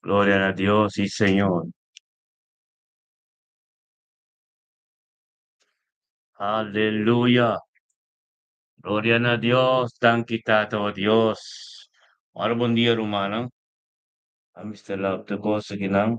Gloria a Dios, sí, Señor. Aleluya. Gloria a Dios. Thank you, Dios. Buen día, hermano. Mr. Love to go sa ginang.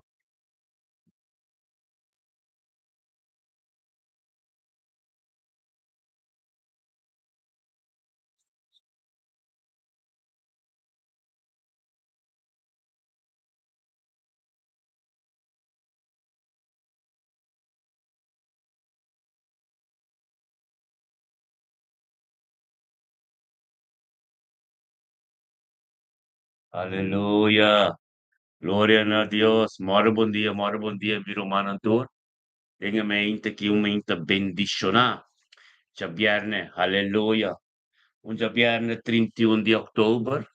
Aleluya. Gloria a Dios. Buen día, mi hermano Antur. Tenga mente que un mente bendicionado. Ya viernes, aleluya. Un ya viernes 31 de octubre.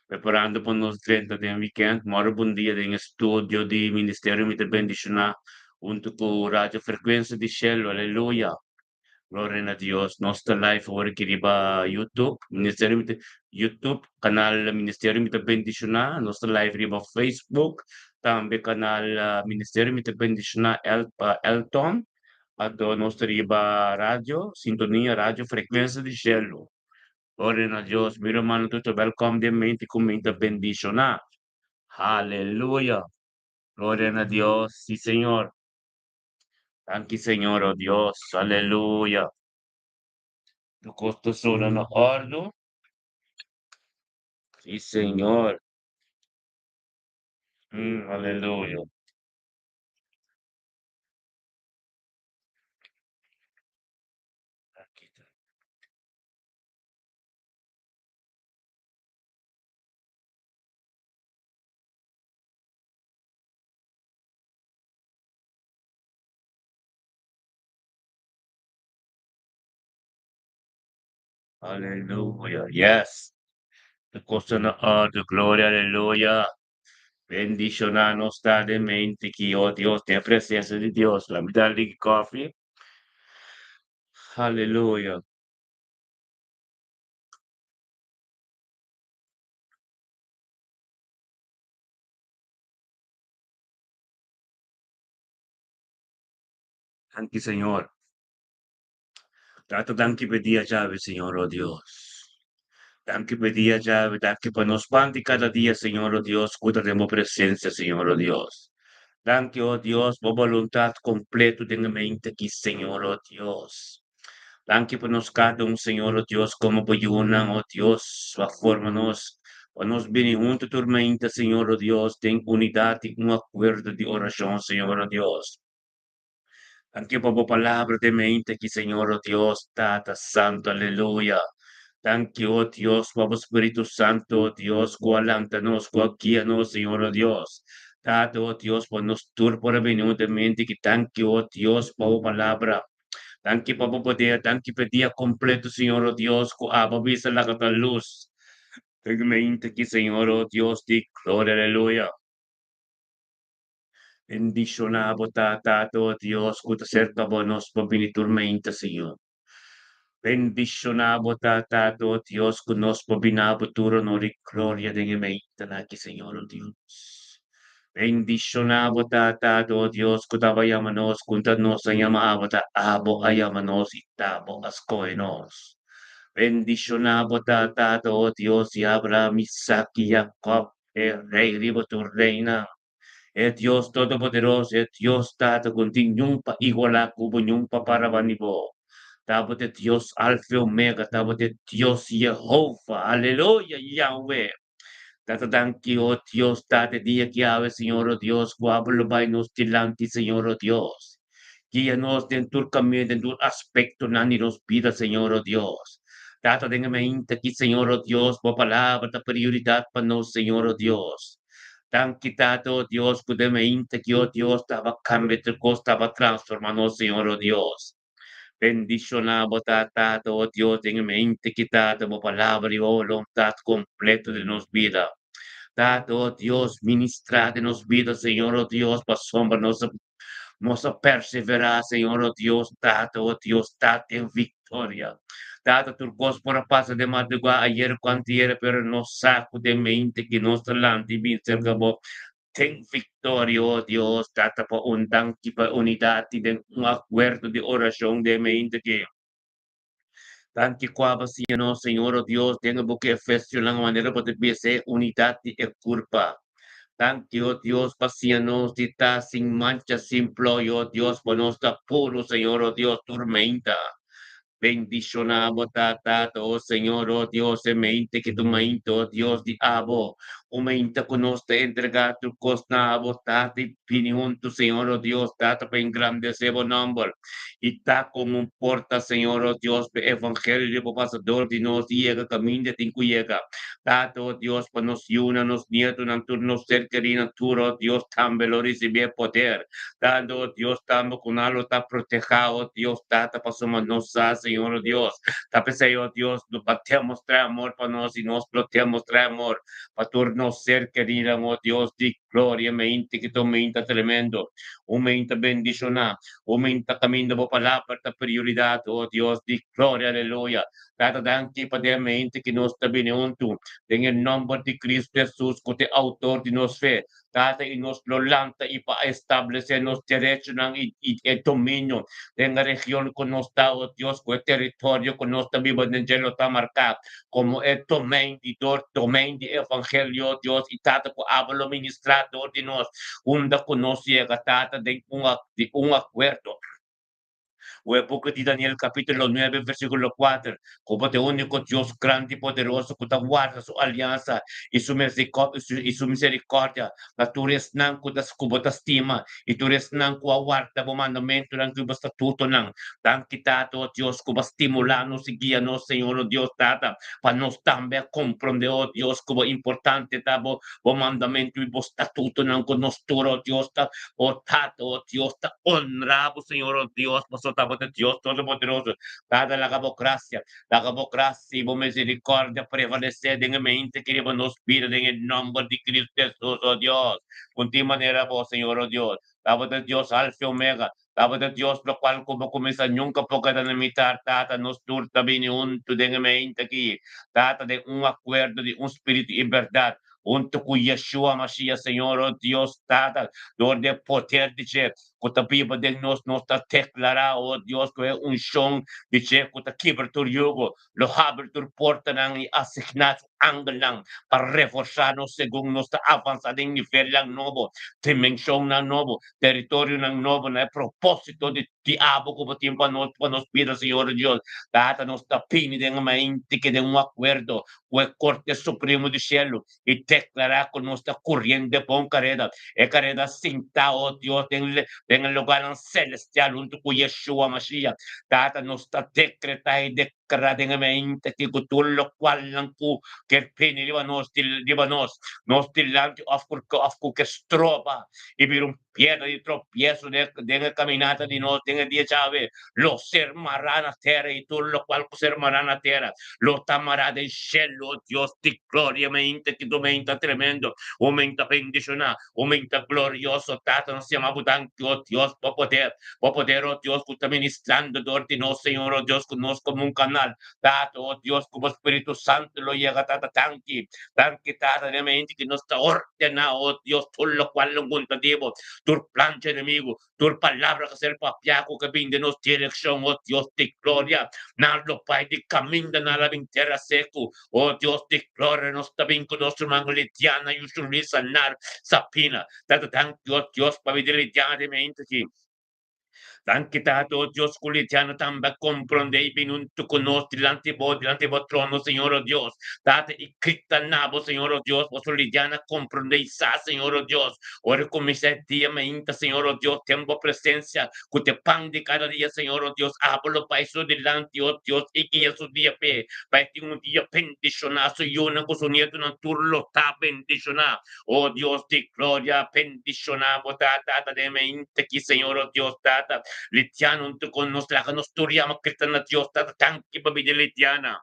Preparando para nos 30 de weekend. Buen día en estudio de Ministerio de Bendicionado. Junto con Radio Frecuencia de Cielo, aleluya. Gloria a Dios. Nostra live ora que riba YouTube, YouTube, canal Ministerio Mita Bendiciona, nostra live riba Facebook, tambe canal Ministerio Mita Bendiciona Elton, ato nostra riba radio, sintonia radio frequência de cielo. Gloria a Dios, mi hermano, tutto welcome de mente com Mita Bendiciona. Aleluya. Gloria a Dios, sí, Señor. Thank you, Señor, oh Dios. Aleluya. Tu costo sono na ordo. Sí, Señor. Aleluya. Aquí está. Aleluya. Yes. Tu costo na ordo. Gloria, aleluya. Bendicionanos de mente que, oh Dios, ten presencia de Dios. La mitad de coffee. Aleluya. Thank you, Señor. Trato danke per dia llave, Señor, oh Dios. Danke per dia llave, danke por nos pan de cada día, Señor, oh Dios, cuida de mi presencia, Señor, oh Dios. Danke, oh Dios, por voluntad completo de mi mente aquí, Señor, oh Dios. Danke por nos cada un, Señor, oh Dios, como bayunan, oh Dios, a forma-nos, para nos venir junto a tu mente, Señor, oh Dios, ten unidad y un acuerdo de oración, Señor, oh Dios. Anche proprio palabra de mente que Señor, oh Dios, Tata Santo, aleluya. Thank you, oh Dios, Papa Espíritu Santo, oh Dios, cualántanos, cualquianos, Señor, oh Dios. Tata, oh Dios, por nos tur por venir de mente que thank you, oh Dios, por palabra. Thank you, Papa Poder, thank you, per día completo, Señor, oh Dios, cu aba visa la cata luz. Tengo mente que Señor, oh Dios, di gloria, aleluya. Bendicionado, Tata, oh Dios, cuta cerca bonos, pobiniturmente, Señor. Bendicionado, Tata, oh Dios, conosco binabuturo no gloria de gemeita na que Señor, oh Dios. Bendicionado, Tata, oh Dios, kutabayamanos, kuntanos, ayamabata, abo, ayamanos, itabo, ascoenos. Bendicionado, Tata, oh Dios, y Abraham, Isaac y Jacob, el rey, vivo tu reina. Dios Todopoderoso, Dios Tata, continuum pa iguala kubo nyum pa parabanibo. Tapos Dios Alfa y Omega, tapos Dios Jehová, aleluya, Yahweh. Tata danki, oh Dios, tate día que ave, Señor, oh Dios, guablo by nos tilanti, Señor, oh Dios. Guíanos dentro del camino, dentro del aspecto, nani nos pida, Señor, oh Dios. Tata, déjame aquí, Señor, oh Dios, por palabra, ta prioridad para nos, Señor, oh Dios. Tan quitado, Dios, que que, oh Dios, estaba cambiando, estaba transformando, Señor, oh Dios. Bendicionamos, Tata, oh Dios, en mente quitado, por palabra y voluntad completo de nos vida. Dado, oh Dios, ministra de nos vida, Señor, oh Dios, para sombra nos perseverar, Señor, oh Dios, dado, oh Dios, date en victoria. Dado tu por a paz de madrugada, ayer, cuantiera, pero nos saco de mente que nos delante, bien cerca, ten victoria, oh Dios, Tata, paundang kipa unidad de un acuerdo de oración de mente que tanti qua siano, Señor, oh Dios, tenga porque efecto la manera de ser unidad y culpa. Tanti, oh Dios, pacianos, dita sin mancha, sin ployo, oh Dios, buenos da puro, Señor, oh Dios, tormenta. Bendicionamos, tata, oh Señor, oh Dios, semente que tu mente, oh Dios, di abo, aumenta con nos te entregar tu costa, abo, tata, y pinión tu Señor, oh Dios, tata, para engrandecer tu nombre, y ta como un porta, Señor, oh Dios, pe evangelio, po pasador, di nos llega, camino de tincu llega, tata, oh Dios, para nos yuna, nos nieto, nos ser querido, oh Dios, tan veloris y bien poder, dando Dios, estamos con algo está protegido, Dios, tata, pasamos nos Señor Dios, tape Señor Dios, nos batemos trae amor para nos y nos protegemos trae amor, para turnos ser querida, oh Dios, di gloria, mente que tu mente tremendo, mente bendicionada, mente camino por palabra, ta prioridad, oh Dios, di gloria, aleluya, tata, danke para de mente que nos está bien tú, en el nombre de Cristo Jesús, que te autor de nos fe, Tata, y nos lo lanta y para establecer los derechos y el dominio en la región con nos da, oh Dios, con el territorio con nos vivo en el cielo está marcado como el domain de evangelio, Dios, y tata, por hablo ministrador de nos, con nos llega, tata, de un acuerdo. O el book de Daniel capítulo 9 versículo 4. Como te único Dios grande y poderoso que te guarda su alianza y su misericordia. La tú eres nan que das kubo te estima y tú eres nan que aguarda o mandamento nan que estatuto nan. Dan quitado, oh Dios, como estimularnos y guíanos, Señor, oh Dios, tata, para nos también comprender, oh Dios, como importante, tabo, o mandamento y estatuto nan que nos turo, oh Dios, oh Tato, oh Dios, te honramos, Señor, oh Dios, vosotros de Dios Todopoderoso, dada la democracia y misericordia prevalecer en la mente que nos pide en el nombre de Cristo Jesús, oh Dios. Con ti manera, vos, Señor, oh Dios, daba de Dios Alfa y Omega, daba de Dios, lo cual como comienza nunca poca de limitar, tata, nos turta bien un tu en la mente aquí, tata de un acuerdo, de un espíritu y verdad. Unto ku Yeshua Mashiach, Señor, oh Dios, tata, Lord, de poder dizer, que a Bíblia de nos está declarado, oh Dios, que é chão, dizer que a quebra tu jugo, lo abre tu porta nang e asignar angel lang para reforçar nos segundo nos está avançando em nível lang novo, dimensão lang novo, território lang novo, na propósito de diabo como tempo para nos pida, Senhor Deus, data nos está pini de uma mente que de acordo, o Corte Supremo do Cielo, e declarar que nos está correndo de bom careda, é careda cinta, oh Deus, en el lugar celestial junto con Yeshua Mashiach. Tata nos está decretado y declarado en la mente que todo lo cual lang ku kerpini nos tilante of ku que stroba y vir un piedra y tropiezo de la caminata de nos en el día chave los ser marana tierra y todo lo cual ser marana tierra lo tamará del cielo Dios de gloria mente que tu mente tremendo aumenta bendicionar aumenta glorioso Tata nos llamamos tanto oh Dios por poder oh Dios que está ministrando de nos Señor oh Dios que nos como un canal Tata oh Dios como Espíritu Santo lo llega Tata tanque Tata de mente que nos está ordenado oh Dios todo lo cual lo contativo tu plancha enemigo tu palabra que ser papiaco que viene nos dirección oh Dios de gloria nalo pai de camino na la vintera seco oh Dios de gloria nos está bien con nuestro mangolitiana y su sanar sapina Tata tanto Dios para vedere di mente che anche dato Dios culitiano tamba comprende y vinunto conosti delante de trono, Señor oh Dios. Date y crita nabo, Señor oh Dios, vos lidiana comprende y sa, Señor oh Dios. Ora come se día me inta, Señor oh Dios, tengo presencia, que te pan de cada día, Señor oh Dios, hablo para eso delante, oh Dios, y que su día pe, para que un día bendicionado, soy yo, no con su nieto, no turlo, está bendicionado. Oh Dios de gloria, bendicionado, data de me inta, que Señor oh Dios, data. Litiano con nos la nosturiamo che tanna Dios ta tanki babide litiana.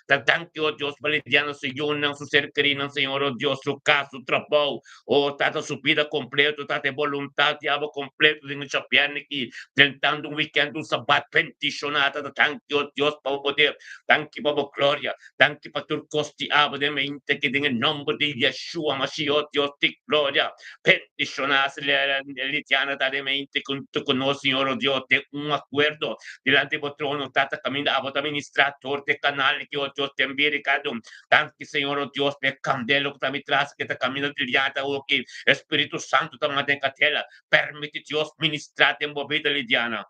Tanque, oh Dios, valediano, Senhor, não su ser querido, Senhor, oh Dios, su casa, su trabalho, oh, tata su vida completo, tata voluntade, diabo completo, de nossa perna aqui, tentando um weekend, um sabato pendicionado, tanque, oh Dios, para o poder, tanque para a glória, tanque para tu costi, aba de mente, que tem em nome de Yeshua, Mashiach, oh Dios, de glória, pendicionasse, litiana, da mente, con nós, Senhor, oh Dios, tem acordo, delante do trono, tata caminho, aba administrador de canal, que oh Dios, tem viricado, tanque, Senhor, oh Dios, pe candelo, que também traz, que tá caminho trilhada, o que Espírito Santo também tem catela, permite Deus ministrar em movida lidiana.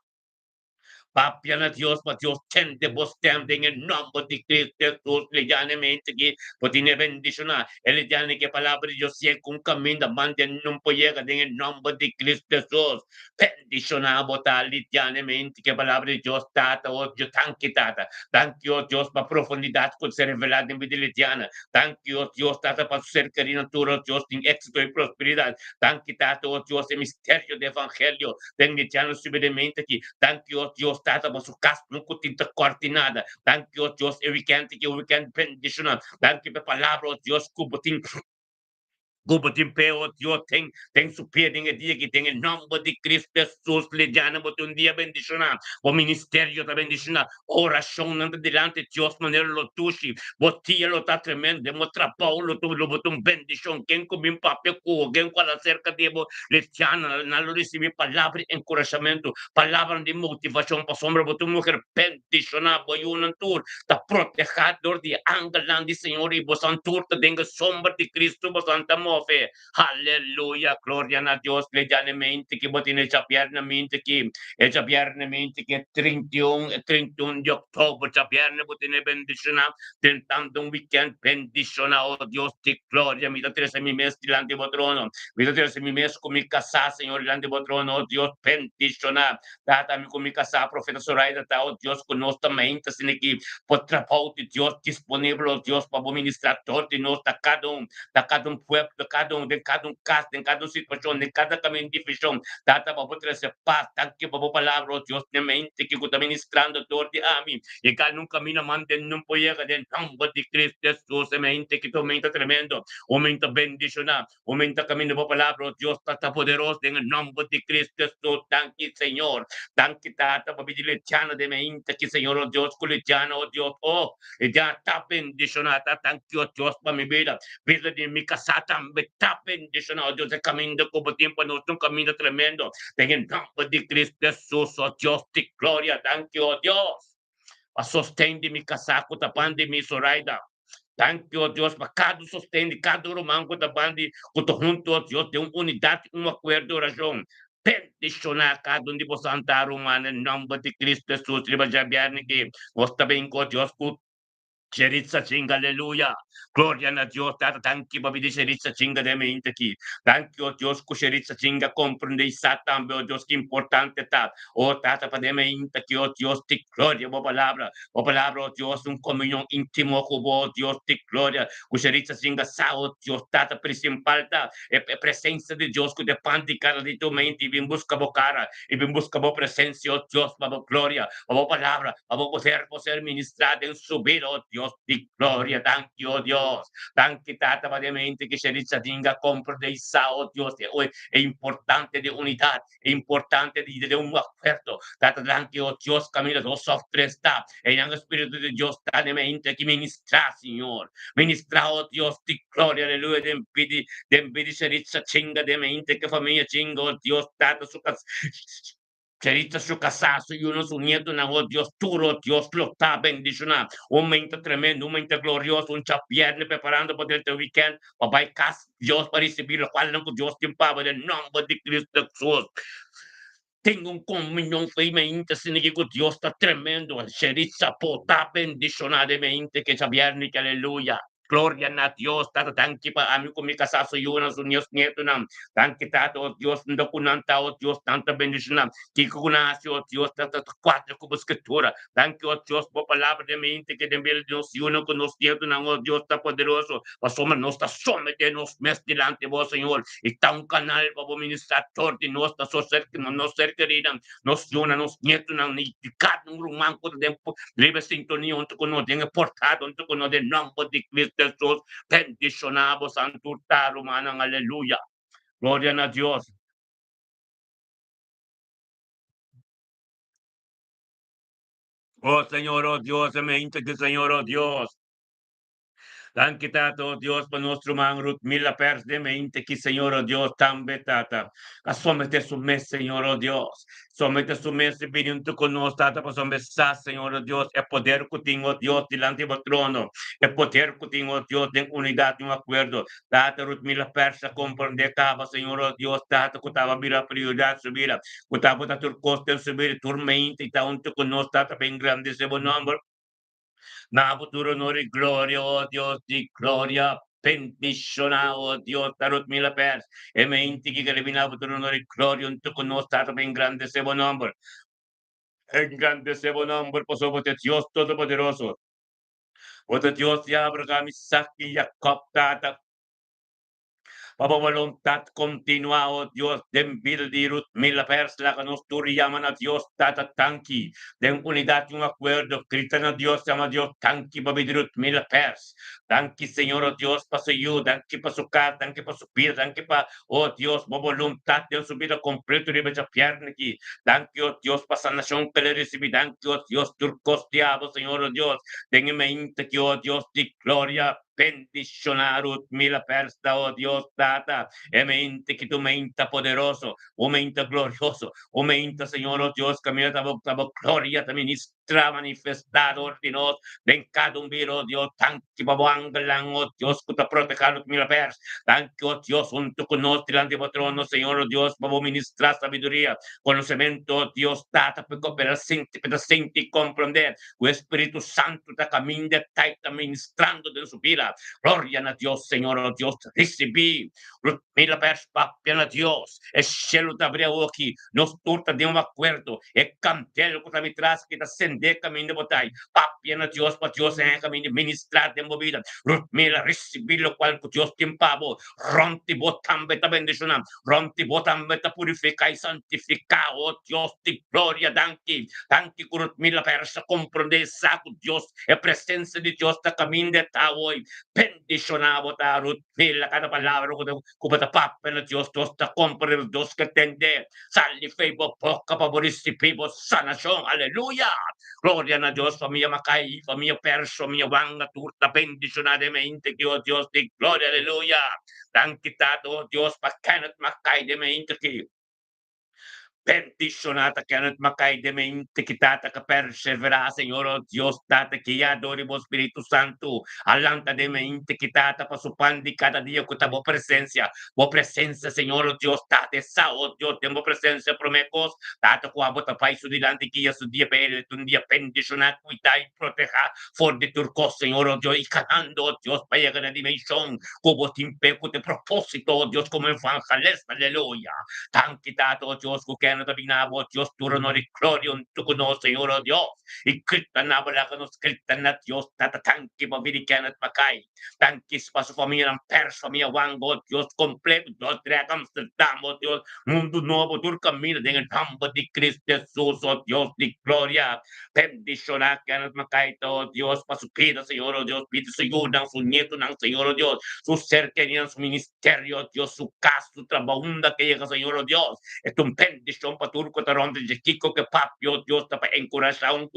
Papiana Dios, ma Dios tende vos tende en nombre de Cristo Jesús, le llanemente que potine bendiciona, el llane que palabra de Dios sea con camino, mande non può llega en el nombre de Cristo Jesús, bendiciona bota le llanemente que palabra de Dios tata, o Dios thank you Dios pa profundidad con ser revelada en vida lidiana, thank you Dios tata pa ser querido tu Dios en éxito y prosperidad, thank you tata, oh Dios, el misterio del evangelio, ten lidiano subidamente aqui, thank you Dios tata mas o caso nunca tinta corte nada. Thank you, Deus, e weekend bendicional. Thank you, palavra, oh Deus, cubo Gubatin peo Dios ten su pie en el día que ten el nombre de Cristo Jesús le llama un día bendicional o ministerio ta bendicional oración ante delante Dios manera lo tushi botilla lo ta tremendo demuestra Paulo tu lo botun bendición quien con mi papel cu quien cual acerca de vos le llama na lo recibir palabra encorajamiento palabra de motivación para sombra botun mujer bendicional voy un tour ta protejador de angelan de Señor y vos antur ta tenga sombra de Cristo vos antamo fe. Alleluia, gloria a Dios, leggianemente che botine ciapiernamente che e ciapiernamente che 31 e 31 di ottobre ciapierne botine bendiciona tentando un weekend bendiciona oh Dios ti gloria mi date se mi mes delante del trono mi date se mi mes con mi casa Señor delante del trono oh Dios bendiciona data mi con mi casa profeta Zoraida ta oh Dios con nostra mente sine che potrà pauti Dios disponibile oh Dios para ministrar todo de nós da cada pueblo, de cada caso, de cada situação, de cada caminho difícil. Tata para trazer paz, tanque para a palavra, oh Deus, na mente que está ministrando todo de mim. E cada num caminho mande não pode chegar de nome de Cristo Jesus, a mente que aumenta tremendo, aumenta bendicionar, aumenta caminho para a palavra, oh Deus, está poderoso, em nome de Cristo Jesus, tanque Senhor, tanque Tata para pedir chana de mente que Senhor, oh Deus, culidiano, oh Deus, oh, e já está bendicionada, tanque, oh Deus, para minha vida de mi casata, me está bendicionado, Dios, el camino de como tiempo, no es un camino tremendo, en el nombre de Cristo Jesús, oh Dios, de gloria, thank you, oh Dios, a sostén de mi casaco, tapando de mi Zoraida, thank you, oh Dios, para cada sostén de cada romano, tapando de junto, oh Dios, de una unidad, un acuerdo, oración, bendicionar cada um de vocês, Santa Romana, em nome de Cristo Jesus, liba já viernes que nós também, oh Deus, Sheritza chinga, aleluya. Gloria a Dios, tata, tanki babi di sheritza chinga de mente ki. Tanki o Dios ku sheritza chinga comprende i satan, o Dios que importante ta. O tata pa de mente ki o Dios ti gloria, o palabra o Dios un comunión íntimo con vos, Dios ti gloria. Ku sheritza chinga sa o Dios tata principal ta. E presenza di Dios ku depende cada di tu mente, e vim busca bo cara, e vim busca bo presencia, o Dios, babo gloria, babo palabra, babo poder ministrada en subir, oh Dios di gloria, thank you, oh Dios, thank you, tata, variamente que Sheritza tenga compra de Isa, oh Dios, è importante de unidad, è importante de un acuerdo, tata, thank you, oh Dios, camino, oh software está, en el Espíritu de Dios, tane mente que ministra, Señor, ministra, oh Dios, di gloria, aleluya, de impidi Sheritza chinga de mente, que familia chinga, oh Dios, tata, su casa, Cerita su casazo y uno su nieto na oh Dios turo, Dios lo está bendicionando. Un momento tremendo, un momento glorioso, un chapierne preparando para este weekend. Papá y casa, Dios para recibir lo cual no Dios te empava en el nombre de Cristo Jesús. Tengo un comunión firmemente, sin que Dios está tremendo. Cerita está bendicionadamente que chapierne, que aleluya. Gloria na Dios, Tata, thank you pa amin kung may kasasuyunan sa Diyos nieto nam. Thank you, Tata, o Diyos, nda kunanta, o Diyos, tanta bendisyon nam. Kiko kunasi, o Diyos, tata, kwatro kubo escritura. Thank you, o Diyos, po palabra de mente que de mil Dios, uno con nos nieto nam, o Diyos, ta poderoso. Pasoma, nos ta somete, nos mes delante vos, Señor. Está un canal, para ministrador, de nos ta so cerca, nos cerca, nos yuna, nos nieto nam, ni cada un rumán, con tempo, libre sintonía, unto con nos, den portado, unto con nos, de nombre de Cristo Jesús, bendicionamos ang turtaro manang aleluya. Gloria a Dios. Oh Señor, oh Dios, mente que Señor, oh Dios. Dan kita to Dios pa nostro mangrut mila pers de mente que Señor, oh Dios, tan betata. Asomete su mes, Señor, oh Dios. Somete su mes y vinunto con nos, tata, pa sombesa, Señor, oh Dios, e poder que tengo, Dios, delante del trono. E poder que tengo, Dios, en unidad, en acuerdo. Tata, rut mila persa, comprende cava, Señor, oh Dios, tata, kutaba mira prioridad, subira. Kutaba ta turcoste, subir, turmente, y ta unto con nos, tata, ben grande, se buen nombre. Nabuturo onore gloria, oh Dios di gloria. Bendiziona, oh Dios, tarot mila pers. E menti che vinabuturo onore gloria, unto con nos, stato ben grande se buon nombre. En grande se buon nombre, posobote Dios Todopoderoso. Ote Dios ya Abraham, Isaac y Jacob, tata. Papa voluntad continua, oh Dios, den bildirut mila pers la que nos llaman a Dios, tata tanki, den unidad y un acuerdo, gritan a Dios, llama a Dios, tanki, babidirut mila pers, tanki, Señor, oh Dios, para su ayuda, tanki para su casa, tanki para su vida, tanki para, oh Dios, por voluntad de su vida completo y de pierna aquí, tanki, oh Dios, para sanación que le recibí, tanki, oh Dios, turcosteado, Señor, oh Dios, ten en mente que, oh Dios, di gloria, bendicionarut mila persta, oh Dios, data, e mente que tu mente poderoso, o mente glorioso, o mente, Señor, oh Dios, camina tabo gloria, te ministra manifestado, ordinos, den cada un viro, Dios, tanki babuangalang, oh Dios, que te protejarut mila pers, tanki, oh Dios, junto con nos, delante de trono, Señor, oh Dios, babu ministra sabiduría, conocimiento, oh Dios, data, para senti y comprender, o Espíritu Santo te camina, está ministrando de su vida. Gloria a Dios, Señor, oh Dios, recibí. Mira, papian a Dios. El cielo te abrió aquí. Nos turta de un acuerdo. El cantelo que te tras que te ascende camino de botay. Papian a Dios, para Dios en el camino ministrar de movida. Mira, recibí lo cual Dios te empavo. Ronti botam beta bendicionam. Ronti botam beta purifica y santifica. Oh Dios, de gloria, danki. Danki curut mila persa comprende saco Dios. E presencia de Dios te camino de tawoy. Bendicionado tarut nila cada palabra ko patapap na Diyos ta compre Diyos que tende sali favor poca favorisi pivo sanación aleluya gloria na Diyos familia Macay familia Perso familia Wanga turta bendicionadamente que oh Dios de gloria aleluya dan kita oh Dios pa Kenneth Macay de mente que bendicionata Kenneth Macay de mente kitata ka persevera Señor oh Dios tata que ya adoremos Espíritu Santo alanta de mente kitata pa su pan di cada día con tu presencia Señor oh Dios tate sa oh Dios tengo presencia promecos tata ko abot pa su dilante que ya su día pere un día bendicionat cuita y proteja for de turcos Señor oh Dios y canando oh Dios pa llegar a dimensión como timpe con propósito oh Dios como evangelista aleluya tan quitado oh Dios que no te binabo Dios tu honor y gloria unto nos Señor oh Dios y Krista na wala ka nos Krista na Dios tatatangki mabirikan at makay tangkis pa sa familia ng Perso familia Wango Dios completo Dios trekam sa damo Dios mundo nuevo tur camino dengan hamba di Cristo Jesus oh Dios di gloria bendición na ka at makay to Dios pasupida Señor oh Dios pito sa iyo ng sunyeto ng Señor oh Dios su cercanía su ministerio Dios su casa su trabajo que llega Señor oh Dios es un bendición para turco taron de Kiko que papio Dios te pa encorajar un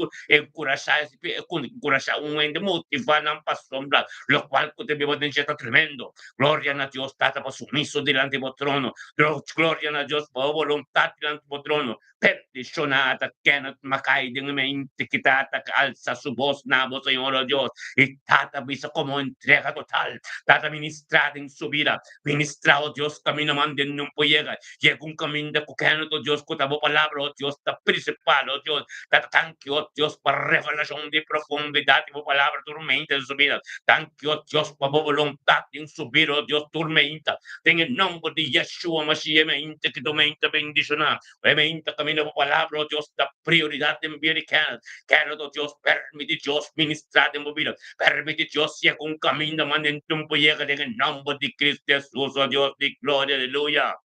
ende motivar ng pasombra lo cual que te vivo de está tremendo gloria a Dios tata pa sumiso delante del trono gloria a Dios pa voluntad delante del trono bendicionata Kenneth Macay de mente que tata alza su voz nabo Señor oh Dios y tata visa como entrega total tata ministrada en su vida ministrado Dios camino mande no puede llega un camino de Kenneth oh Dios Dios, con tu palabra, oh Dios, ta principal, oh Dios. Thank you, oh Dios, por revelación de profundidad de tu palabra, tormenta en su vida. Thank you, oh Dios, por voluntad de subir, oh Dios, tormenta. En el nombre de Yeshua Mashiach, mente que tu mente bendicionar. Mente camino por palabra, oh Dios, da prioridad en vida y Canada, oh Dios, permite Dios ministrar en tu vida. Permite Dios sea un camino, man, en tu llega en el nombre de Cristo Jesús, oh Dios, de gloria, aleluya.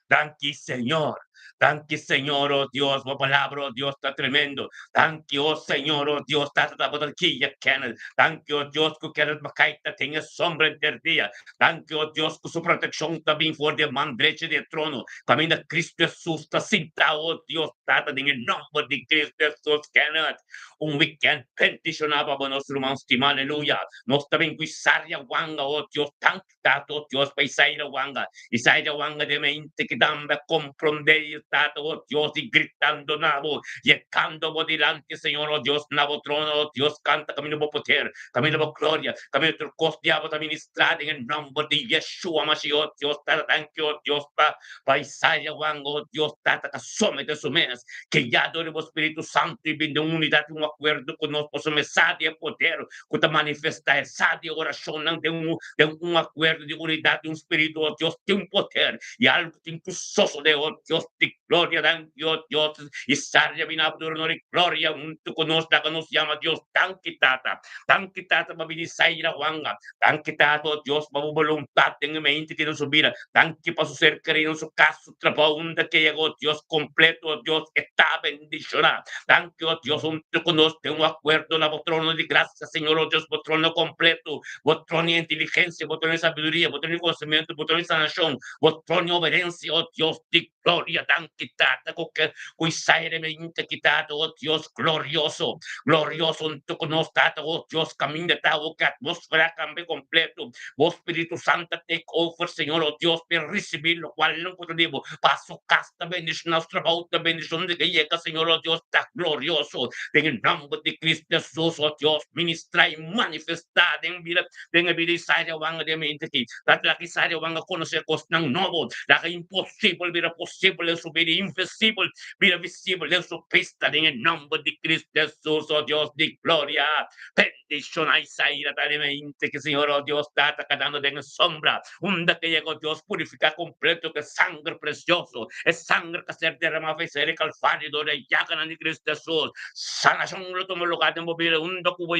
Thank you, Señor. Thank you, Señor, oh Dios, tu palabra, oh Dios, está tremendo. Thank you, oh Señor, oh Dios, está por aquí, ya Canada. Thank you, oh Dios, que quieres macaita, tenga sombra en el día. Thank you, oh Dios, que su protección también por de man derecha del trono. Camina Cristo Jesús, está sentado, oh Dios, está en el nombre de Cristo Jesús, Canada. Un weekend peticionaba por nuestro hermano, aleluya. Nos también guisaria wanga, oh Dios, thank you, oh Dios, paisaira wanga. Isaia wanga de mente que damba comprende stato, oh Dios, y gritando nabo, y ecando por delante, Señor, oh Dios, nabo trono, oh Dios, canta camino por poder, camino por gloria, camino por costiavo, administrado en el nombre de Yeshua Mashiach, oh Dios, thank you, oh Dios, pa Isaia wanga, oh Dios, tata, somete su mes, que ya adoremos Espíritu Santo y vindo unidad, un acuerdo con nosotros, sadia poder, que te manifesta esa oración de un acuerdo de unidad de un espíritu, oh Dios, de un poder y algo incluso de oh Dios, de gloria, dan Dios, Dios, y saria vinabdur no de gloria, junto con nosotros, que nos llama Dios, tan quitata, mabilisaira wanga, tan quitata, oh Dios, babu voluntad, en mente que nos subira, tan que para su ser querido, en su caso, trabajo, que llegó Dios completo, oh Dios, está bendicionado. Thank you, oh Dios, junto con nosotros, un acuerdo, la trono de gracia, Señor, oh Dios, trono completo, trono de inteligencia, trono de sabiduría, trono de conocimiento, trono de sanación, trono de obediencia, oh Dios, de gloria, tan quitada, con aire mente quitado, oh Dios, glorioso, glorioso, junto con nosotros, oh Dios, camino de tal, que atmósfera cambie completo, oh Espíritu Santo, take over, Señor, oh Dios, para recibir lo cual no podemos, paso casta bendición, nuestra bauta bendición de que llega, Señor, oh Dios, está glorioso, en el nombre de Cristo Jesús, oh Dios, ministra y manifestar en vida y saria wanga de mente que la que saria wanga conocer cosas nuevas, la que imposible, vida posible, su vida invisible, vida visible, en su pista, en el nombre de Cristo Jesús, oh Dios, de gloria, bendición a Isaías, de mente que Señor, oh Dios, está atacando en sombra, onda que llegó Dios, purificar completo, que sangre precioso, es sangre que se derrama, fe, ser calvario, de llaga de Cristo Jesús, sanación lo tomo lugar de mover, un docubo,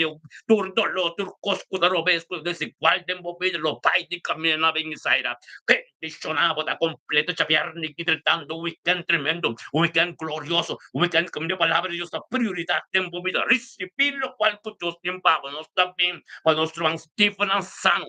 turdolo, turcosco, de robesco, desigual de mover, lo pai de camino, en Isaías, bendicionado, da completo, chapiarni, gritando, weekend tremendo, un weekend glorioso, un weekend que mi palabra de Dios, la prioridad de mover, recibir lo cual que Dios tiempo, nos está bien, para nuestro Stephen sano.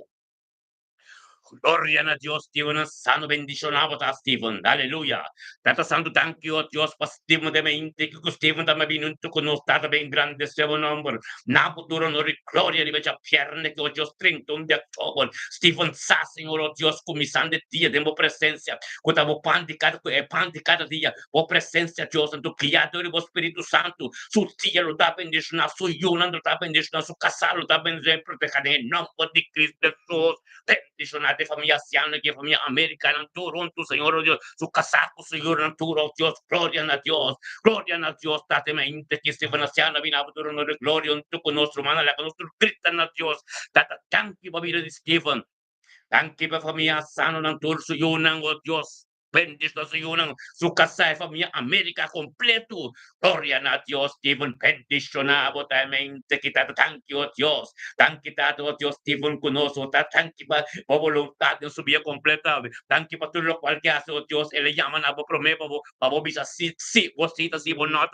Gloria a Dios, Steven, sano bendicionado a Steven, aleluya. Tata santo, thank you, oh Dios, para Steven de mente, que Steven también vino con nos, tata ben grande sea un nombre. Napo duro no gloria, di beja pierne, que oh Dios, 31 de octubre. Steven sa, Señor, oh Dios, comisan de día, de presencia, cuando pan de cada día, oh presencia, Dios, en tu criador y vos Espíritu Santo, su tía lo da bendicionado, su yuna lo da bendicionado, su casa lo da bendicionado, proteger en el nombre de Cristo Jesús. Bendicionar de familia haitiana, de familia americana, en Toronto, Señor, oh Dios, su casaco, Señor, en Toronto, Dios, gloria a Dios, date mente que Stephen haitiana, vina, no de gloria, en tu con nuestro hermano, la con nuestro cristiano, a Dios, date tanque, va a vida de Stephen, tanque, va familia sana, en tu, su yunan, oh Dios, bendición, su yunan, su casa de familia América completo, gloria a Dios, Stephen, bendicionado, mente, quitado, tanque, oh Dios, tan quitado, oh Dios, Stephen, conozco, tan quitado, por voluntad de su vida completa, tan quitado todo lo cual que hace, oh Dios, él le llaman a vos promesa, a vos bisa, sí, vos citas, sí, vos no,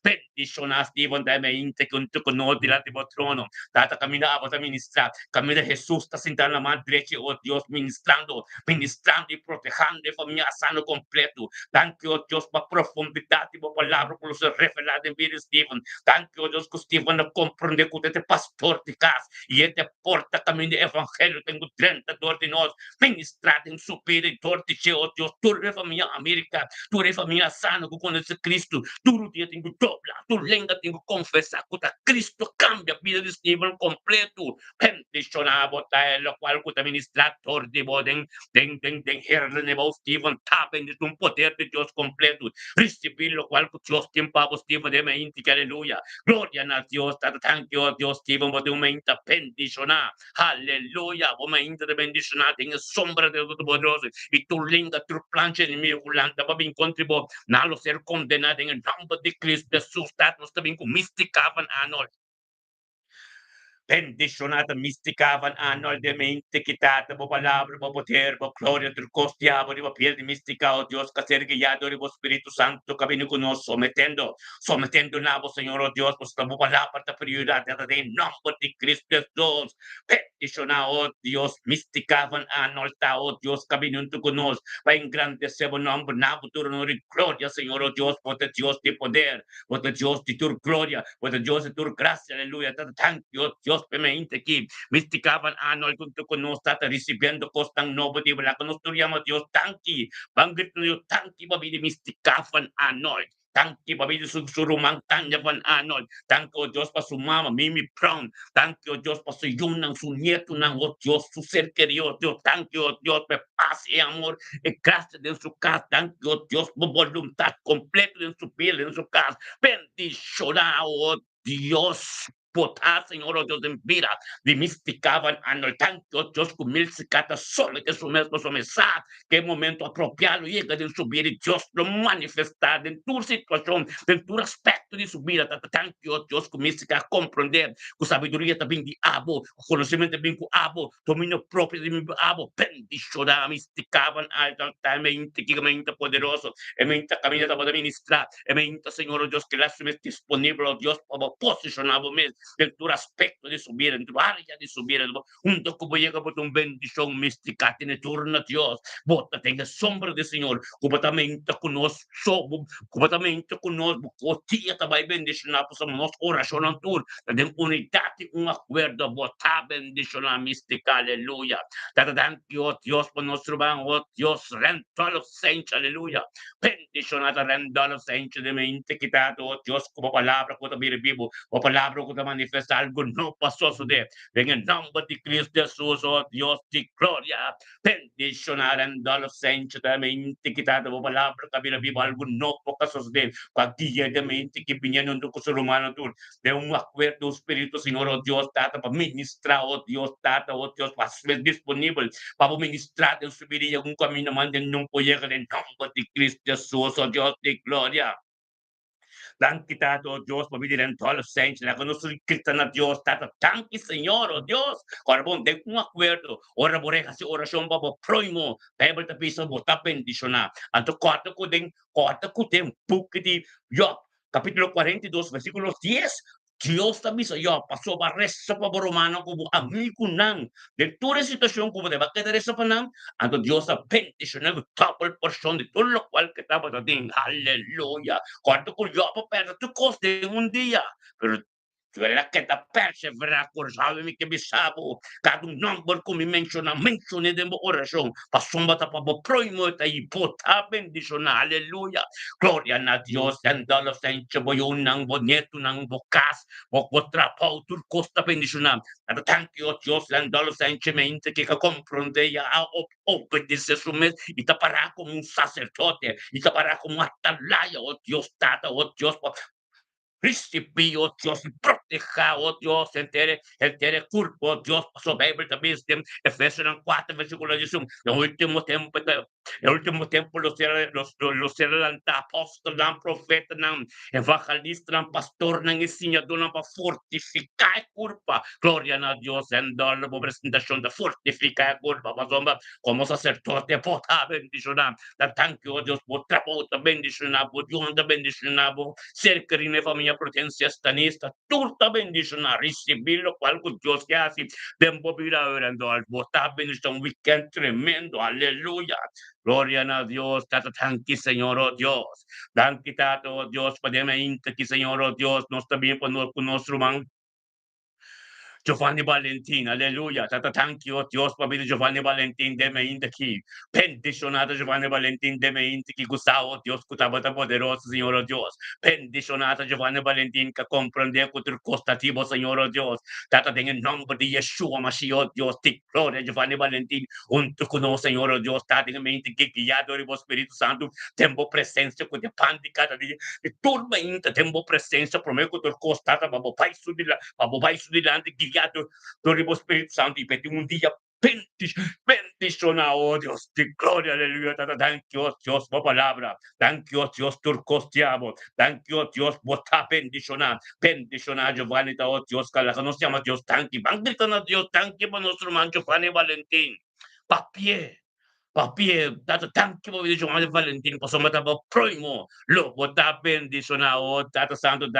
bendicionado, Stephen, de mente, con tu conozco, delante de vos trono, tata camina, vos a ministrar, camina Jesús, está sentado en la mano derecha, oh Dios, ministrando y protegiendo de familia sano completo, tan que, oh Dios, para profundidad y por palabra, por los revelado en vida, Stephen, tan que, oh Dios, que Stephen no comprende que usted es pastor de casa y él te porta también de evangelio, tengo 30 de nos, ministrar en su vida y torte, oh Dios, tu familia América, tu familia sano, que conoce Cristo, tu día tengo dobla, tu lengua tengo confesar, que Cristo cambia vida de Stephen completo, bendicionado, lo cual que te ministrar, de boden, den, herle, nebo, Stephen, botar, bendito, un poder de Dios completo. Recibir lo cual Dios tiempo positivo de mente, aleluya. Gloria a Dios, thank you, Dios, tiempo de mente, bendicionar. Aleluya, o mente de bendicionar, tenga sombra de todo poderoso. Y tu linda, tu plancha en mi ulanta, va bien contribo, nalo ser condenado en el nombre de Cristo Jesús, nos también con mística, anol. Bendicionata misticavan anno de mente quitata bo palabra bo poder bo gloria del costiavo di piel de mística oh Dios que ser guiado bo Espíritu Santo que viene con nos sometendo nabo Señor oh Dios pues la palabra de prioridad de nombre de Cristo Jesús bendiciona oh Dios misticavan anno oh Dios que viene con nos va engrandecer bo nombre nabo tu honor y gloria Señor oh Dios por Dios de poder por Dios de tu gloria por Dios de tu gracia aleluya thank you Dios pemente que misticaban anol junto con nos tata recibiendo costan nobo di wala con nos Dios tanki banggit no tanki babidi mistikavan anol tanki babidi susurumang tanya van anol tanki o Dios pa sumama mimi brown tanki o Dios pa su yun ng su nieto ng o Dios su ser querido Dios tanki o Dios pe paz y amor e gracia de su casa tanki o Dios po voluntad completo en su piel en su casa bendicionado oh Dios botar, Señor, oh Dios, en vida, de misticaban anol tanto, Dios, con mil cicata solo que su mesmo somesad, que momento apropiado llega de su vida y Dios lo manifestar en tu situación, en tu aspecto de su vida, tanto, Dios, con mística comprender, con sabiduría también de abo, conocimiento también con abo, dominio propio de mi abo, bendicionar, misticaban altamente, mente poderoso, e mente caminata para ministrar, e mente, Señor, oh Dios, que la es disponible, oh Dios, para posicionar en tu aspecto de su vida, en tu área de su vida, junto como llega por una bendición mística, tiene turno Dios, bota tenga sombra del Señor, completamente con nosotros, completamente con nosotros, tía también bendicionar, pues nos oración en tur, en unidad y un acuerdo, bota bendición mística, aleluya, thank you, Dios, por nuestro ban, oh Dios, rento a los saints, aleluya, bendicionada, rento a los saints de mente quitado, oh Dios, como palabra, como también vivo, o palabra que te manifiesta algo no pasó a suceder. En el nombre de Cristo Jesús, oh Dios de gloria, bendicionar en los saints de mente quitado, o palabra que viene vivo algo no pasó a suceder. Cualquier de mente que viene en tu ser humano, tú, de un acuerdo espíritu, Señor, oh Dios, tata, para ministrar, oh Dios, tata, oh Dios, para ser disponible, para ministrar en su vida y un camino, manden, no puede llegar en nombre de Cristo Jesús, oh Dios de gloria. Dan kita, oh Dios, pabili ng todos los saints na kinusulkita na Dios, tata, thank you, Señor, oh Dios. Karbon, de un acuerdo, ora bore kasi orasyon ba bo proy mo, Bible ta piso mo ta bendisyon na. Anto kwarto ko din, bukiti, Job, kapitulo 42, versículo 10. Dios ta bisa yo paso bares sa paboromano ko amigo nang de tu sitwasyon ko ba quedar sa panam anto Dios sa bendición na double portion de todo lo cual que estaba dating hallelujah cuánto curioso perdertu coste un día, pero quella che da persevera sabe mi che mi sabo, cada un number come menzione de oración, pasomba ta pa proimo ta ipota bendición, aleluya, gloria a Dios, and los senche boyun nang bonyeto nang bokas, o potrapau tur costa bendición, and thank you Dios, and los senche mente che comprende ya obedecer su mes, y tapará como un sacerdote, y tapará como atalaya, oh Dios, tata, oh Dios, Recibe, oh Dios, y proteja, oh Dios, entere culpa, oh Dios, sobre también, Efesios 4, versículo 11, el último tiempo los serán apóstoles, profetas, evangelistas, pastores, enseñadores, para fortificar culpa, gloria a Dios, en dar la presentación de fortificar culpa, como sacerdote, por la bendición, thank you, oh Dios, por trabajo, bendición, por Dios, bendición, cerca de mi familia, potencia stanista, tutta bendición, recibirlo, cual Dios que hace, de vida orando al botar bendición, un weekend tremendo, aleluya, gloria a Dios, tata, thank you, Señor, oh Dios, thank you, tata, oh Dios, pademe inta, Señor, oh Dios, nos está bien por nuestro man, Giovanni Valentin, aleluya. Tata, thank you, Dios, pabili Giovanni Valentin de me indaki. Bendicionado Giovanni Valentin de me indaki. Gustavo, Dios, kutabata poderoso, Señor oh Dios. Bendicionado Giovanni Valentin, que comprende con costativo, Señor oh Dios. Tata, en el nombre de Yeshua, Mashiach, oh Dios, te gloria, Giovanni Valentin. Un tu cono, Señor oh Dios, tata, en mente que guiado por Espíritu Santo, tempo presencia, con de pan de cada dia. E turma ainda tempo presença, prometo que tu costata, babai sudilante, guiado por o Espírito Santo, e pedi um dia bendicionar, oh Dios, de gloria, aleluya, thank you, Dios, por palabra, thank you, Dios, tu costiamo, thank you, Dios, bota bendicionar, Giovanni, oh Dios, que nos llama Dios, thank you, van gritando a Dios, thank you, para nuestro hermano Giovanni Valentín, papier, papier, dato tanti mo Giovanni Valentin, posso mettere primo, lo bota bendicionar, oh, Tata Santo,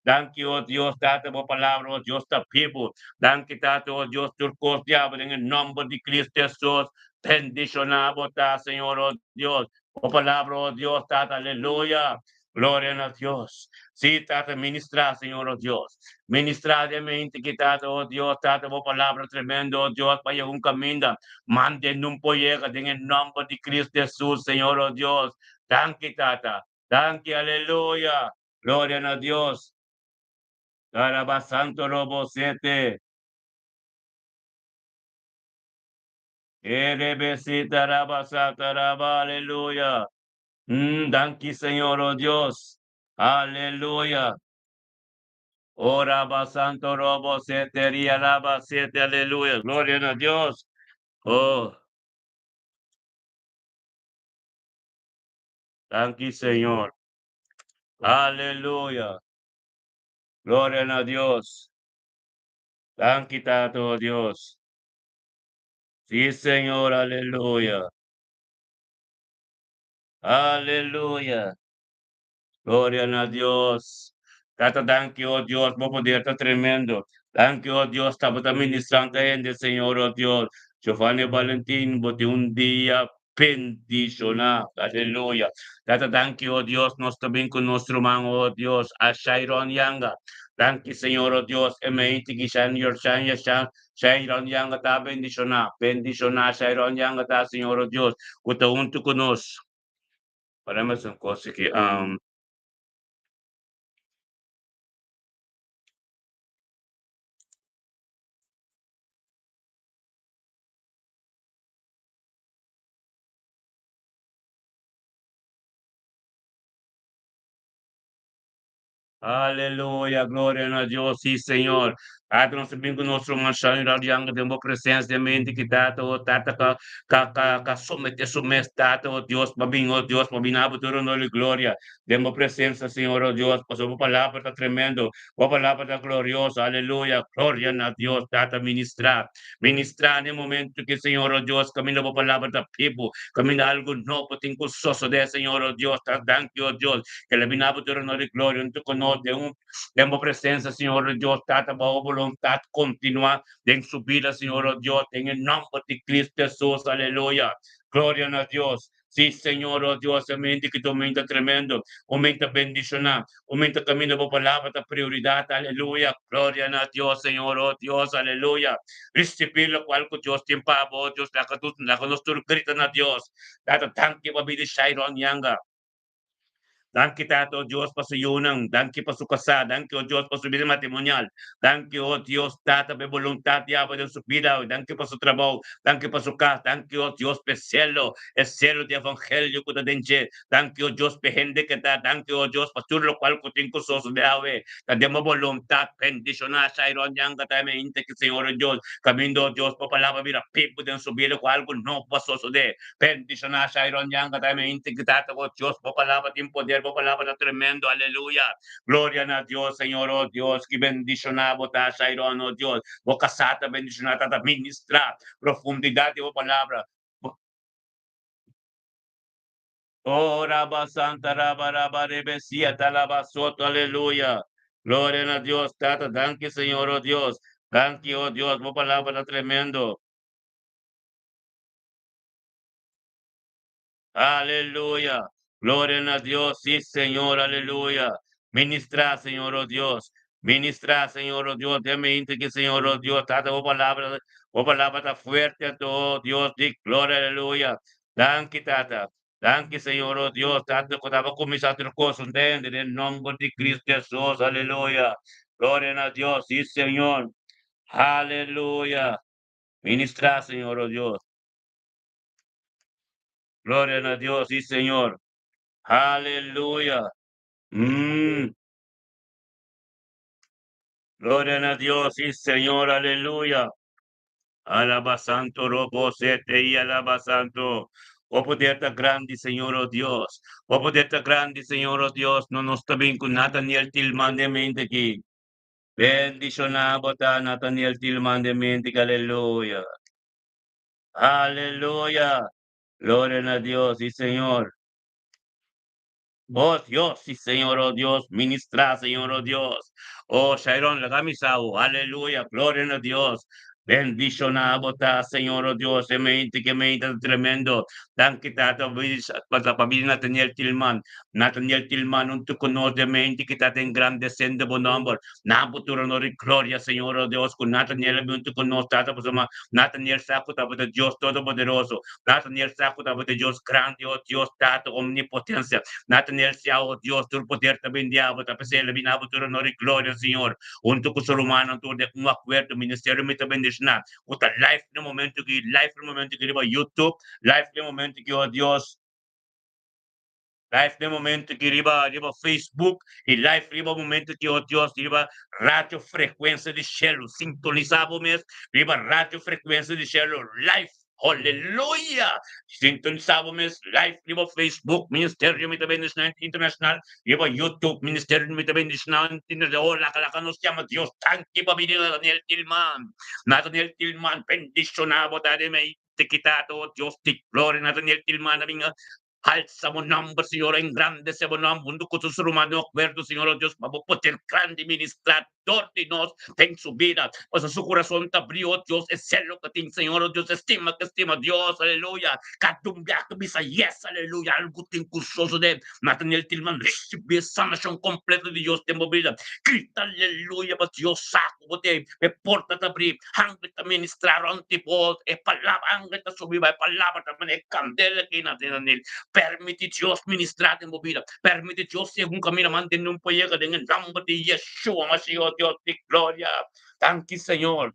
thank you, oh Dios, date por palabra, oh Dios, the people, thank you, Tata, oh Dios, tu cordial, en el nombre de Cristo Jesús, bendicionado, Señor, oh Dios, por palabra, oh Dios, Tata, aleluya, gloria a Dios, sí, Tata, ministra, Señor, oh Dios, ministra de mente, que Tata, oh Dios, Tata, por palabra tremendo, oh Dios, vaya un camino, manden un pollera en el nombre de Cristo Jesús, Señor, oh Dios, thank you, Tata, thank you, aleluya, gloria a Dios, Caraba Santo Robo 7. Erebesita Rabasata Raba, aleluya. Thank you, Señor, oh Dios. Aleluya. Ora Santo Robo 7, Ria Raba 7, aleluya. Gloria a Dios. Oh, thank you, Señor. Aleluya. Gloria a Dios. Thank you, Tato Dios. Sí, Señor, aleluya. Aleluya. Gloria a Dios. Tata, thank you, oh Dios, por poder está tremendo. Thank you, oh Dios, estaba ministrando gente, Señor, oh Dios. Giovanni Valentín, bote un día bendicionado. Aleluya. Tata, thank you, oh Dios, nos también con nuestro hermano, oh Dios, a Shairon Yanga. Thank you, Señor, oh Dios, emeiti ki shan your shan ya shan. Shairon Yanga ta bendicionado. Bendicionado, Shairon Yanga ta, Señor, oh Dios. Kuta unto kunos. Para más un cosa que, aleluia, glória a Deus, sim, Senhor. Ato nós sabemos que o nosso manchão irá diante de uma presença de mente que data o tata ka somete data o Deus para bem na futuro no glória. De uma presença, Senhor, o Deus, passou a palavra está tremendo, a palavra está gloriosa, aleluia, glória a Deus, data ministrar, ministrar no momento que, Senhor, o Deus, caminha a palavra da people, caminha algo novo, tem que sosso de, Senhor, o Deus, tá, thank you, Deus, que le vinabo de honor e glória, unto conosco, de uma presença, Senhor, o Deus, tata, boa vontade, continuar, de subida, Senhor, o Deus, em nome de Cristo Jesus, aleluia, glória a Deus. Sí, Señor, oh Dios, amén, que tu aumenta tremendo, aumenta bendicionar, aumenta camino por palabra, ta prioridad, aleluya, gloria a Dios, Señor, oh Dios, aleluya. Recibir lo cual que Dios tiempo, oh Dios, la que nos gritan a Dios, data tanque, babidi, Shairon, Yanga. Danke, Tato Dios, por su yunang. Danke por su casa. Danke, oh Dios, por su vida matrimonial. Danke, oh Dios, Tata, por voluntad de su vida. Danke por su trabajo. Danke por su casa. Danke, oh Dios, por el cielo de evangelio que te denche. Danke, oh Dios, por gente que está. Danke, oh Dios, por todo lo cual que tengo sos de ave. Tenemos voluntad. Bendicionar, Shairon, Yanga, también, inte que Señor Dios. Camino, oh Dios, por palabra, mira, pipo de su vida, con algo no pasó de. Bendicionar, Shairon, Yanga, también, inte que Tata, oh Dios, por palabra, tiempo poder, por palabra tremendo, aleluya. Gloria a Dios, Señor, oh Dios, que bendicionamos, Shairon, oh Dios, o casata, bendicionar, tata, ministrar, profundidad de tu palabra. Oh, Rabba Santa, Rabba, Rabba, Rebesia, Talaba, Soto, aleluya. Gloria a Dios, tata, thank you, Señor, oh Dios. Thank you, oh Dios, por palabra tremendo. Aleluya. Gloria a Dios, sí, Señor, aleluya. Ministra, Señor, oh Dios. Ministra, Señor, oh Dios, de mente que, Señor, oh Dios, Tata, oh palabra está fuerte, oh Dios, di gloria, aleluya. Danke, Tata. Danke, Señor, oh Dios, Tata, que estaba comenzando las cosas, en el nombre de Cristo Jesús, aleluya. Gloria a Dios, sí, Señor. Aleluya. Ministra, Señor, oh Dios. Gloria a Dios, sí, Señor. Aleluya. Mm, gloria a Dios, sí, Señor, aleluya. Alaba santo, robo sete y alaba santo. O poder ta grande, Señor, oh Dios. O poder ta grande, Señor, oh Dios. No nos tabing con Nathaniel Tilman de mente ki. Bendicionado ta Nathaniel Tilman de mente, aleluya. Aleluya. Gloria a Dios, sí, Señor. Oh Dios, sí, Señor, oh Dios, ministra, Señor, oh Dios. Oh Sharon, la camisa, oh, aleluya, gloria a Dios. Bendicionado ta, Señor, oh Dios, que mente tremendo. Danke tata, para pamilya Nathaniel Tilman, un tu conos de mente kita ten engrandeciendo bon number. Naputuro no rin gloria, Señor, oh Dios, con Nathaniel, un tu conos tata, pues Nathaniel sapo, tapa de Dios Todopoderoso. Nathaniel sapo, tapa de Dios grande, oh Dios, tata, omnipotencia. Nathaniel siya, oh Dios, tu poder también diabo, tapos el binabo tu honor y gloria, Señor. Unto ko sa Romano, tu de kung akwerdo, ministerio mi también na. Uta life no momento que iba YouTube, life no momento que, oh Dios, live de momento que riba Facebook e live riba momento que oh Deus riba rádio frequência de cielo sintonizado mesmo riba rádio frequência de cielo live. Aleluia! Sintonizado mesmo live riba Facebook Ministério Mita Bendicional Internacional riba YouTube Ministério Mita Bendicional Internacional. Oh, la nos llama Dios. Thank you, Pabilo Daniel Tilman. Nathaniel Tilman, bendicionado, dare me te quitado, Dios te gloria, Nathaniel Tilman, alza mo nombre, Señor, engrandece mo nombre, mundo con sus hermanos, acuerdo, Señor, oh Dios, vamos a poder grande ministrador de nos, ten su vida, pues su corazón te abrió, oh Dios, es lo que tiene, Señor, oh Dios, estima que estima Dios, aleluya, catumba, que misa, yes, aleluya, algo te incursoso de Nathaniel Tilman, recibe sanación completa de Dios, te movida, grita, aleluya, pues Dios saco, bote, me porta te abrir, ángel te ministrar, antipod, es palabra, ángel te subir, es palabra, también es candela que Nathaniel. Permite Dios ministrar en tu vida. Permite Dios ser un camino mantener un proyecto en el nombre de Yeshua, Mashiach, Dios de gloria. Thank you, Señor.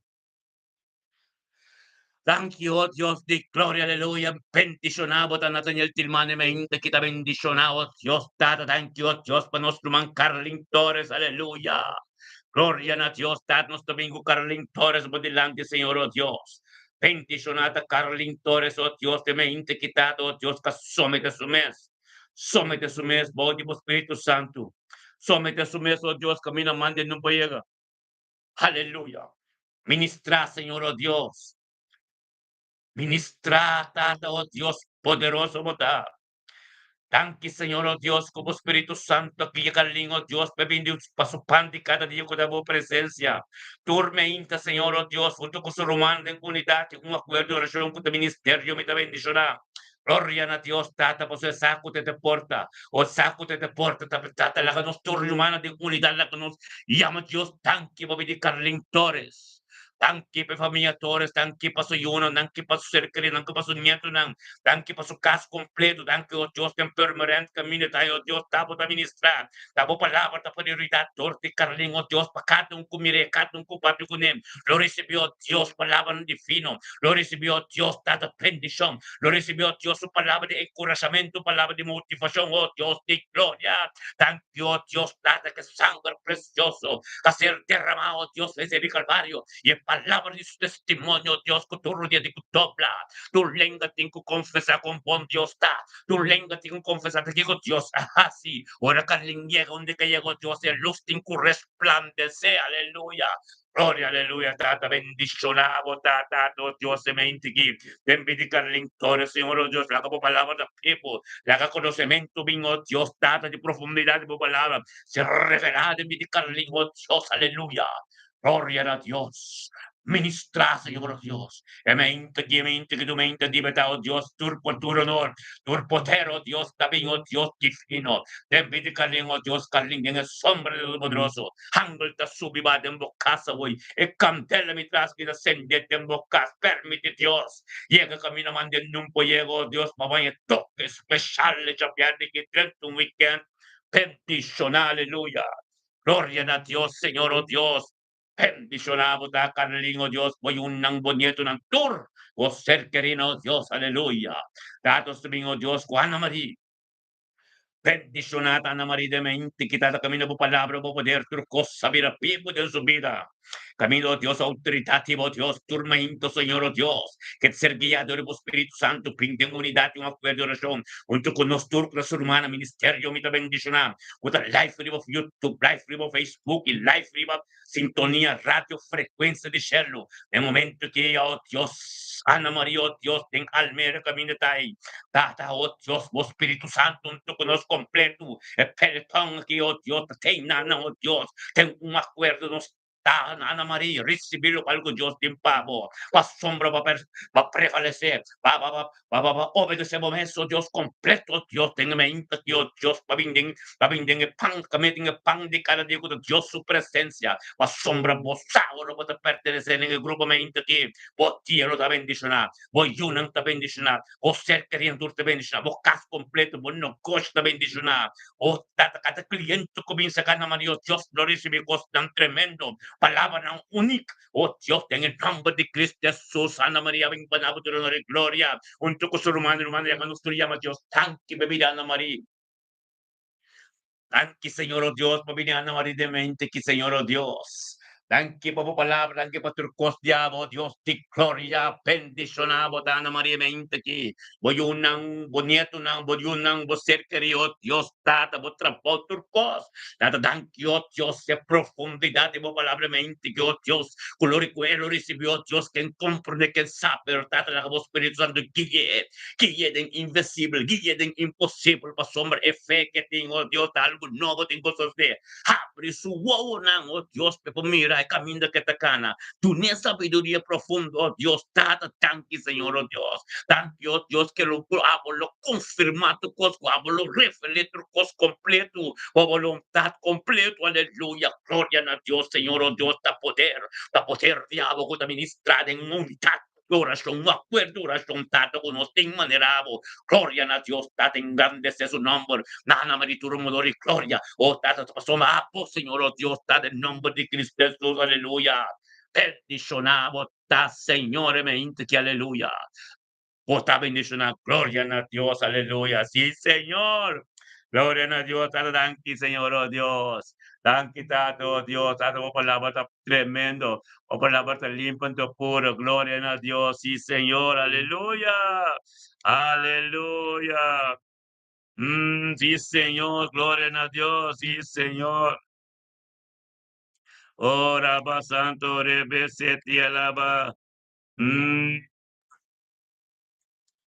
Thank you, oh Dios de gloria, aleluya. Bendicionado, Nathaniel Tilmane, mente que te bendicionado, Dios, tata, thank you, oh Dios, para nuestro man Carlin Torres, aleluya. Gloria a Dios, danos domingo Carlin Torres, por delante, Señor, oh Dios. Bendicionada Carlin Torres, oh Dios, de mente quitado, oh Dios, que somete su mes. Somete su mes, body, Espíritu Santo. Somete su mes, oh Dios, camina, mande, no llega. Aleluya. Ministra, Señor, oh Dios. Ministra, Tata, oh Dios, poderoso, bota. Tanque, Señor, oh Dios, como Espíritu Santo, que llega al oh Dios, bebendo paso pan de cada día con la voz presencia. Turme inta, Señor, oh Dios, junto con su romano en unidad, en un acuerdo, oración con tu ministerio, me te bendicionará. Gloria a Dios, tata, pues el saco te porta, o saco te porta, tata, la que nos turre humana de unidad, la que nos llama Dios, tanque, bobi de carlintores. Tanque, pe familia Torres, tanque, paso yuno, tanque, paso cerca, tanque, paso nieto, danke pa su caso completo, danke, oh Dios, tem permanente camino tayo, oh Dios, tabo ta ministrar, tabo palabra ta prioridad, torte carling, oh Dios, pa cada un kumire, cada un kupati kunim, lo recibió, oh Dios, palabra divino, lo recibió, oh Dios, tata bendición, lo recibió, oh Dios, su palabra de encorajamiento, palabra de motivación, oh Dios, de gloria, thank you, oh Dios, tata que sangre precioso, que ser derramado, oh Dios, desde el Calvario, y en palabra de su testimonio, oh Dios, que tu rodilla de tu dobla, tu lengua tengo que confesar con buen Dios está. Tu lengua tengo que confesar que llegó Dios. Ajá, sí. Ahora que llega donde que llegó Dios, el luz tengo que resplandecer. Aleluya. Gloria, aleluya, tata, bendicionado, tata, Dios se me indique. Bendiga el lector, Señor, oh Dios, la como palabra de people, la que conocimiento, vino, Dios, tata, de profundidad de tu palabra, se revela de bendiga el Dios, aleluya. Gloria a Dios. Ministra, Señor, oh Dios. Mente que tu mente libertad, oh Dios, tur honor, tur poder, oh Dios, también, oh Dios, divino. Den vida, Kaling, oh Dios, Kaling, en el sombra del poderoso. Hangul ta subiba den bocasa, güey. E cantela mitras que ascende den bocas. Permite, Dios. Llega camino man del numpo, llego, oh Dios, mamá, toque especial, le chapiarle que tu weekend. Bendición, aleluya. Gloria a Dios, Señor, oh Dios. Bendicionamos a Carling, oh Dios, voy un nang bonito ng tour. O ser querido, oh Dios, aleluya. Datos tuming, oh Dios, Juana María. Bendicionada Ana María de mente, quitada camino por palabra, por poder, turcos, saber a pico de su vida. Camino, oh Dios, autoritativo, oh Dios, turmento, Señor, oh Dios, que ser guiado por Espíritu Santo, pinte en unidad y un acuerdo de oración, junto con los turcos, humana, ministerio, mi bendición, with a live stream of YouTube, live stream of Facebook y live stream of sintonía, radio, frecuencia de cielo. En momento que, oh Dios, Ana María, oh Dios, ten almera camino ahí. Data, oh Dios, oh Espíritu Santo, junto con los completo, el pelotón aquí, oh Dios, ten nana, oh Dios, ten un acuerdo, nos Ana María, recibirlo algo Dios de pavo, la sombra va a prevalecer, va a obedecer eso, Dios completo, Dios tenga mente, Dios va a vender el pan, cameten el pan de cada día con Dios su presencia, la sombra vos ahora va a pertenecer en el grupo mente que vos quiero da bendicionar, vos yunan da bendicionar, vos ser queriendo te bendicionar, vos cas completo, vos no costa bendicionar, vos cada cliente comienza a ganar María, Dios lo recibe tan tremendo, palabra ng unik. O Dios, en el nombre de Cristo Jesús, Ana María, ven panabo de honor y gloria. Unto ko sa rumano, ya que nos llama Dios. Thank you, bebida Ana María. Thank you, Señor, oh Dios, pabinana maridamente, que Señor, oh Dios. Thank you, por palabra, thank you, por tu diabo, Dios, ti gloria, bendicionado, dana María, mente, que voy unang, bonito, nang, voy unang, vos ser querido, Dios, tata, vos trapo, turcos, tata, thank you, oh Dios, de profundidad, de palabra, mente, que, oh Dios, color y cuero recibió, Dios, que comprende, que sabe, tata, la voz Espíritu Santo, guía den invisible, guía den imposible, pa sombra e fe que tengo, oh Dios, algo nuevo tengo sosté. Abre su wow, oh Dios, que mira el camino que te cana. Tu ni sabiduría profunda, oh Dios, tata, tanque, Señor, oh Dios. Tanque, oh Dios, que lo hago, lo confirma tu cos, hago, lo refle tu cos completo, o voluntad completo, aleluya, gloria a Dios, Señor, oh Dios, da poder, diabo, que te ministrar en unidad oración, un acuerdo, oración, tato, con nos ten manerabo, gloria a Dios, tata, engrandece su nombre, nana, marituro, modor y gloria, oh, tata, pasó apo, Señor, oh Dios, tata, en nombre de Cristo Jesús, aleluya, bendicionado, ta, Señor, me que aleluya, oh, ta bendicionado, gloria a Dios, aleluya, sí, Señor, gloria a Dios, tata, danki, Señor, oh Dios, danki, tato, oh Dios, tata, oh, palabra tan tremendo, oh, palabra tan limpia, tan pura, gloria a Dios, sí, Señor, aleluya, aleluya. Sí, Señor, gloria a Dios, sí, Señor. Ora ba santo rebe seti alaba. Mm,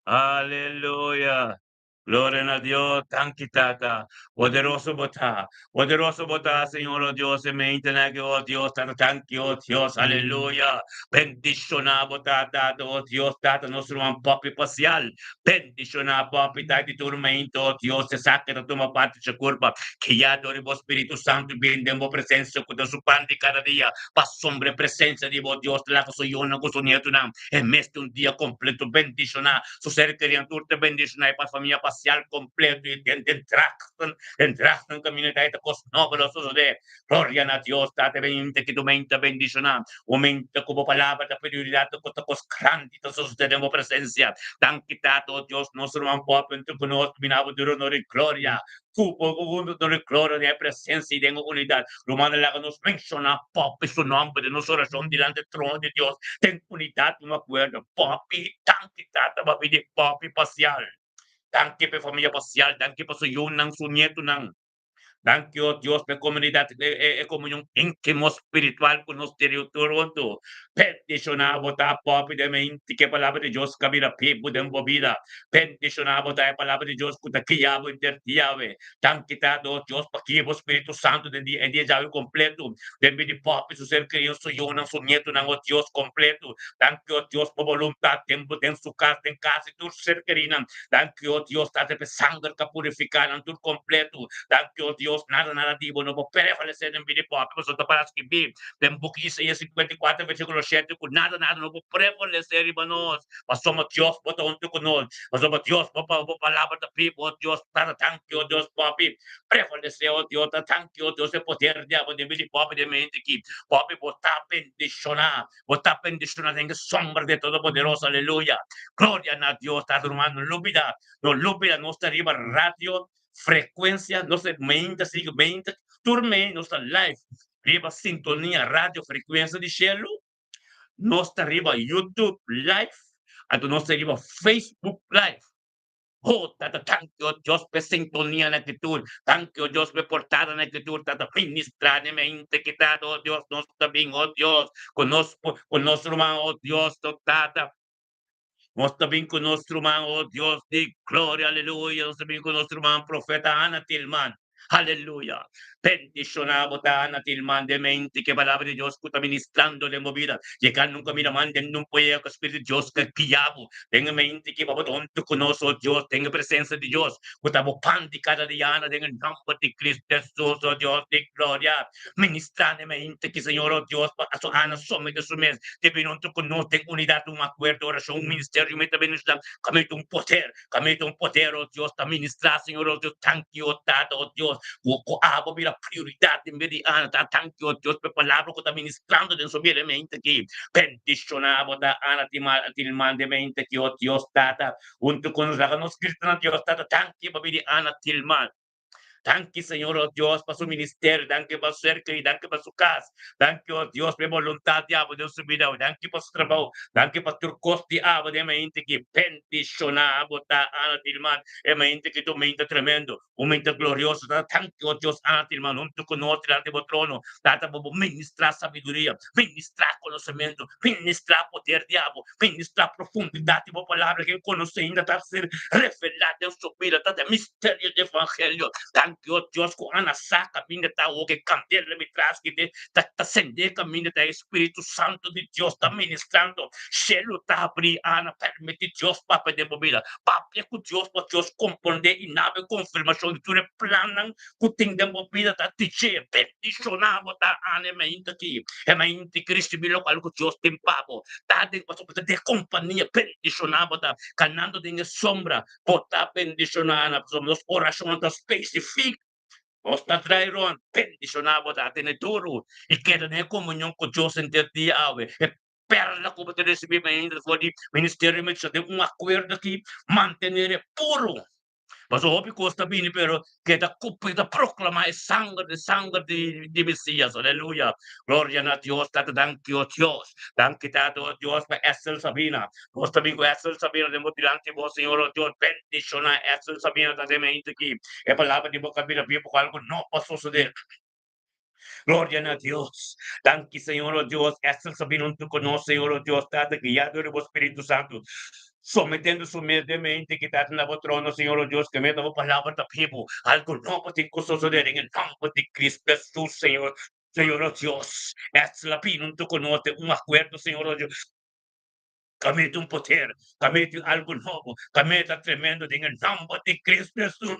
aleluya. Gloria a Dios, tata, poderoso bota, Señor, oh Dios, en mente, oh Dios, thank you, oh Dios, aleluya, bendicionado, tata, oh Dios, tata, nostro un papi parcial, bendicionado, papi, tati, turmento, oh Dios, se saca de tu parte, se curva, que ya adoremos Espíritu Santo, bendemo presencia, con su pan de cada día, pa sombra presencia de vos, Dios, la cosa yo no cosa nieto, en este un día completo, bendicionado, su ser querían turte, bendicionado, para familia parcial completo, y entraste en camino de esta cosa, no, pero eso de gloria a Dios, date bendice que tu mente bendicionado, aumenta como palabra de prioridad, de cosas grandes, eso tenemos presencia, tan quitado, Dios, no se lo han puesto en tu conocimiento, de honor y gloria, cupo, de gloria, de presencia y de unidad, Romana la que nos menciona, papi, su nombre, de nuestra oración delante del trono de Dios, ten unidad, no me acuerdo, papi, tan quitado, papi, de papi parcial, tanque pe familia parcial, tanque pa su yun ng su nieto ng Thank you, oh Dios, de comunidad, comunión íntimo espiritual con los territorios. Peticionamos a Papi de mente que palabra de Dios camina pipo de movida. Peticionamos a palabra de Dios que te quiabo intertiave. Thank you, oh Dios, para que o Espírito Santo de dia já o completo. De mim de Papi, su ser criança, su yo, su nieto, não o Dios completo. Thank you, oh Dios, por voluntad, tempo, em su casa, em casa, tu ser querido. Thank you, oh Dios, tá de sangue que purificar, tudo completo. Thank you, oh Dios, nada divo, não vou prevalecer em vida Papi, mas eu tô para escrever. Tem book Isaías 54, versículo 7, com nada, não vou prevalecer, irmãos. Mas somos Deus, bota junto conosco. Mas somos Deus, a palavra da Bíblia, oh Deus, para thank you, oh Deus, Papi. Prevalecer, oh Deus, thank you, oh Deus, é poder de abo de vida Papi, de mente aqui. Papi, botar bendicionar em sombra de todo poderoso, aleluia. Glória a Deus, está hermano, no lúbida, não está arriba radio, frequência, não sei, mente, siga, mente, turme, não está live. Riba sintonia, radio, frequência de cielo. Nós está arriba YouTube Live, a nós está arriba Facebook Live. Oh, tata, thank you, Dios, por sintonía en la actitud. Thank you, Dios, por portada en la actitud. Tata, ministrar en mente que tata, oh Dios, nos también, oh Dios, con nuestro hermano, oh Dios, tata. Nós também com nosso irmão, oh Deus de glória, aleluia. Nós também com nosso irmão, profeta Ana Tilman. Aleluya. Bendicionamos a Ana Tilman de mente que palabra de Dios que está ministrando de movida. Llegar nunca mira manden no puede que Espíritu de Dios que guiamos. Tenga mente que vamos junto con nosotros, Dios. Tenga presencia de Dios. Que estamos pan de cada día. En el nombre de Cristo Jesús, oh Dios de gloria. Ministrar de mente que Señor, oh Dios, a su Ana somete su mes. Te junto con nosotros, ten unidad, un acuerdo, oración, un ministerio, meta bendición. Camete un poder, oh Dios, está ministrar, Señor, oh Dios, thank you, oh Dios. O abo mira prioridade mediana, tá? Thank you, Deus, pela palavra que está ministrando dentro sobre a mente aqui. Bendicionamos da Ana Tilman de mente que o Deus está, junto com os nos cristãos, Deus está, thank you, para Ana Tilman. Thank you, Señor, oh Dios, para su ministerio. Thank you para su cerca y thank you para su casa. Thank you, oh Dios, por voluntad de abo de su vida. Thank you para su trabajo. Thank you para tu costo de abo de mente que bendicionamos ta Ana Tilman. É mente que tu mente tremendo. Um mente glorioso. Thank you, oh Dios, Ana Tilman. Junto com nós, diante do trono. Tata, vamos ministrar sabedoria. Ministrar conhecimento. Ministrar poder de abo. Ministrar profundidade de uma palavra que conhece ainda está a ser revelada em sua vida. Tata, mistério do evangelho. Thank you, Dios, ko ana sa caminho tá o que candela me traz que tá acender caminho da Espírito Santo de Deus tá ministrando. Shelo tá abrir ana permite Deus papa de bobila. Papa que Deus para Deus compreender e nave confirmação de tudo planan que tem de bobila tá dizer peticionava tá ana mente aqui. É mente Cristo bilo qual que Deus tem papo. Tá de de companhia peticionava tá canando de sombra. Botar peticionar somos oração da específica. Osta trairon peticionava da tenetoro e queda nem comunhão com Deus em ter dia ave. É perla como te recebi ainda for de ministério me de um acordo aqui manter puro. Mas o hobby custa bem, pero que da cupa da proclama é sangue de Messias, aleluia. Glória a Deus, tata danke o Deus. Danke tato Deus para Essel Sabina. Nós também com Essel Sabina, de motilante, bom Senhor, o Deus, bendiciona Essel Sabina, da demente aqui. É palavra de boca vida, porque algo não posso suceder. Glória a Deus. Danke, Senhor, oh Deus. Essel Sabina, junto conosco, Senhor, oh Deus, tata guiado do Espírito Santo. Sometendo su mente que está en el trono, Señor Dios, que me da palabra de vivo. Algo nuevo tiene que suceder en el nombre de Cristo Jesús, Señor. Señor Dios, es la pina, tú conoces un acuerdo, Señor Dios. Camete un poder, camete algo nuevo, camete tremendo en el nombre de Cristo Jesús.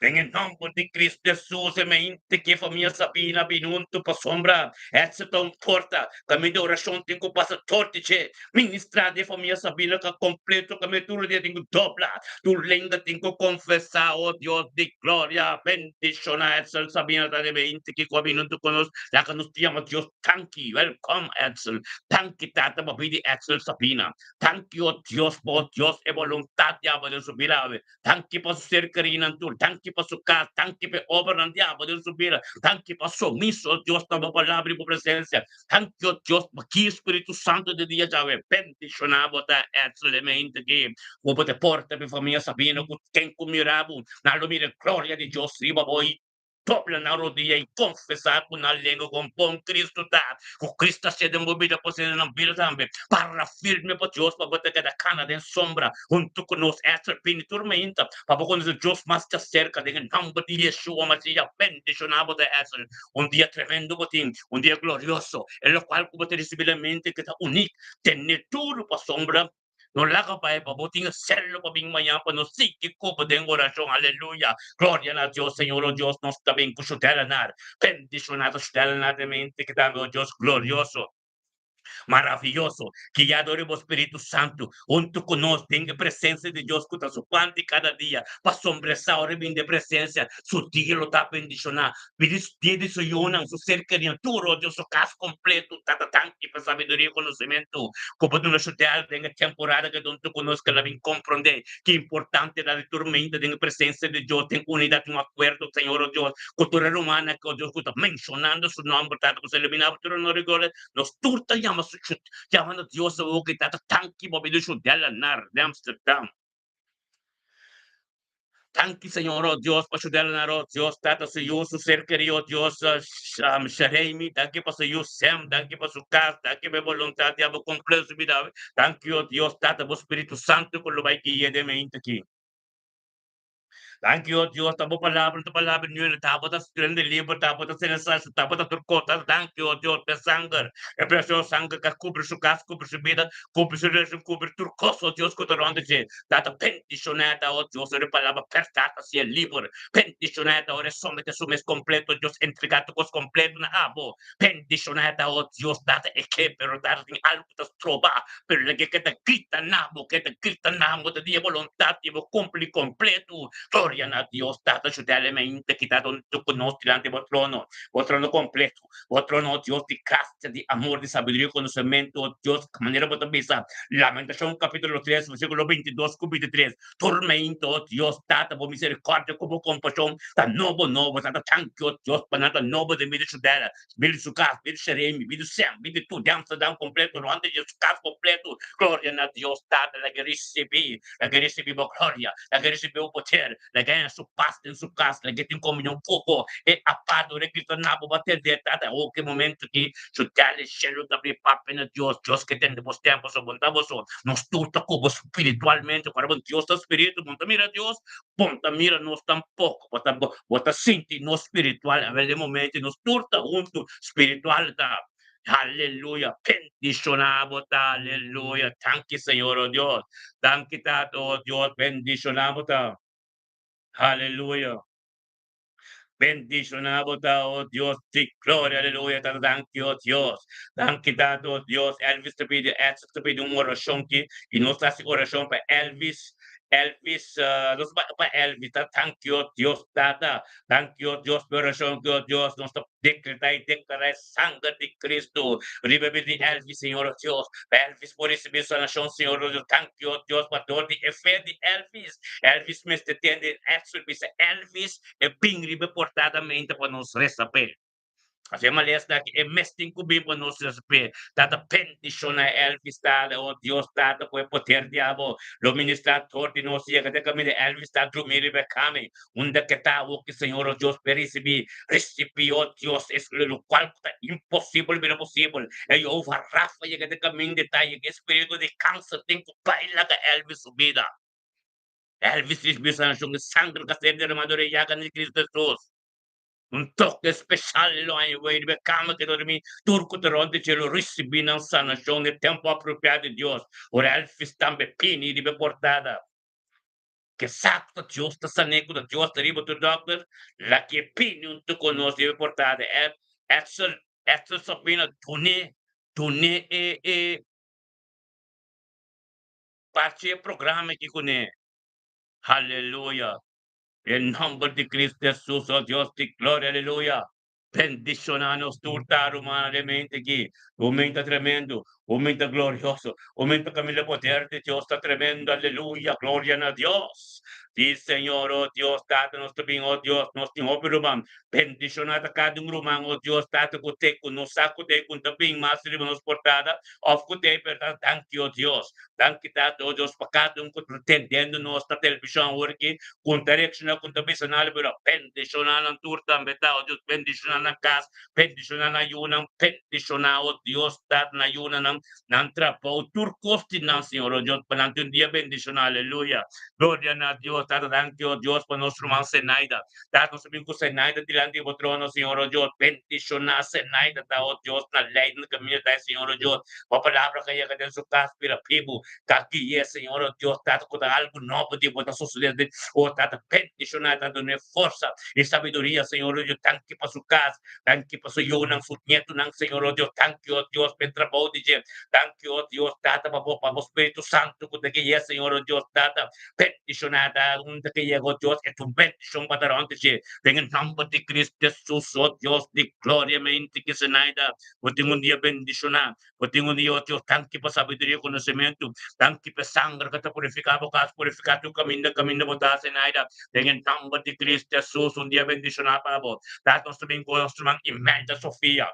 Em nome de Cristo Jesus, mente que família Sabina binunto para sombra, essa tão porta, caminho de oração tenho que passar torte, ministrar de família Sabina que completo, caminho tudo dia tenho dobla, tu lenda tenho que confessar, oh Deus de glória, bendicionar essa Sabina da mente que caminho conosco, já que nos chama Deus, thank you, welcome Edsel, thank you tata, para pedir Edsel Sabina, thank you, oh Deus, por Deus, é vontade de abrir sua vida, thank you por ser querido, thank you para su casa, tanque para obra ng diabo de su vida, tanque para sumiso, oh Dios, na mapalabra mo presencia, tanque, oh Dios, que Espírito Santo de dia, Yahweh, bendicionamos a excelente que, como te porta, mi família, sabendo que quem comirabo, na lumina, glória de Deus, riba, boy, dobla na rodilha e confessar com a língua com bom Cristo tá. O Cristo se movida por ser na vida também. Para firme para Deus, para botar cada cana de sombra, junto com nós, essa pini tormenta, para quando Deus mais te cerca, de nome de Yeshua, Masias, bendicionado de essa. Dia tremendo, botim, dia glorioso, en lo cual, como te recibilmente, que está único, tener tudo para sombra, no laga pa e pabuting selo pa bing maya pa no siki ko pa den orasyon. Hallelujah. Gloria na Dios, Señor, oh Dios, nos tabing kusutelanar. Bendicionado sutelanar de mente que dame, oh Dios, glorioso, maravilloso, que ya adoremos Espíritu Santo, junto con nosotros, tenga presencia de Dios, que su pan de cada día, para sombrecer ahora bien de presencia, su día lo está bendicionando, pide su yona, su ser criatura, Dios, su caso completo, tata tanque para sabiduría y conocimiento, como tú nos chutear, tenga temporada que tú conozcas, la bien comprender, que importante la tormenta, tenga presencia de Dios, tenga unidad, un acuerdo, Señor, oh Dios, cultura romana, que Dios está mencionando su nombre, tanto que se eliminaba, pero no recuerda, nos turta llama su chut, llamando Dios a que tata tanki mobido su della nar de Amsterdam. Tanki Señor, oh Dios, para su della nar, oh Dios, tata su yo, su ser querido, Dios, Sharemi, tanki para su yo, Sem, tanki para su casa, tanki para voluntad, diabo completo su vida, tanki, oh Dios, tata, vos Espíritu Santo, con lo vai que de mente aqui. Thank you, Diyos, tabo palabra niyo, tabo ta strength de livro, tabo ta sinasas, tabo ta turkota, thank you, Diyos, pe sangre, e precio sangre, que cubre su casa, cubre su vida, cubre su región, cubre turcoso, Dios, que te ronde, data pendicionata, oh Dios, ore palabra perfecta, si el libro, pendicionata, ore somete su mes completo, Dios, entregato cos completo na abo, pendicionata, oh Dios, data e che, pero data in algo ta trova, per le che te grita namo, te dia volontà, ti compli completo, gloria a Dios, data ciudademente, quitado con nostri delante vuestro trono completo, vuestro trono, Dios, de gracia, de amor, de sabiduría, conocimiento, oh Dios, de manera potabiliza. Lamentación, capítulo 3, versículo 22, 23. Tormento, oh Dios, data por misericordia, como compasión, tan novo, data tanque, oh Dios, panata novo de vida ciudadana, vida su casa, vida seremi, vida sem, vida tu, de Amsterdam completo, no antes de su casa completo, gloria a Dios, data la que recibimos gloria, la que recibimos poder, la que en su paz, en su casa, la que tiene comunión poco, e a parte de Cristo nabo bater de tata, o que momento que su tale cielo da abrir papen a Dios, Dios que tiene vos tiempos, abundamos, nos turta como espiritualmente, para Dios está espíritu, monta mira Dios, ponta mira nos tampoco, bota sinti no espiritual, a ver de momento nos turta junto espiritual da. Aleluya, bendicionamos, aleluya, thank you Señor, oh Dios, thank you, Tato, oh Dios, bendicionamos, aleluya. Bendicionado, oh Dios, sí, gloria, aleluya, thank you, oh Dios. Thank you, oh Dios. Elvis te pide, te pide una oración que, y no está así oración para Elvis. Elvis, no es para Elvis, thank you, oh Dios, tata. Thank you, oh Dios, por oración que, oh Dios, nos declara sangre de Cristo. Revive de Elvis, Señor, oh Dios. Elvis, por recibir sanación, Señor, oh Dios. Thank you, oh Dios, para todo de fe de Elvis. Elvis me entende, Elvis é bem reportadamente para nos receber. Assim, aliás, daqui é mestre cubim para nos receber. Dada pendiciona Elvis, dada, oh Deus, dada, com o poder diabo, o ministrador de nós, e a caminho Elvis, dada, dormir e became, onde que está o que Senhor, oh Deus, recebi, oh Deus, o qual é impossível, mas possível. E eu vou Rafa, e a caminho de tá, e espírito de câncer, tem que bailar Elvis subida. Elvis Bisbee yung sangre kasi derramado ya kan ni Cristo Jesus. Un toque speciale lo hai voi di cama che dormi turco teronte ce lo recibi non sanazione nel tempo appropriato di Dios. Ora Elvis tambe pini di portada. Che sapta giusta sanego da Dios arriba tu doctor, la che pini un tu conosci di portada. Essa sapina tune parte programa que cune. Hallelujah. En nombre de Cristo Jesús, oh Dios, te gloria, aleluya. Bendicionanos, turtar humanamente aquí. Momento tremendo. aumenta glorioso, aumenta kami la poder de Dios, está tremendo, aleluya, gloria a Dios. Di Señor, oh Dios, Tata, nos tabing, oh Dios, nos ting operumam, bendisyon na takadong rumang, oh Dios, Tata, kute, kuno sa kute, kung tabing, masiri mo nos portada, of kute, pero thank you, oh Dios. Thank you, Tata, oh Dios, pakadong kut pretendendo nos na telebisyon working, kung direction na kung tabi sa nalibira, bendisyon na ng turta, beta, oh Dios, bendisyon na ng kas, bendisyon na yunang, bendisyon na, oh Dios, Tata, na yunang ng trabaho, turkos din ng Señor, oh Dios, panantun dia, bendisyon, hallelujah. Gloria a Dios, Tata, thank you, Dios, por nuestro man Zenaida. Tata, sabihin ko Zenaida, dilante mo trono, Señor, oh Dios, bendición na Zenaida, tao, Dios, na lay na kami tayo, Señor, oh Dios. Papalabra kaya ka din sa kaspira, pibu, kakiye, Señor, oh Dios, Tata, kung algo novo, di mo na susulit, oh Tata, bendición na, Tata, no fuerza y sabiduría, Señor, oh Dios, thank you pa su casa, thank you pa su yun, su nieto ng Señor, oh Dios, thank you, oh Dios, petrabaho, DJ, thank you, oh Dios, Tata, pa po, Espiritu Santo, kung nakiye, Señor, oh Dios, Tata, bendicionada, un que llegó Dios, es tu bendición para antes, en el nombre de Cristo Jesús, oh Dios, de gloria, mente que se naida, pues tengo un día bendicionado, pues tengo un día, oh Dios, tanque para sabiduría y conocimiento, tanque para sangre que te purifica, bocas, purifica tu camino, botas en aire, en el nombre de Cristo Jesús, un día bendicionado para vos, datos también con nuestro man, Imelda Sofía,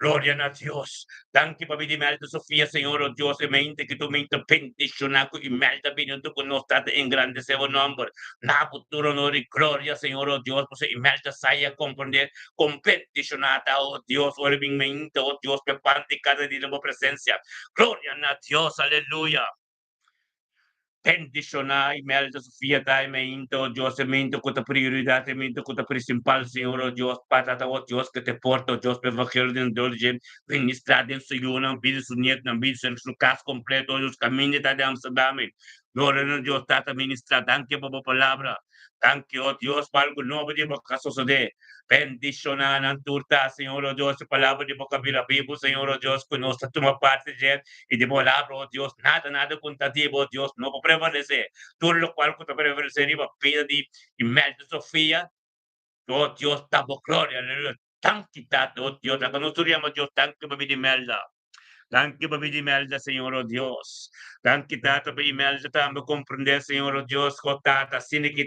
gloria a Dios. Danke pa Imelda Sofía, Señor, oh Dios, e mente que tu mente bendicionato, Imelda venuto con nostra en grande seu nombre. Na futuro no di gloria, Señor, oh Dios, pues Imelda saia comprender, con bendicionata, oh Dios, ora mente, oh Dios, per parte cada día de tu presencia. Gloria a Dios, aleluya. Bendicionar Imelda Sofia dai mento, Dios mento com a prioridade, mento com a principal, Senhor, oh Deus, patata, oh Deus, que te porta, oh Deus, para vaqueiro dentro de hoje, ministrar dentro do Senhor, não vida su nieto, não vida su caso completo, oh Deus, caminho da de Amsterdam, glória a Deus, tata ministrar, danke por a palavra, danke, oh Deus, para algo novo de boca suceder, bendicionar na turta, Senhor, oh Deus, palavra de boca vira vivo, Senhor, oh Deus, conosco, toma parte, gente, y de palabra, oh Dios, nada contativo, oh Dios, no puede prevalecer. Todo lo cual puede prevalecer, iba pida di Imelda Sofía, oh Dios, damos gloria, aleluya. Tan quitado, oh Dios, la conocemos, Dios, tan que me Imelda. Danke por mi Imelda, Señor, oh Dios. Danke, Tata, por Imelda, também compreender, Senhor, oh Deus, oh Tata, assim que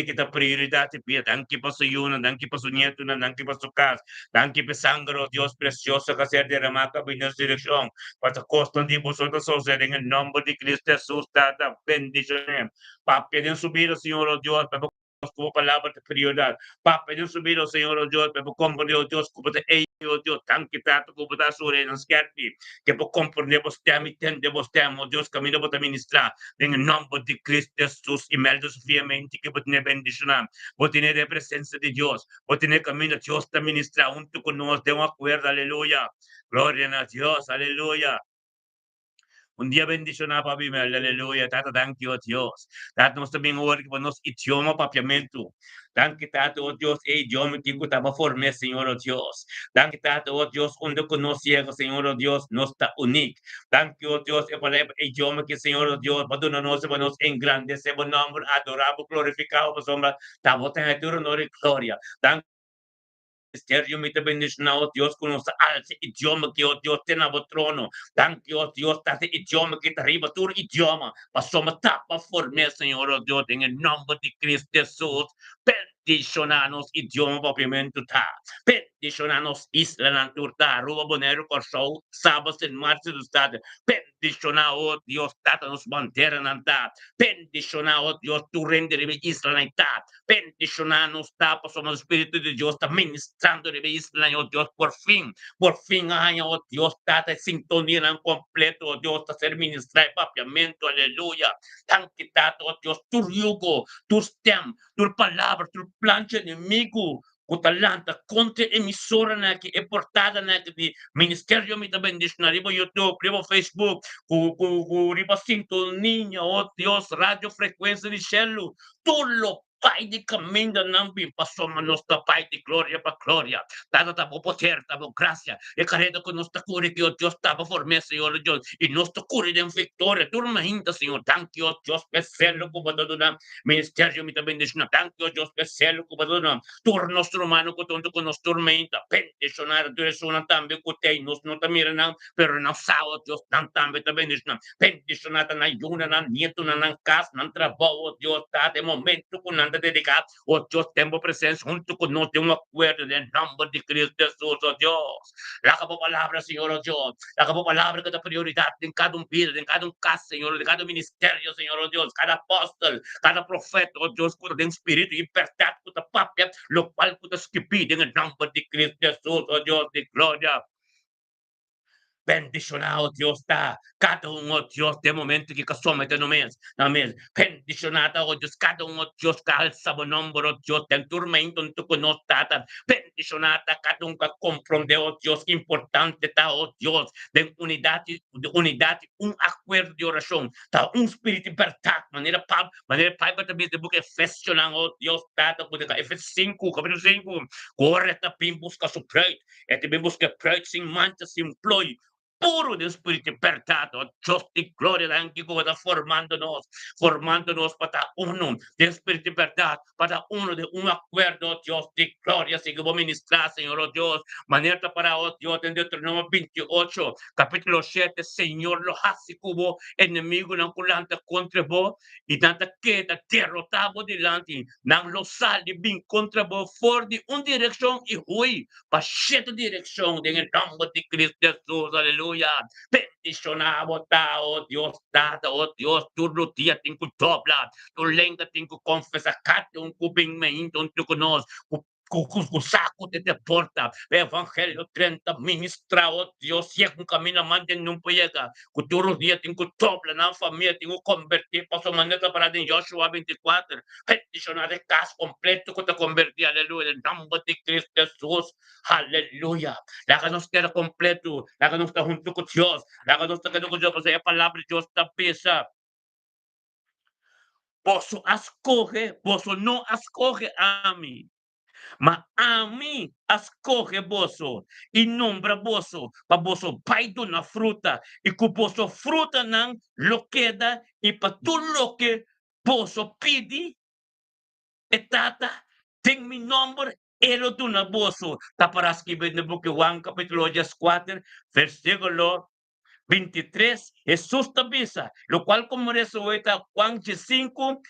kita prioridade, Pia. Danke por su yuna, danke por su nieto, danke por su casa. Danke por sangre, oh Deus, precioso, que ser derramada por nossa direção. Para costas de vosotros, oh Senhor, em nome de Cristo Jesus, Tata, bendición. Para pedir subir, Senhor, oh Deus, para como palavra de prioridade. Para pedir subir, Senhor, oh Deus, para compreender, oh Deus, como te oh Deus, danke, Tata, como te sure, não esquece que por compreendemos tema e entendemos tema, Deus, caminho para ministrar, em nome de Cristo Jesus, e meldos fiamente que por ter bendicionar, por ter a presença de Deus, por ter caminho de Deus para ministrar, junto conosco, de um acordo, aleluia, glória a Deus, aleluia. Un día bendicionado, papi, aleluya. Tata, thank you, oh Dios. Tata, nós também ora que nos idioma, papiamento. Thank you, Tata, oh Dios, e idioma que estava formado, Senhor, oh Dios. Thank you, Tata, oh Dios, onde conhece, Senhor, oh Dios, nós está único. Thank you, oh Dios, e para idioma que, Senhor, oh Dios, para nós, para nós engrandecer o nome, adorar, glorificar, o sombra, tá, botando a tua honra e glória. Thank Misterio mi te bendicionado, oh Dios, con los alce idioma que, oh Dios, tiene a trono. Thank you, oh Dios, tate idioma que te arriba tu idioma. Pasoma tapa forme, Señor, oh Dios, en el nombre de Cristo Jesús. Bendicionanos idioma propriamente ta. Bendicionanos isla naturta. Ruba bonero corso. Sábados en marzo do estado. Bendicionado, oh Dios, tata nos bandera nanta. Bendicionado, oh Dios, tu rendere isla nanta. Bendicionanos tapa somos Espíritu de Dios, está ministrando de isla, oh Dios, por fin, ay, oh Dios, tata sintonía en completo, oh Dios, está ser ministrar papiamento, aleluya. Tan quitado, oh Dios, tu yugo, tu stem, tu palabra, tu plancha inimigo, o talanta, contra emissora na que é portada na que de ministério me também diz na riba YouTube, riba Facebook, riba sintonia, oh Deus, rádio frequência de celo, tudo Pai de caminho não bem passou nossa Pai de glória para glória. Dado tamo poder, tamo graça. E carrega com nossa cura que o Deus estava formando, Senhor Deus. E nossa cura de vitória. Turma ainda, Senhor. Thank you, Deus especial, como dona. Ministério me também deixa. Thank you, Deus especial, como dona. Tur nosso humano, com tanto com nossa tormenta. Pendicionar, tu és uma também, que tem. Nós não também não. Pero não sao, Deus, não também deixa. Pendicionar, na yuna, na nieto, na casa, na trabalho, Deus, tá de momento, com nada dedicado. Oh Dios, tengo presencia junto con nosotros, un acuerdo en el nombre de Cristo Jesús, oh Dios. La acabó palabra, Señor, oh Dios. La acabó palabra que da prioridad en cada un vida, en cada un caso, Señor, en cada ministerio, Señor, oh Dios. Cada apóstol, cada profeta, oh Dios, con el espíritu y verdad, con la papia, lo cual con que pide en el nombre de Cristo Jesús, oh Dios, de gloria. Bendicionado Dios está. Cada um, ó Deus, tem momento que somente no mês. Amém. Bendicionado, ó Deus, cada um, ó Deus, calça o nome, ó Deus, tem tormento, tu conosco, tata. Bendicionado, cada um que compreende, ó Deus, que importante está, ó Deus, de unidade, acordo de oração, tá, espírito de verdade, maneira pai, para também, de book Efésios, ó Deus, tata, Efésios 5, capítulo 5, corre, também busca su pleito, e também busca pleito, sem mancha, sem ploy, puro de espíritu libertado, Dios de gloria, la antigüedad formándonos para uno de espíritu libertad, para uno de un acuerdo, Dios de gloria, seguimos ministrar, Señor, oh Dios, manera para, oh Dios, en Deuteronomio 28, capítulo 7, Señor, lo hace como enemigo, no culanta contra vos, y tanta queda derrotado delante, no lo sale bien contra vos, for de una dirección y hui, para siete dirección, en el nombre de Cristo Jesús, aleluya. Bendicionado, oh Dios, dada, oh Dios, tu dia tem que dobrar, tu lenda tem que confessar, cada cubing me então tu conosco, o saco te deporta, o evangelho 30 ministra, oh Deus, se é um caminho mande não pega, o teu dia tem que dobrar na família, tem que convertir, passou maneira para em Joshua 24, bendicionado, caso completo que te convertir, aleluia, em nome de Cristo Jesus, aleluia. Láganos queda completo, láganos está junto con Dios, láganos está con Dios, porque a palavra de Dios está pesa. Vosso não escoge a mim, mas a mim escoge vosso, e nombra vosso, para vosso pai na fruta, e que vosso fruta não lo queda, e para tudo lo que vosso pide, e tata, tem mi nombre, ero tu na vosso, taparas que no book 1, capítulo 4, versículo 23, Jesús te avisa, lo cual como eso está Juan 5,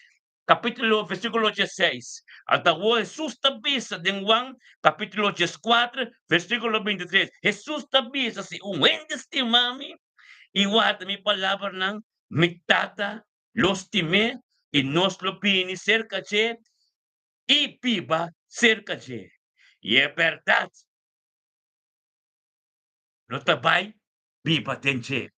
capítulo, versículo 16. Hasta Jesús te avisa en Juan, capítulo 4, versículo 23. Jesús te avisa, si un buen estimami, igual mi palabra, nang, mi tata, los timé, y nos lo pini cerca de, y viva cerca de. Y es verdad, no te vai, viva tenche.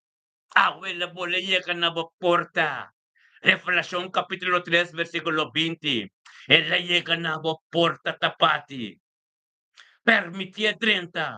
Abuela bolilla ka na porta. Revelación capítulo 3, versículo 20. El la llega na porta tapati. Permitia 30.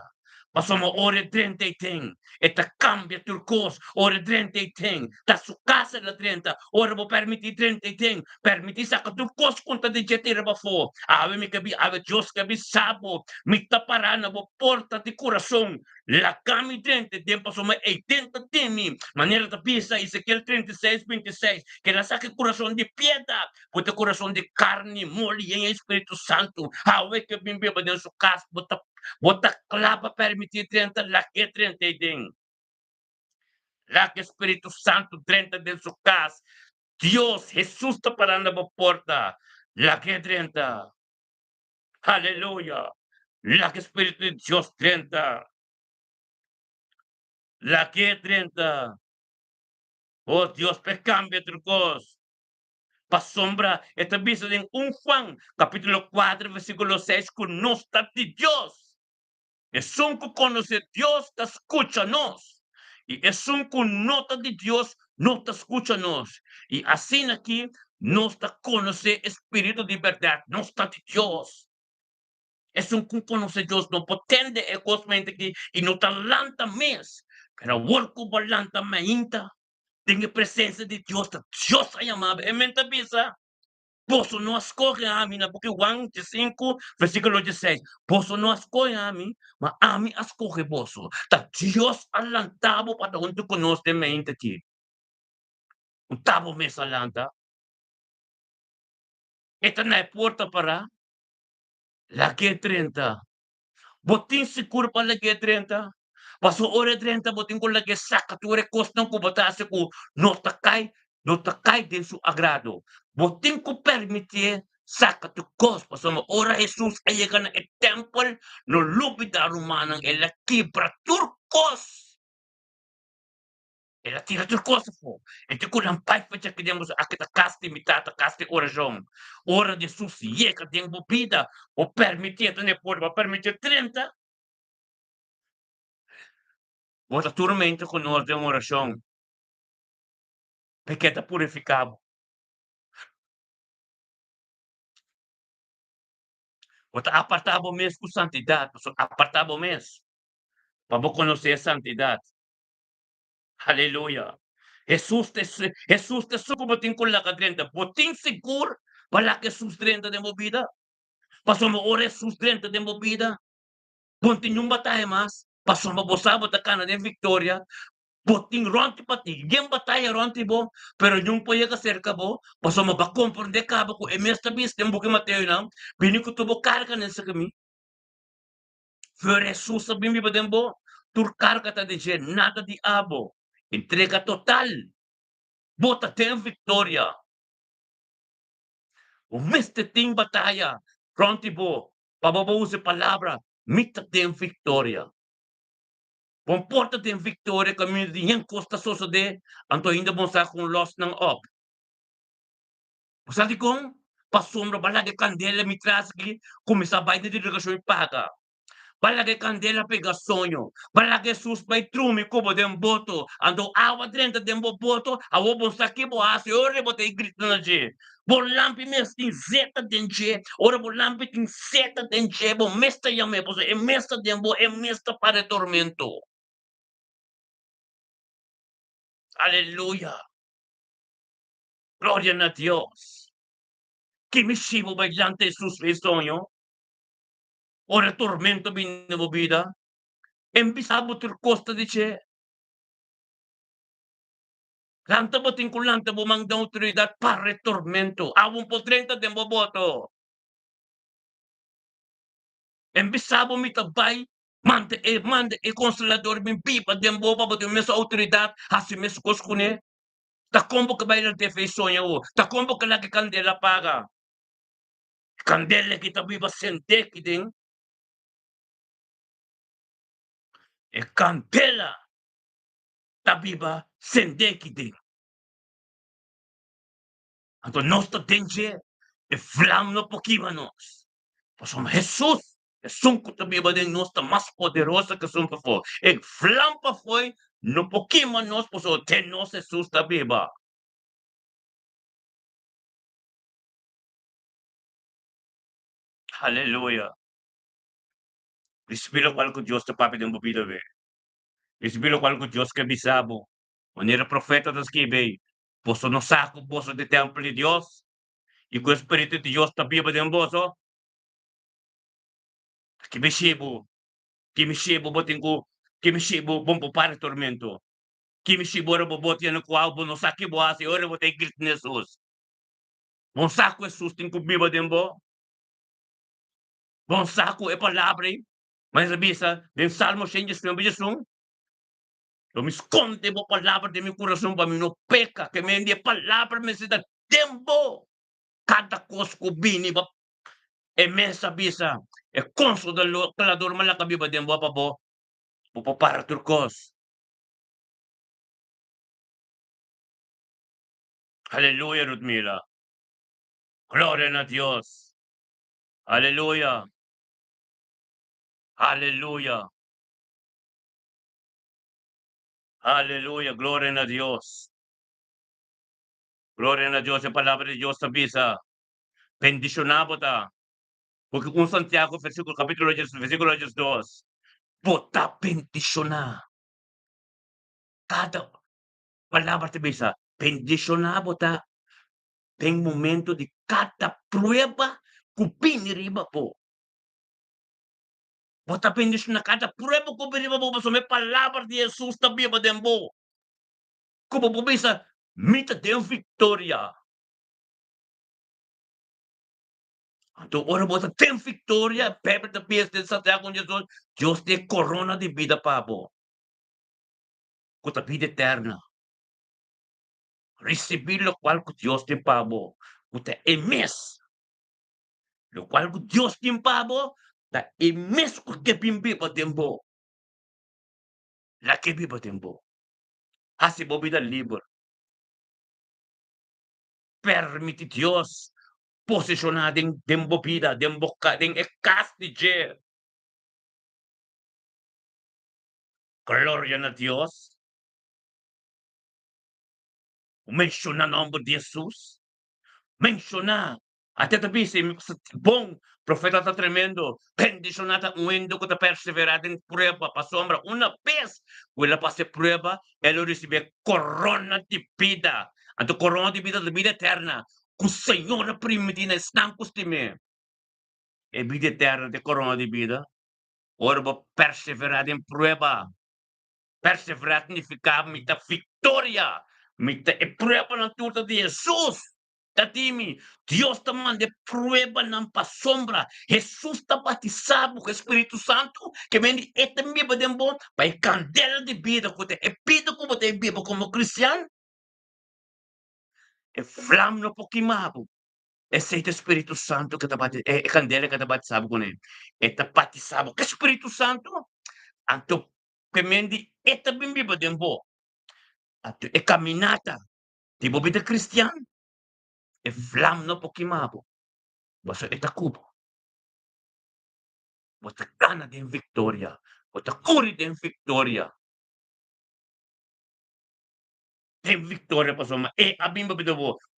Pasamos ore 30 e tem. Eta cambia turcos, ore 30 e tem. Ta su casa la 30. Ora bo permiti 30 e tem. Permiti sa ka turcos conta de jetira ba fo. Ave mi kabi, ave Dios kabi sabo. Mi taparana bo porta de coração. La cami 30, tempo soma 80 temi. Maneira ta pisa, Ezequiel 36, 26. Que la saque coração de piedra. Puta coração de carne, mole e Espírito Santo. Ave que bimbe ba dentro su casa. Bota clava permitir 30, la que 30 e tem. La que Espírito Santo 30 dentro su casa. Dios, Jesús está parando a porta. La que 30. Aleluya. La que Espíritu de Dios 30. La que 30. Oh Dios, pe cambia trucos. Pa sombra, esta vista en un Juan, capítulo 4, versículo 6, con no está de Dios. Es un que conoce Dios, te escúchanos. Y es un que nota de Dios, no te escúchanos. Y así aquí, no está conoce espíritu de verdad, no está de Dios. Es un que conoce Dios, no potente ecosmente que y no talanta mes. Pero worko balanta mainta. Tenga presença de Deus, Deus é amável. Amém, Tabisa? Poso no escoge amin, na porque Juan 5, versículo 16. Poso no escoge amin, ma amin escoge poso. Ta Dios alantabo para unto conos de mente ti. Un tabo mes alanta. Esta na é porta para la G30. Botin seguro para la G30. Paso ore 30 botin ko lagi saka tu recostão ko batase ko no takay din su agrado. Botin ko permitir saka tu cos paso mo ora Jesus ay ka na temple no lupit da rumanang ela kibra turcos. Ela tira turcos po. Iti ko lang pai pa que demos akita kasti mitata kasti oração. Ora de Jesus ye ka din bobida o permitir ne por permitir 30. Bota turmento con nós de uma oração, porque está purificado. Bota apartado mesmo com santidade, apartado mesmo, para conhecer a santidade. Aleluia. Jesus te suco botin con la cadrenta, botin seguro, para que sus 30 de movida, pasamos ore sus 30 de movida, botin yung batalha mas, pasamos bosabo ta cana de victoria, boting ronti pati, game batalha ronti bo, pero yung poya ka cerca bo, paso mabakomprende ka ba ko, esta bis, tembo que Mateo não, bini ko tubo carga nessa kami, för Jesus sa bimbi ba dembo, tur carga ta de gen, nada di abo, entrega total, bota tem victoria, o meste ting batalha, ronti bo, pababose palavra, mita tem victoria. Comporta tem victoria kami din costa sosa de, anto ainda bom sa kung loss ng op. Sabi kong, pasombra balagay candela mi trasgi, kumisabay na delegasyon paga. Balagay candela pega sonho. Balagay susbay trumi kubo dem boto. Ando awa drenta dem boto, awo bon sakibo asi, ore bote igrit na je. Bolampi mes tin zeta denje, ora bolampi tin zeta denje, bo mesta yame, bo e mesta dembo, e mesta para tormento. Aleluya. Gloria a Dios. Que me sigo bailante sus sonho. Ora tormento bin vida. Embisabo tur costa dice, lanta bating ko lanta bumang da autoridad pare tormento. Awon po 30 de boboto. Embisabo mi tabay, mande e consolador min pipa den boba bato meso autoridad hasi meso koskune. Ta combo ka bayar de fe sonho o. Ta combo ka lagi candela paga. Candela kita viva sente kiding. E candela ta viva sente kiding. Anto nosta denje e flam no pokimanos. Pastor Jesus, é sunco também ba din nos ta mas poderosa que sunco fo. E flampa foi no pouquinho nos poso ten nos Jesus também ba. Hallelujah. Respiro qual ko Dios te papi ng bubida be. Respiro qual ko Dios que bisabo. Onera profeta das kibay. Poso no saco, poso de templo de Dios. E com o Espírito de Deus também ba din boso. Que me chibo, botin ko, que me chibo, bom para tormento. Que me chibora bobot yan ko albo no saki boasi, ora botei grito Jesus. Bom saco é susto em comigo dembo. Bom saco é palavra, hein? Mas a bisa, den salmo sem Jesus, não Jesus. Eu me esconde bo palavra de meu coração para mim não peca, que me endia palavra me se dá tempo. Cada cosco bini ba é mesa bisa. É consolador malakabi ba dembo pa bo. Po para turcos. Aleluya, Ludmila. Gloria a Dios. Aleluya. Aleluya. Aleluya, gloria a Dios. Gloria a Dios, a palavra de Dios avisa. Bendicionado ta. Porque com Santiago, versículo 2, bota bendicionar. Cada palavra te bisa, bendicionado ta. tem momento de cada prueba que piniriba po. Bota bendición na cada prueba ko piniriba po, so may palavra de Jesus na biba dembo. Como po bisa, mita dem victoria. Então, ora bota tem victoria, Pepe da pies de Santiago com Jesus, Deus te corona de vida pabo. Com a vida eterna. Receber lo cual que Dios te pabo. Com a emes. Lo cual que Dios te pabo, da emes que pimbi pa tempo. La que viva tempo. Assim bo vida livre. Permite Dios posicionar em tempo vida, em boca, em ecas de je. Glória a Deus. Menciona o nome de Jesus. Menciona. Até também se bom, profeta está tremendo. Bendicionata ungindo que está perseverado em prova, para sombra. Uma vez, ela passa prova, ela recebe corona de vida. Então, corona de vida eterna. Que o Senhor primitina está com você. É vida eterna de corona de vida. Ora, perseverar em prova. Perseverar significa muita vitória. Muita é prova na tuta de Jesus. Tatimi, Deus te manda prueba não para sombra. Jesus está batizado com o Espírito Santo, que vem esta mesma de bom, para candela de vida, que é pedido como te viva como cristiano, é flama no pouquinho. Esse é o Espírito Santo que está batizado, é candela que está batizado com ele. Está batizado com o Espírito Santo, então, que vem esta mesma de bom. É caminhada, tipo vida cristiana, é flama no pouquinho. Você está cubo. Você gana de vitória. Você corre de vitória. Tem vitória, pastor. E a Bíblia diz,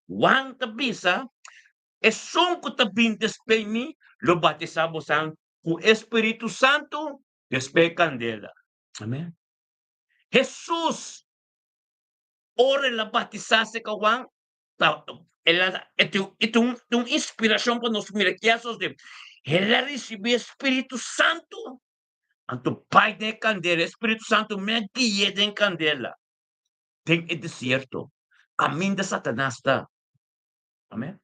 Juan bisa, é som que tabim despei mi, lo batizamos com o Espírito Santo, despei candela. Amém? Jesus, ora la batizasse com Juan, ela é uma inspiração para nós miraculosos de ela recebeu Espírito Santo. Anto Pai de candela, Espírito Santo me guia de candela. Tem é deserto. Caminho de Satanás está. Amém?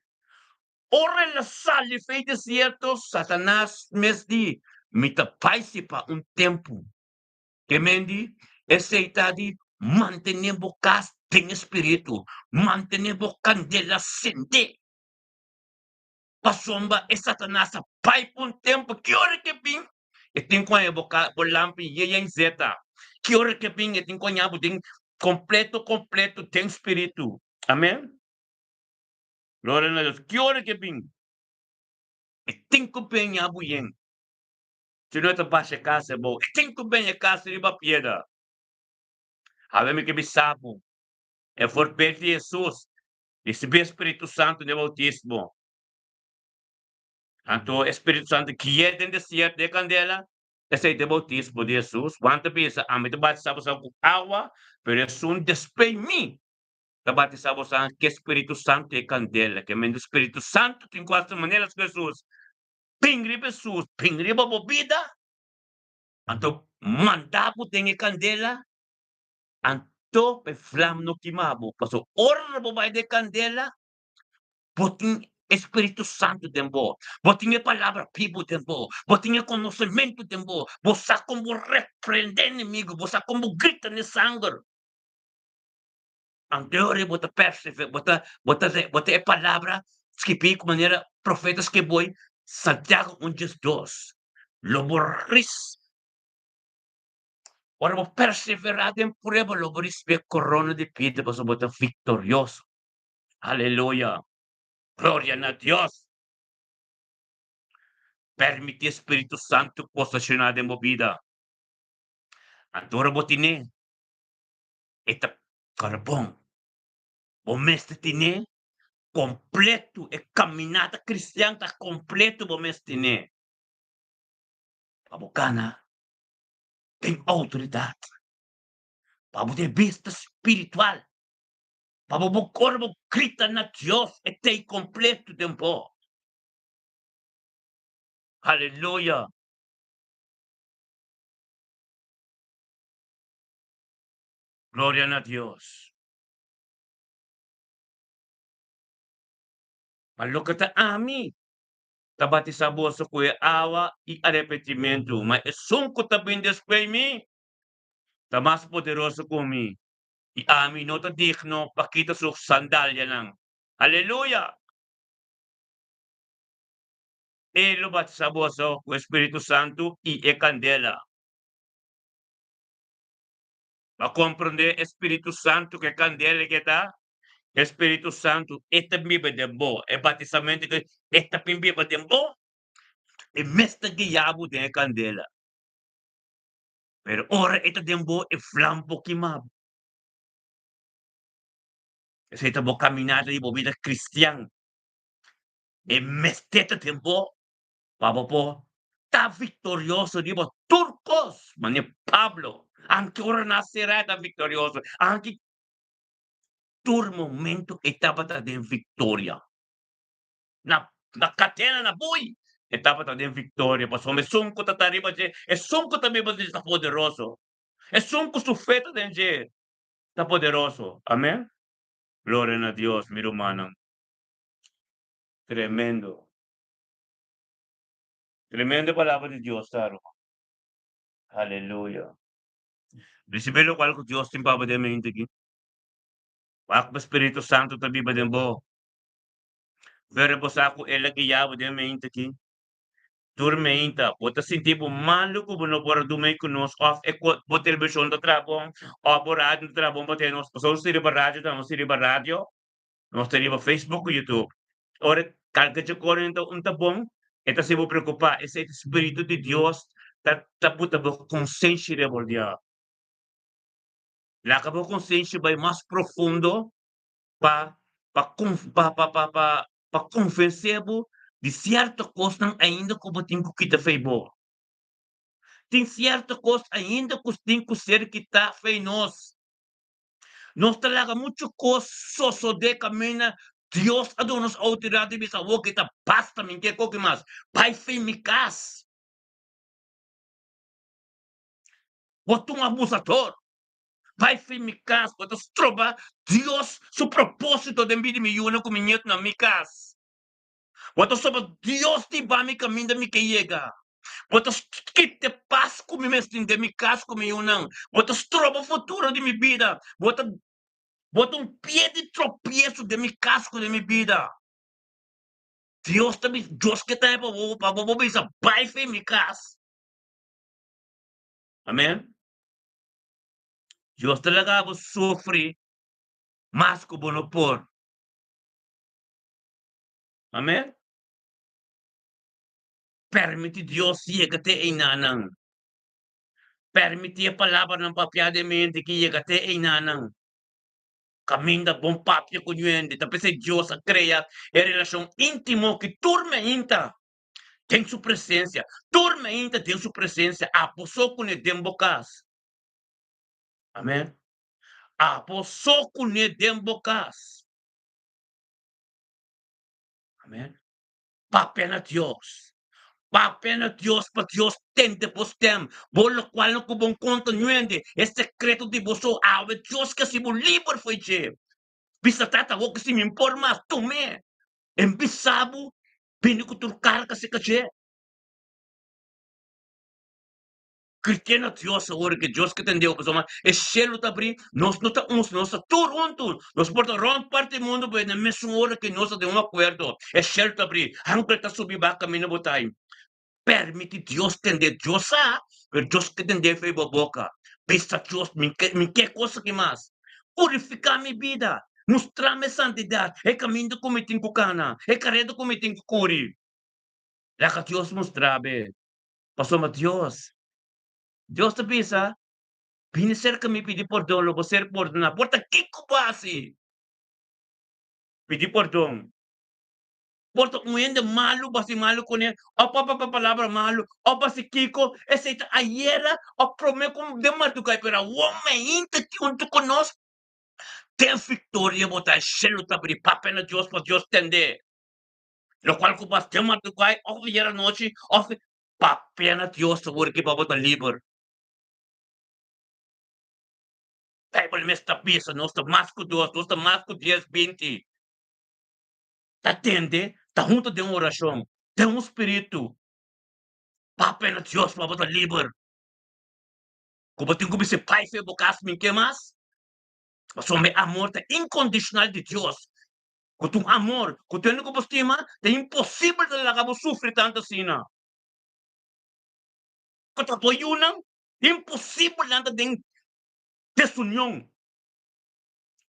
Ora la sali fei deserto, Satanás mes di, mita participa um tempo. Que mendi, essa de manter bocas tem espírito, manter candela acende. Pasomba é Satanás pai por um tempo, que hora que vim? E tem com a boca, por lampi, e em zeta. Que hora que vim? E tem com a tem completo, tem espírito. Amém? Glória a Deus. Que hora que vim? E tem que bem a buien. Se não é baixa casa, bom. E tem que bem a casa de uma piedra. Havemos que bisabo. É for perto de Jesus. Receber Espírito Santo no bautismo. Então, Espírito Santo que é dentro desse deserto de candela, esse é o bautismo de Jesus. Quando pensa, a mim te batizamos com água, mas é um despei-me. Te batizamos com que Espírito Santo é candela, que o Espírito Santo tem quatro maneiras que Jesus. Pingriba Jesus, pingriba bebida. Então, mandabo tem candela, então, pe flam no quimabo. Paso, ora bo de candela, botin Espírito Santo tempo, botin a palavra pibo tempo, botin conhecimento tempo, você como repreender inimigo, você como grita no sangue. Anterior, bota perceber, bota a palavra, escrevi com maneira profetas que boi, Santiago 1:2. Lobo ris. Ora, vou perseverar em prova, lobo receber corona de vida, para botar vitorioso. Aleluia. Glória a Deus. Permite Espírito Santo posicionar em vida. Agora botine. Eta carbon. O mestre tine completo e caminhada cristã tá completo o mestre tine. A bocana tem autoridade. Para poder vista espiritual. Pabubukor mo grita na Diyos ito'y kumpleto din po. Hallelujah. Gloria na Diyos. Malukata ami. Tabati sa boso kuya awa e arrependimento, mas sungkot na bindes kay mi. Ta mas poderoso kumi. E amin no ta digno pakita su sandalya lang. Hallelujah. E lubat sa boso ku Espiritu Santo e candela. Ma comprende Espiritu Santo que candela que tá? Espiritu Santo, esta Bíblia de boa, é batisamento que esta Bíblia de boa, é mesta guiabo de candela. Pero ora esta de boa é flampo que mab. Essa esta boa caminhada de boa vida cristiana, é mesteta de boa, pabo po, tá vitorioso de boa, turcos, mane Pablo, anche ora nascerá tá vitorioso, anche tur momento etapa tá de vitória. Na catena na bui. Etapa ta din victoria pa so me sungko ta tariba je e sungko ta biba ta poderoso. E sungko su feta din je ta poderoso. Amen. Gloria a Dios, mi hermano. Tremendo. Tremendo palabra de Dios, taro. Aleluya. Recibelo qual ko Dios tim papa de mente ki. Wak ba Espiritu Santo ta biba din bo. Vere bo sa ko elagi yabo de mente ki. Tormenta, bota assim, tipo, maluco, não bora dormir conosco, off, é com televisão do trabalho, ou por rádio do trabalho, bota nós, pessoas se riba rádio, nós se riba rádio, nós se riba Facebook, YouTube. Ora, carga de corrente, então, tá bom, então se vou preocupar, esse Espírito de Deus, tá puta, consciência de bordia. Lá acabou consciência vai mais profundo, para para convencer de certa coisa ainda como tem que te fez bom. Tem certa coisa ainda que tem que ser que está feio nós. Nós talaga muito coisa só de caminhar. Deus a nos autoridade bisa wo kita basta min que coque mais. Pai feio me cas. Bota um abusador. Pai feio me cas. Bota troba. Deus su propósito de vida me yuna com minha na mi cas. Bota soba Deus te vai me caminho de me que chega. Bota que te paz com me mesmo de mi cas com me yunang. Bota troba futuro de mi vida. Bota um pé de tropeço de mi casco de mi vida. Deus também, Deus que está aí para vou pensar, pai fez mi cas. Amém? Deus talaga vou sofrer, mas que vou por. Amém? Permite Deus chega até em nanang. Permite a palavra ng papiadamente que chega até em nanang. Caminho da bom papio com o tapi se Deus a crea é relação íntimo que turma inta. Tem sua presença. Turma inta tem sua presença. Aposou com ele bocas. Amém? Aposou com ele bocas. Amém? Papena Deus. Papena Deus para Deus tente postem. Bolo qual não com bom conta nuende. É secreto de você. Deus que se mo livre foi je. Bisa tata wo que se me impor mais. Tome. Embisabo. Pini ko turkar kasi kasi. Cristiano Dios agora que Deus que entendeu pessoal, é céu tá abrir, nós não tá uns, nós tá tudo junto, nós porta ron parte do mundo bem na mesma hora que nós de um acordo, é céu tá abrir, hangra tá subir ba caminho botai, permite Deus entender, Deus sabe, mas Deus que entender foi boca, pensa Deus, me que coisa que mais, purificar minha vida, mostrar-me santidade, é caminho como eu tenho que cana, é carreira como eu tenho que curi, lá que Deus mostrar, pastor Deus, Deus te pensa, Biniser kami pedir perdão, logo ser perdonar. Porta que culpa assim? Pedir perdão. Porta um ainda malo, basi malo com ele. Opa, pa palavra malo. Opa, se Kiko, esse a era, o promete como de matucai, pero o homem inte que junto conosco. Ten victoria botai shelo tabri pape na Dios pa Dios tende. Lo cual kupas tema tu kai of yera noche of pape na Dios sa work pa bota liber. Bible mesta bisa no sta masco 2, no sta masco 10, 20. Atende, tá junto de uma oração, tem um espírito. Pape na Dios pa bota liber. Como tem como se pai fe bocas min que mais? Mas o meu amor é incondicional de Deus. Com um amor, com teu único estima, é impossível de lagar sofrer tanto assim. Com a tua união, é impossível nada de desunião.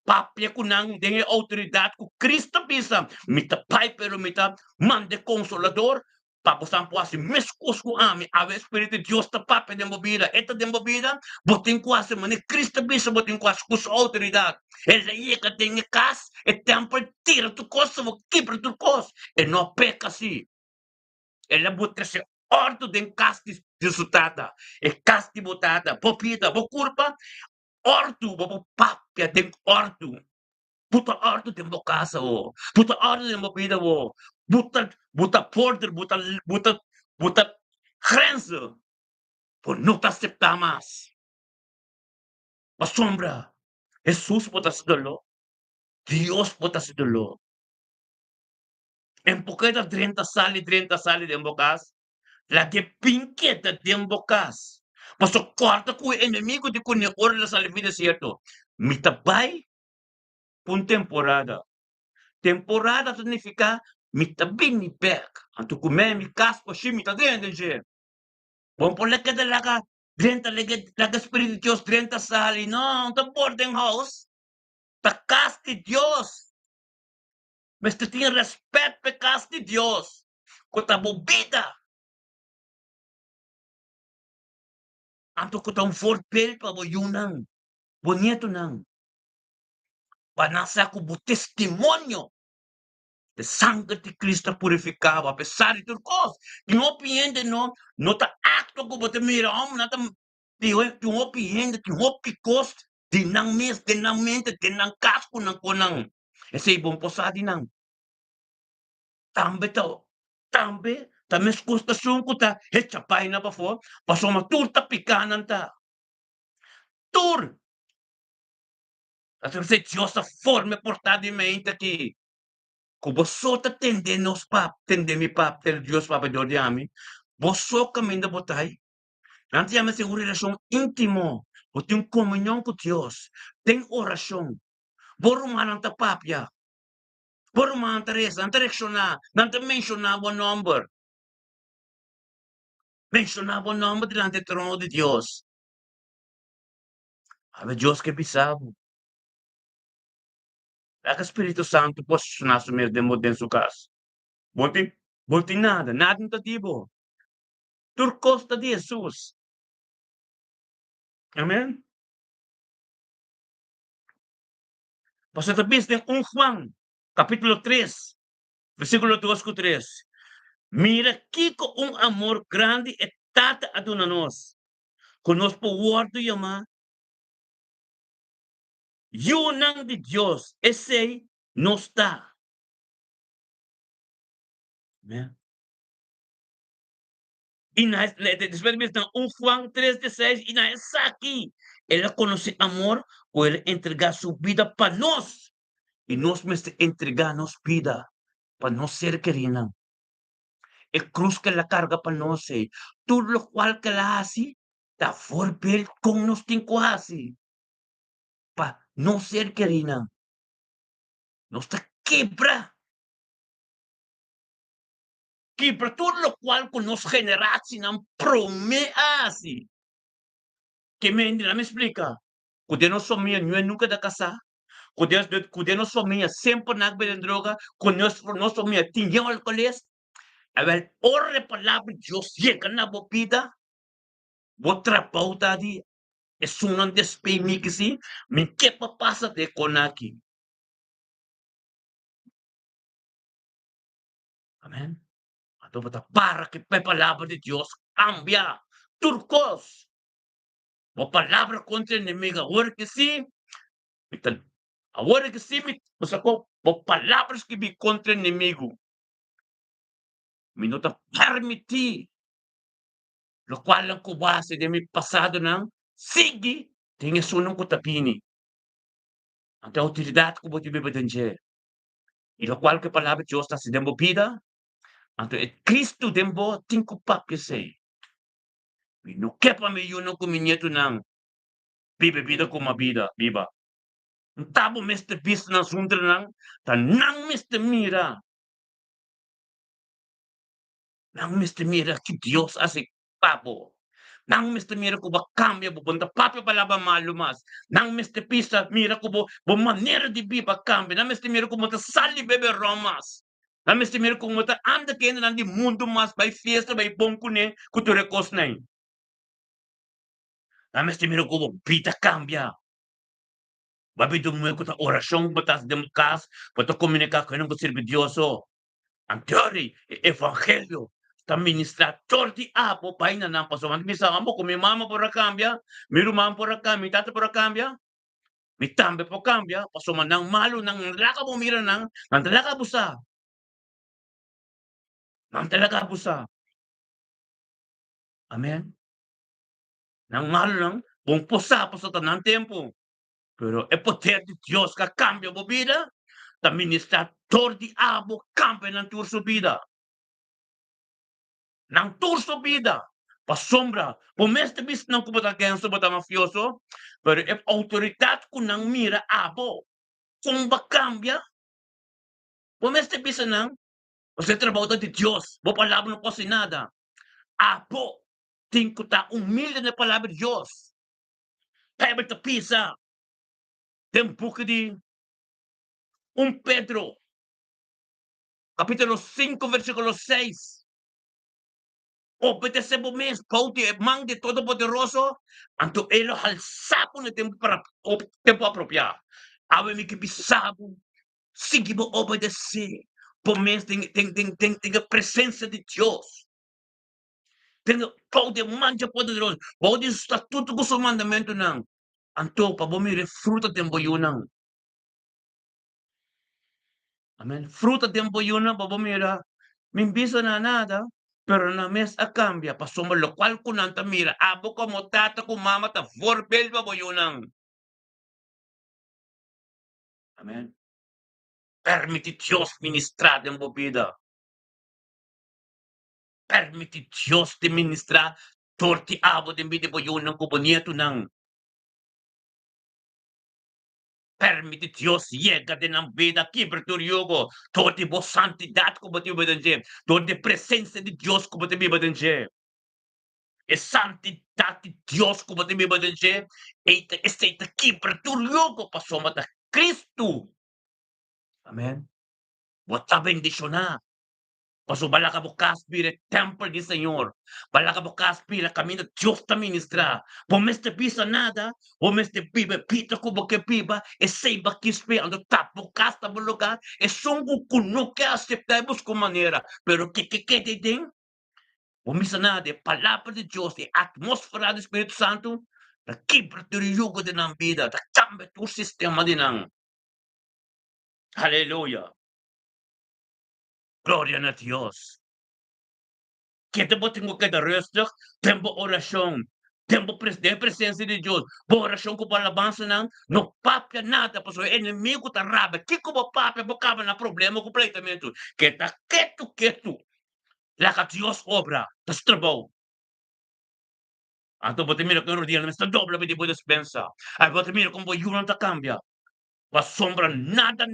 Papia kunang dengan autoridade que Cristo pisa. Mita pai pero mita mande consolador. Papo sampo assim, mescos com ame, ave Espírito de Deus ta pape de movida. Eta de movida, botem quase, mane Cristo pisa, botem quase com sua autoridade. Ele ia que tem cas, e tempo tira tu coisa, vou quebra tu coisa. E não peca assim. Ele bota se ordo de casti resultada. E casti botada, popida, bo curva, ordo, bo papia de ordo. Buta ordo de mo casa o. Buta ordo de mo vida o. Buta porter, buta grenzen. Por não te aceptar mais. A sombra. Jesus bota se dolo. Deus bota se dolo. En poqueta 30 sali de mbocas. La que pinqueta de mbocas. Mas o quarto com o inimigo de cunha ora da sali vida certo. Mitabay por temporada. Temporada significa mita bini back. Anto kume mi casco shi mita dentro je. Bom por leque de laga drenta laga Espírito de Deus drenta sali. Não, the boarding house. Ta casa de Deus. Mas tu tinha respeito pe casa de Deus. Kota bobida. Anto kota um forpel pa bo yunang. Bonito nang. Panasa ko bo testimonio. De sangue de Cristo purificava, apesar de tudo coisa. De um opiente não tá acto como te mira, não tá de um opiente, de um opicos, de não mes, de não mente, de não casco, não conang. Esse é bom posado não. Tambe, também custa sunco tá, hecha paina pa fo, passou uma turta picanan tá. Tur! Até você Deus a forma portadamente aqui. Como você tá tendendo nos pap, tende mi pap, ter Deus papa do diami, você caminho botai. Nanti llama una relación íntimo, o tem comunión con Dios, tem oración. Boru mananta papia, boru mananta reza, nanta reacciona, nanta mencionaba un nombre. Mencionaba un nombre delante del trono de Dios. A ver, Dios que pisaba. La que Espíritu Santo posiciona asumir de su casa. Volti nada, nada não tá tipo. Por costa de Jesus. Amém? Você está pensando em 1 Juan, capítulo 3, versículo 2 com 3. Mira que com um amor grande e tata aduna nós. Conosco o word yama, yunang de Deus, esse não está. Né? E después de 1 Juan 3:16, e na essa aqui, ela conhece amor, ou ele entregar sua vida para nós. E nós mesmos entregar nossa vida para nós ser queridos. E cruz que ela carga para nós, tudo o qual que ela hace, da forma como nós tem quase. Para não ser querida. Nós está quebra tudo o qual que nos generasse não promessa. Que me explica. Quando nós somos não é nunca da casa. Quando nós somos sempre na droga. Quando nós somos tinham alcoólicos. A ver, ora a palavra de Deus chega na boa vida. Outra pauta de é sunan despemi que se me que passa de conaqui. Amém? Então, para que a palavra de Deus cambia turcos. A palavra contra a inimiga, agora que sim, Agora que simit, basta ko, palavras que me contra inimigo. Minuto permiti, lo qual ang kubase de mi pasado ng sige, tinga sunong ko tapini. Ang autoridade ko buti bibadanje. E lo qual que palavra de Deus está se dando vida, anto é Cristo dembo tinko papia sei. No que pa me yun ko minyeto ng bibe vida ko mabida, biba. Ang tabo Mr. Beast ng sundra ng tanang Mr. Mira. Nang Mr. Mira que Dios hace papo. Nang Mr. Mira ko ba cambia pupunta papi pala ba malumas. Nang Mr. Pisa Mira ko bo manera de viva cambia. Nang Mr. Mira ko mo sali bebe romas. Nang Mr. Mira ko mo anda kena nang di mundo mas by fiesta by bongko ne kuture kosnay. Nang Mr. Mira ko bo vida cambia. Babi mo ko ta orasyon batas demkas, bato komunika ko ng servidyoso. Ang teory, evangelio, sta ministrator di apo pai na nang pasoman. Misa mo kung may mama por cambia, may rumam por cambia, tata por cambia, may tambe po cambia, pasoman ng malo ng laka bumira ng talaga busa, ng talaga busa. Amen. Nang malo ng buong pusa po sa tanang tempo. Pero e poder de Dios ka cambia mo vida, ta ministrator di abo cambia ng turso vida. Ng turso vida. Pasombra, pumeste bis ng kumatagen sa bata mafioso, pero if autoridad ko ng mira abo, kung ba cambia, pumeste bis ng, kasi trabaho de Diyos, bo palabra ko sinada, apo, tingko ta, humilde na palabra de Diyos, kaya ba pisa, tempo que di, Pedro, capítulo 5, versículo 6, obedecemos mes, pauti, mang de Todopoderoso, anto elo halsapo na tempo para tempo apropriado. Awe mi kibisabo, sige mo obedecer, por mês tem a presença de Deus. Tem pode manja poderoso, pode estatuto com seu mandamento não. Anto pa bumire fruta tempo yunang. Amen. Fruta tempo yunang pa bumira. Mimbisa na nada, pero na mes a cambia, pasoma lo cual kunanta mira, abo como tata ko mama ta vorbel pa yunang. Amen. Permite Dios ministrar en vida. Permite Dios te ministrar torti abo din bidi po yun ng kubonieto ng permite Dios llega din ang vida kiberturyogo torti bo santidad ko bati badenje torti presenza di Dios ko bati badenje e santidad di Dios ko bati badenje eita esteita kiberturyogo pasomata Cristo. Amen. Wata bendisyon. Paso bala ka bukas pira temple di Senhor. Bala ka bukas pira caminho Deus ta ministra. Pomeste pisa nada, pomeste piba pita ko boke piba, e sei bakispe ando tap bukas ta lugar, e sungu kuno que aceptamos com maneira. Pero que te tem? Pomisa nada, palavra de Deus, e atmosfera do Espírito Santo, da quebra do jugo de na vida, da cambia do sistema de nang. Aleluia. Glória a Deus. Que tempo tengo que dar restos, tempo oração, tempo de presença de Deus. Boa oração com alabança não, não papia nada, porque o inimigo tá raba. Que como papia, bocava na problema completamente. Que tá quieto. Lá que Deus obra, tá trabalho. Então, você mira que no dia, mas tá dobra, você pode pensar. Aí você mira como o Yuna tá cambia. A sombra, nada,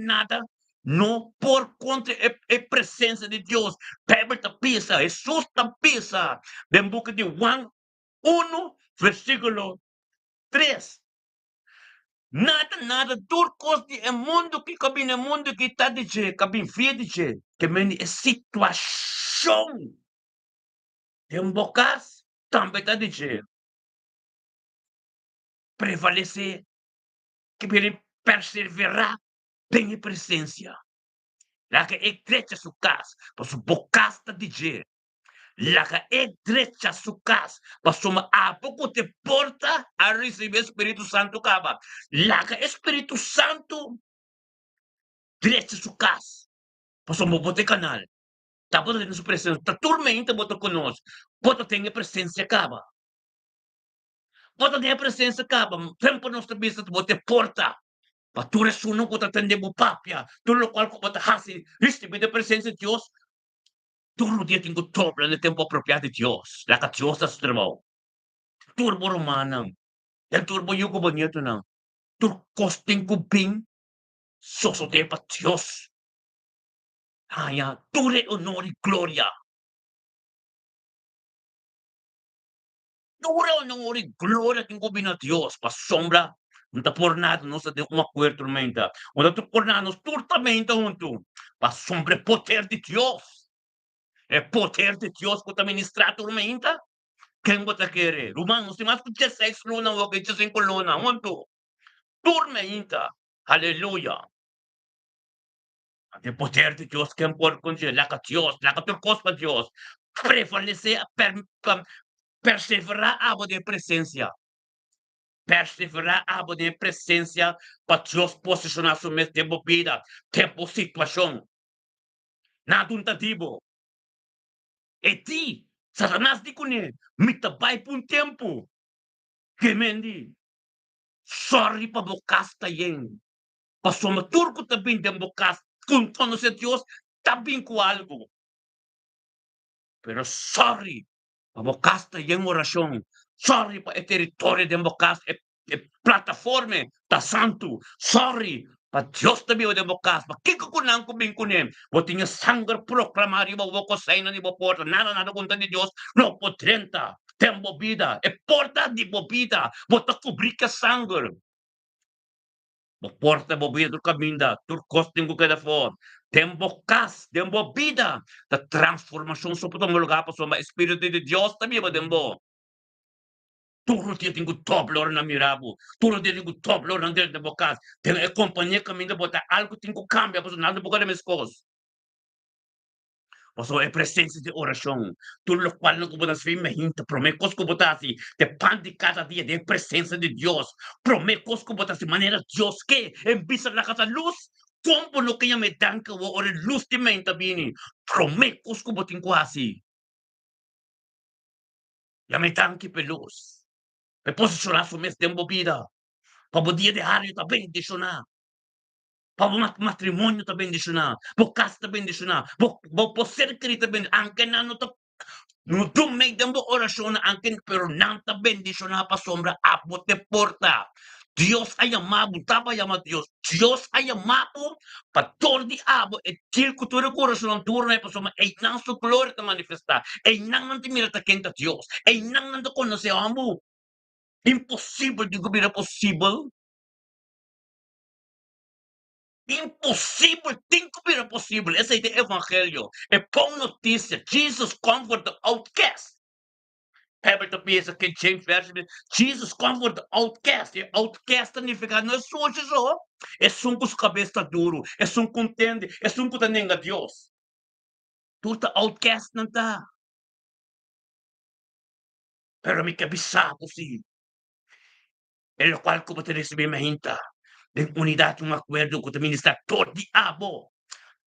no por contra a presença de Deus. Bíblia tá pisa, Jesus tá pisa. Den book de Juan 1, versículo 3. Nada, turcos de mundo que cabe no mundo que está dizer, cabe via dizer, que meni é situação de bocas, também está dizer, prevalecer, que ele perseverar, tem presença. Lá que é trecha su casa, pois bocas está dizer, lá que é trecha su casa, pois uma a pouco te porta a receber Espírito Santo caba. Lá que Espírito Santo diretso sa kas, paso mabuti kanal, tapos rin sa presensya, taturmenta mo to kunos, boto tenga presensya ka ba? Boto tenga presensya ka ba? Tempo nos ta bisa bote porta, pature suno ko tatende mo papia, tulo kwal ko batahasi, listi bida presensya Diyos, turo dia tingko topla na tempo apropriado de Diyos, laka Diyos sa trabaho, turbo romanang, el turbo yuko ba niya to nang, turkosting kubing, sosote pa Diyos, haya, ture honor y gloria, ture honor y gloria tingko bina Diyos, pa sombra, unta pornado no sa de uma quer tormenta, unta tu pornado turtamenta unto, pa sombra poder de Diyos, é poder de Diyos para ministrar tormenta. Quem você quer? Romanos, tem mais que 16 luna, o que 15 luna, onto, tormenta, aleluia. O poder de Deus, quem pode congelar com Deus, lá com turcos para Deus, prevalecer, perseverar a de presença, perseverar a de presença, para Deus posicionar sua mesma tempo vida, tempo situação, nada untativo. E ti, Satanás di kune, mitabay pun tempo, kemendi, sorry pa bukas tayen, pasamatur ko tabing dem bukas, kung tono sa Diyos, tabing ko algo. Pero sorry, pa bukas tayen orasyon, sorry pa e territorio dem bukas, e plataforme, ta santo, sorry, pa Diyos tabi o dem bukas, makikukunan ko bing kunim, o tinga sanggar proklamari mo wako sa ina ni Boporta, nada kunta ni Diyos, no po 30, tempo vida, e porta di bobida, bota cubrir ka sanggar, porta bobida tur caminda, tur costing ko kada for. Tembo kas, tembo vida, da transformação só para lugar para sua Espírito de Deus também ba tembo. Turo dia tingo top lor na mirabo, turo dia tingo top lor na dentro de bocas. Tem a companhia caminda bota algo tingo cambia, para nada boca de mescos. Paso é presença de oração. Tudo o qual não botas fim me hinta, promecos que botas de pan de cada dia de presença de Deus. Promecos que botas de maneira Deus que em vista da casa luz, como no que me danca o ore luz de menta bini. Promecos que botin quase. Ya me danque peluz. Me posicionar su mes tempo vida. Para o dia de rádio tá bendicionar. Para o matrimônio tá bendicionar. Para o casa tá bendicionar. Para o ser querido tá bendicionar. Anche não tá. No tu make them orasyon na angkin pero nanta bendisyon na pa sombra abot te porta. Dios ay amabo, tapa yama Dios. Dios ay amabo, pator di abo, et til kultura orasyon ang turno ay pasoma, ay nang su gloria ta manifesta, ay nang nanti mira ta kenta Dios, ay nang nanti kono se amo. Impossible, di ko bira possible. Impossible, think ko bira possible. Esa ite evangelio. E pong noticia, Jesus comfort the outcast. Herbert pensa que James Version, Jesus comfort the outcast. E outcast significa não é sujo só. É um com cabeça duro. É um que entende. É um que nega Deus. Tu tá outcast não tá. Pero me cabisado sim. El cual como te recebi mahinta. De unidade um acordo com o administrador diabo.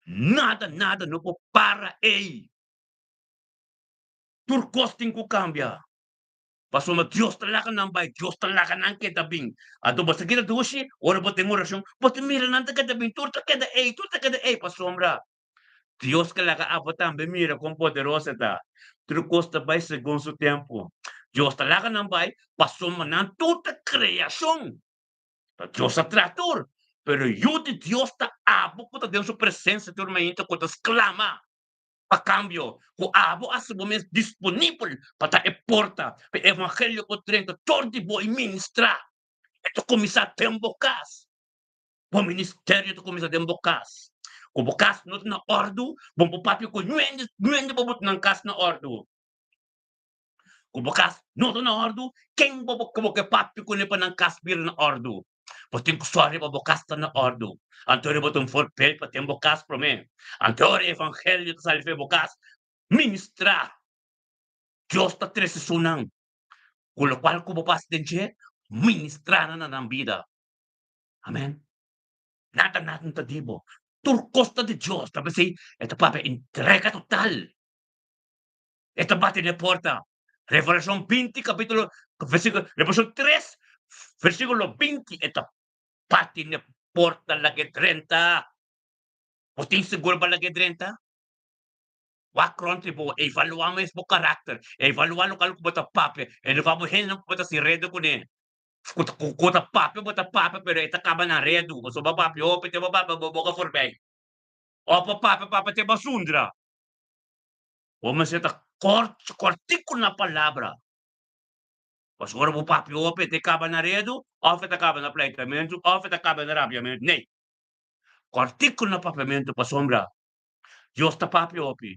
Nada não pode para ele. Turcosting ko cambia. Pasoma Dios talaga nambay, Dios talaga nang kedabing. Ato basta kita dosi, ora bote orasyon, bote mira nanta kedabing, turta kada pasombra. Dios talaga apotan, mira kung poderosa ta. Trucos tabay según su tempo. Dios talaga nambay, pasoma nan tuta kreasyon. Dios atrator. Pero yo de Dios ta abo puta Deus su presença, turma inta ko tas clama. A cambio, o abo a su momento disponível para a porta, para o evangelho o Trento, todo boi ministrar. Ito começar a tembocas. O ministério to começar a tembocas. O bocas não na ordo, bom o papi ko nuende bobot ng kas na ordo. O bocas não na ordo, quem bobok ko ke papi ko ne pa ng kas bir na ordo. Poting ko sorry pa bokas ta na ordo. Antore botong for pel pa tembocas pro me. Antore evangelho to salve bocas ministrar. Diyos ta tres sunang. Con lo cual como pas din siya, ministrar na ng vida. Amen. Nata natin tadibo. turcos na de Diyos. Tapos say, ito pa, entrega total. Ito bate na porta. Revelación 20, capítulo, versículo, Revelación 3, versículo 20. Ito bate na porta lagi 30. Puting seguro ba lagi 30? Wa country po, evaluamos mo karakter, evalualo kalo ko bata pape, vamos hen no bata si redo ko ni. Kuta pape bata pape pero ita ka ba na redo, so ba pape o pete ba bobo ka forbay. O pa pape te basundra. O mas ita cortico na palavra. Mas ora mo pape o pete ka ba na redo, o pete ka ba na plantamento, o pete ka ba na rabiamento. Nei. Cortico na papamento pa sombra. Dios ta pape opi.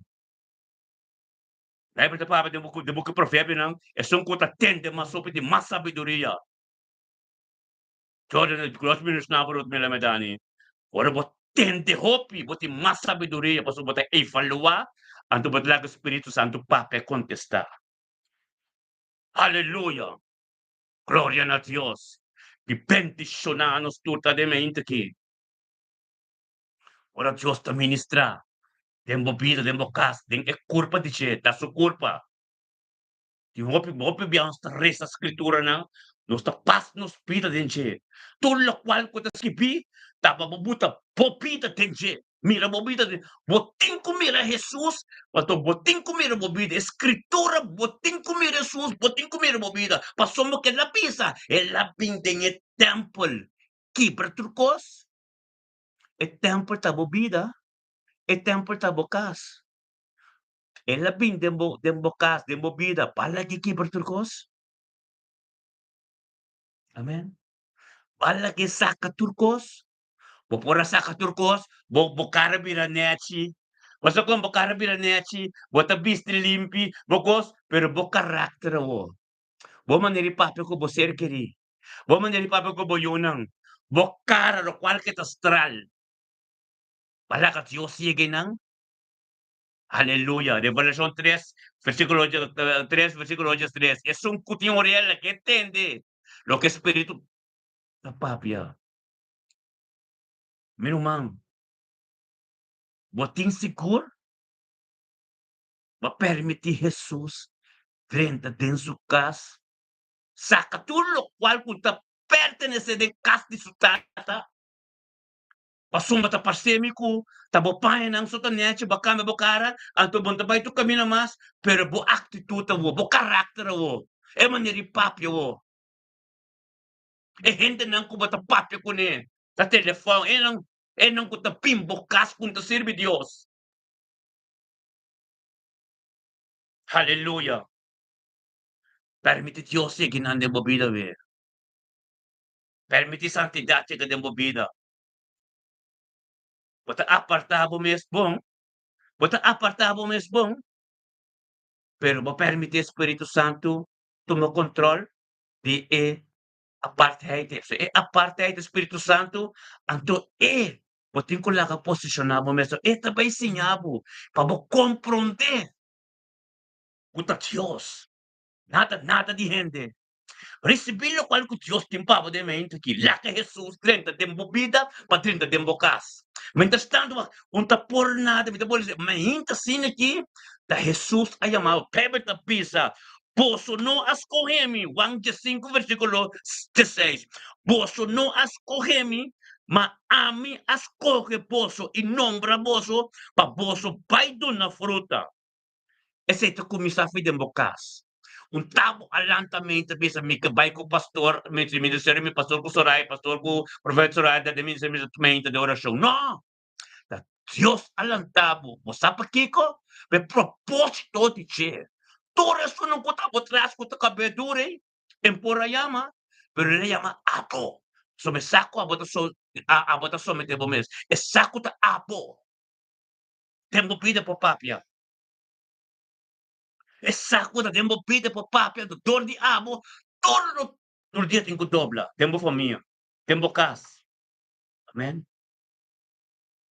Lembra da palavra do book provérbio, não? É só um conta tende, mas sopa de mais sabedoria. Jordan, grosso menos na barulho me lemedani. Ora, bot tende hopi, bot mais sabedoria, para botar evaluar, anto bot lá o Espírito Santo para contestar. Aleluia. Glória a Deus. Que bendicionar-nos totalmente aqui. Ora, Deus te ministrar. Tempo vida, tempo casa, tem é culpa de você, da sua culpa. Ti hopi biang sta resa escritura na, nos ta pas nos pita denche. Todo lo cual ko ta skipi, tapa mabuta popita denche. Mira mobida de botin ko mira Jesus, pato botin ko mira mobida escritura, botin ko mira Jesus, botin ko mira mobida. Pasomo que la pisa, el la pindeng e temple. Kibra turcos, e temple ta bobida, e temple ta bokas. Ela bin den bokas, den bobida, palagi kibra turcos. Amen. Palagi saka turcos. Popora saka turcos, bokara biraneci. Basta kung bokara biraneci, bota bisti limpi, bokos, pero bo karakter wo. Bo maneri pape ko bo serkeri. Bo maneri pape ko bo yunang. Bokara lo cual que astral. Palaka Dios sigue nang. Aleluya. Revelación 3, versículo 3, versículo 3. Es un cutín real que entiende lo que espíritu da papia. Meu irmão, botin seguro va permitir Jesus dentro de su casa. Saca tudo lo cual puta pertenece de casa de su tata. Pasumba ta parsemiku, ta bo pae nang so ta neche bakame bokara, anto bonta bay tu kamina mas, pero bo attitude wo, bo karakter wo. E maneri papio wo. E gente nang ko bata papio ko ne. Ta telefone, e nang ko ta pimbo kas kun ta sirve Dios. Hallelujah. Permite Dios che ginande mo vida we. Permite santidad che gade mo vida. Bota apartabo mesmo, bota apartabo mesmo, pero mo permite Espírito Santo toma control de apartheid. So apartheid do Espírito Santo, anto botin ko lang posicionado mesmo. Também sinhabo, para mo compreender kuta Dios. Nada de gente. Recibilo qual que Dios timpava de mente que lá que Jesus trenta de vida para trenta de bocas. Mientras tanto, não tá por nada, me pode dizer, mas ainda assim aqui, da Jesus a chamar, pebe da pisa, posso não escorrer-me, Juan 5, versículo 16, posso não escorrer-me, mas a mim escorre posso e nombra posso, para posso pai na fruta. Esse é o começar a fazer bocas. Tabo alantamente bisa mi kabay ko pastor, ministério mi pastor ko Soray, pastor ko prophet Soray da ministério mi de oração. No, da Dios alantabo, mo sa pakiko, me propósito de che. Todo eso não conta por trás com a cabedure, temporayama, pero ele llama apo. So me saco a bota so me tebo mes. E saco ta apo. Tempo pide po papia. E saco da tempo pide po papia do dor de amo, todo no dia tem que dobla. Tempo família, tempo casa. Amen.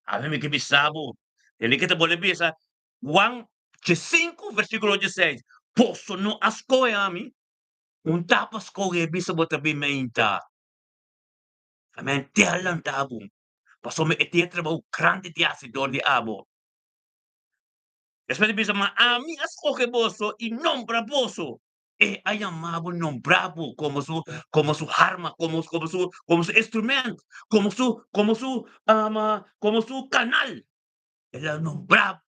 Ave me que bisabo. Ele que te bole bisa. Juan 5, versículo 16. Posso não ascoiami, tapas ko bisa bota bimenta. Amen. Te alantabo. Pastor may trabaho grande ti asidor di abo. Después empieza a mí escoge boso y nombra boso. Ha llamado nombrado como su arma, como su instrumento, como su canal. Él ha nombrado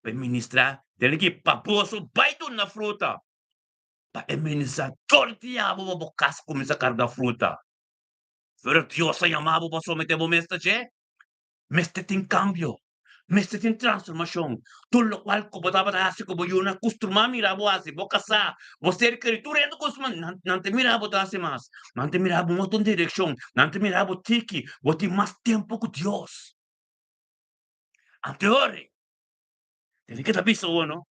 para ministrar. Tiene que paposo, baito na fruta. Para administrar todo el diabo va bocar começa a cargar fruta. Pero Dios ha llamado para someter o mestre, mestre tem cambio. Mestre tem transformação. Tudo lo qual como estava assim como eu não costumava mirar assim, vou casar, vou ser criatura ainda costuma não te mirava assim mais, não te mirava uma outra direção, não te mirava tiki, vou ter mais tempo com Deus. Anterior, tem que saber isso, não?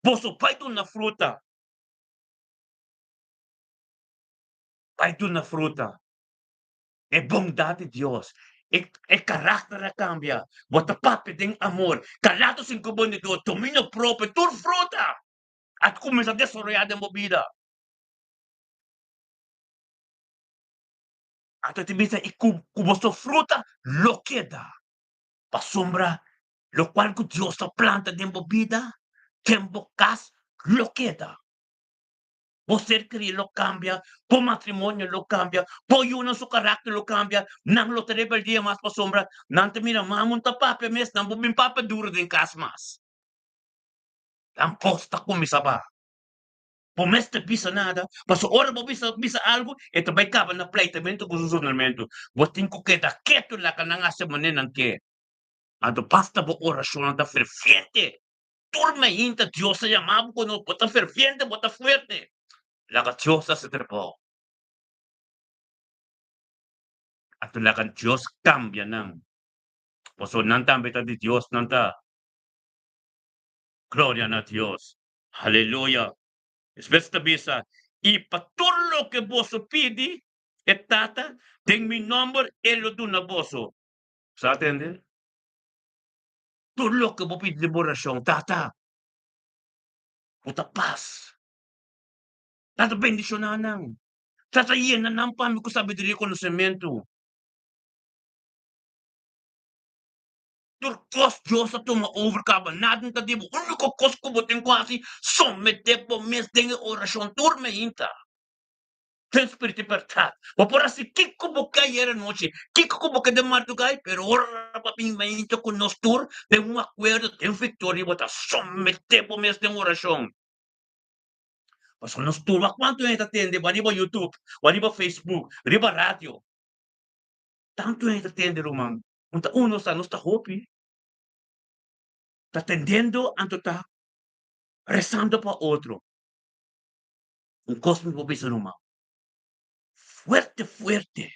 Posso pai tu na fruta, pai tu na fruta. É bondade de Deus. É caráter a cambia. Bota papi tem amor. Calado sem kubo de Deus. Domínio próprio. Tur fruta. At começa a desarrollar de vida. Até te visa e como sua fruta lo queda. Pa sombra. Lo qual que Deus a planta de vida. Tempo cas lo queda. Você cria lo cambia, po matrimonio lo cambia, po yun su carácter lo cambia, nang lo te rebeldia mas pa sombra, nang te mira mamun ta pape mes, nang bubim papa duro din kas mas. Ang posta kumisa ba? Po mes te pisa nada, paso ora mo bisa algo, ito bay kaba na pleitamento con susonamento. Botin ko queda quieto la ka nang asa manen ke. Ado basta bo orasyon ta ferviente. Turma inta Dios se llamaba cuando bota ferviente, bota fuerte. La gachosa se trepó. At talagang Diyos cambia ng puso ng tambita di Diyos nanta. Gloria na Diyos. Hallelujah. Basta bisa, ipatullo que boso pidi, et tata, ten mi number, elo do na boso. Sa atende? Tullo que bo pidi liberasyon, tata. Puta paz. Tata bendisyon na nang. Tata iyan na nang pami ko sabi diri konocimiento. Turcos Dios at ma-overcome natin ta di mo. Ulo ko kos ko buting kwasi. Sommete po mes dengue orasyon turme inta. Ten spiriti libertad. O por así, ¿qué como que ayer noche? ¿Qué como que de madrugada? Pero ahora papi me con nos tour de un acuerdo de victoria. Bota sommete po mes de oración. Pues nos tour. ¿Cuánto gente atende? Arriba YouTube, arriba Facebook, arriba radio. Tanto gente atende, Roman. Uno sa nos ta hopi. Está atendiendo, anto ta rezando para otro. Un cosmo piso nomás. Fuerte, fuerte.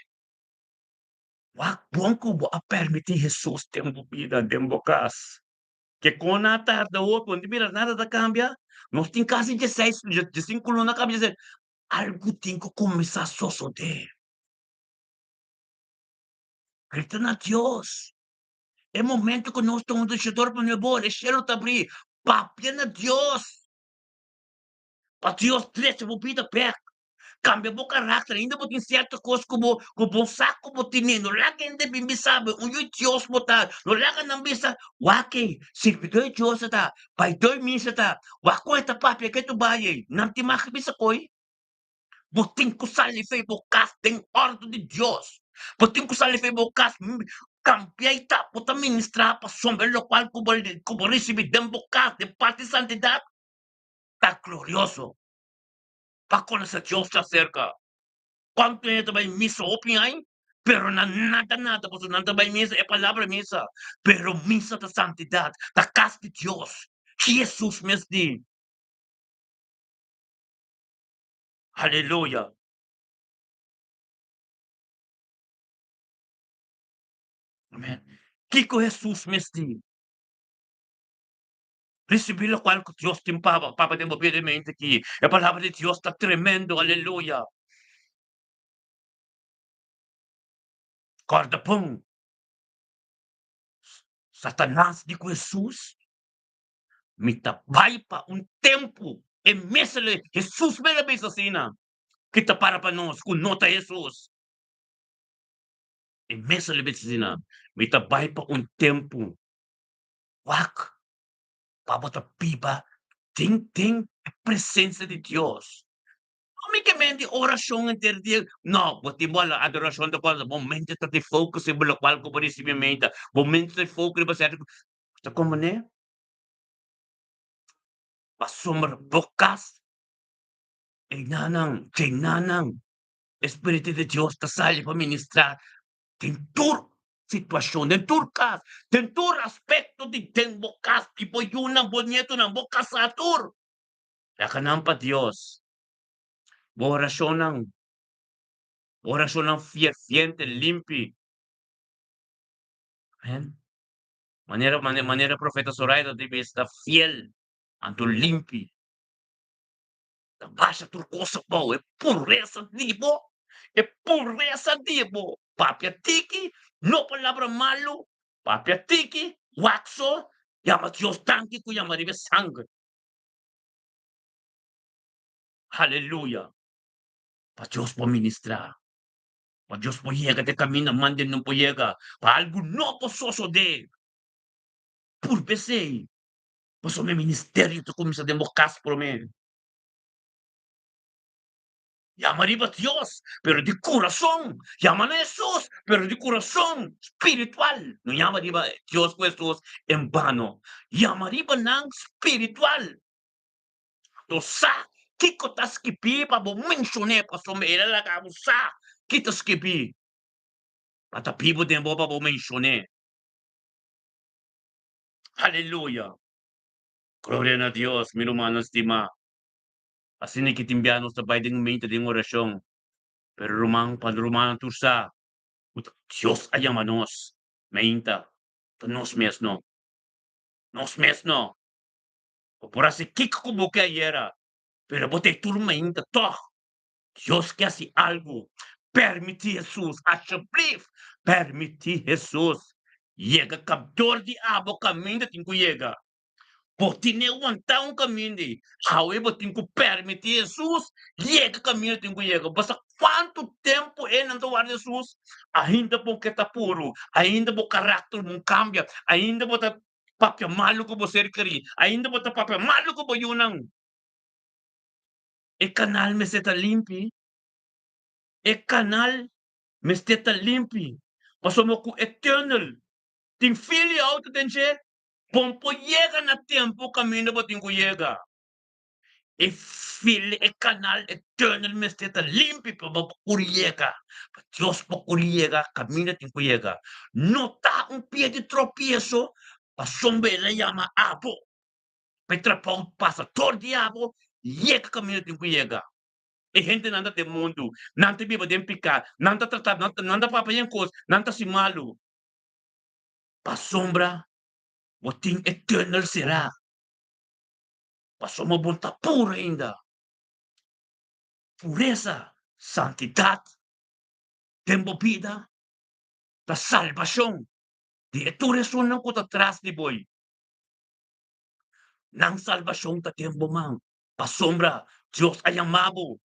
Wag bongko bo a permitir Jesus tempo vida dembo kas. Que com a tarde ou quando mira nada da cambia, nós tem quase 16, de 5 na cabeça. Algo tem que começar a suceder. Grita na Deus. É momento que nós estamos deixando para o bom, deixando te abrir. Papia na Deus. Para Deus deixa a vida perto. Cambia o caráter, ainda botin certa coisa como saco botinino, lá que ainda bem sabe, o Deus botar, no lá que não bisa, wake, servidor Deus ta, pai doi misa ta, wako esta papia que tu baye, não te mais bisa koi, botin ko sali fe bokas tem ordem de Deus, botin ko sali fe bokas, cambia ita, bota ministrar para sombra lo qual como receber dem bokas de parte de santidade, tá glorioso, para conhecer Deus está cerca. Quanto é também missa opinião, pero na nada, porque não também missa é palavra missa, pero missa da santidade, da casa de Deus, Jesus mesmo diz, aleluia, amém. Que Jesus mesmo diz, recebi lo qual que Deus tem papa de obediente aqui, a palavra de Deus está tremendo, aleluia. Corda pum, Satanás de Jesus, me vai para tempo, e mesmo Jesus mesmo assim, que tá para nós, com nota Jesus. Imbes na libet may tabay pa kung tempo, wak, papatapiba, ting-ting a presenza di Diyos. Unicamente orasyon inter Dios. No, buti mo la adorasyon da cosa, momento ta ti focus e bolo qual ko si menta, momento ti focus ba sa sa komune, pasumber bukas, tinanang, Espiritu de Dios ta sali pa ministrar, tentur sitwasyon, tentur aspekto di ten bukas, tipo yun ang bonyeto ng bukas sa atur. Yakanam pa Diyos, orasyon ng fiente limpi. Amen. Manera profeta Zoraida debe estar fiel ante o limpi. Da baixa turcosa pau, é pureza dibo. Papia tiki, no palabra malo, papia tiki, waxo, llama Dios tanki ku llama ribe sangue. Aleluya. Pa Dios po ministrar. Pa Dios po llega de camino, manden no po llega. Pa algo no po de. Por pesei. Mas o meu ministério tu começa a democrar por mim. Llaman a Dios, pero de corazón. Llaman a Jesús, pero de corazón espiritual. No llaman a Dios con Jesús en vano. Llaman a ng espiritual. To sa, kiko taskipi pa bo mensyone pa sumera la ka mo sa, kita skipi. Patapibo din mo pa bo mensyone. Hallelujah. Gloria a Dios, mi hermano estima. Así ni kitimbiano sa bayding mente din orasyon. Pero rumang tursa. Dios ayamanos. Mainta. Nos mesmo. Nos mesmo. O por así kiko como que era. Pero bote turma ainda to. Dios que hace algo. Permite Jesus. Acha brief. Permite Jesus. Llega captor de abo caminho tingo llega. Botine aguentar um caminho de. However, botin que permite Jesus. Llega caminho tingo llega. Basta quanto tempo é não doar Jesus. Ainda bom que tá puro. Ainda bom caráter não cambia. Ainda bom tá papel malo que você queria. Ainda bom tá papel malo que você não. E canal me seta limpi. E canal me seta limpi. Pasamos com eternal. Tem filho auto tem che. Pompo llega na tempo caminho botin que llega. E fili e canal eternal me seta limpi pa kuriega. Pa Dios pa kuriega, camina tin kuriega. No ta un pie de tropiezo, pa sombe le llama abo. Petra pa un pasa tor diabo, llega camina tin kuriega. E gente nanda de mundo, nanta biba dem picar, nanta tratar, nanta papa yan cos, nanta si malo. Pa sombra, botin eternal será. Pa sombra bonta pura ainda. Pureza, santidad, tempo vida, da salvação. Di tu resunan ko atrás di boy. Nang salvação ta tempo man. Pasombra, Dios ay amabo.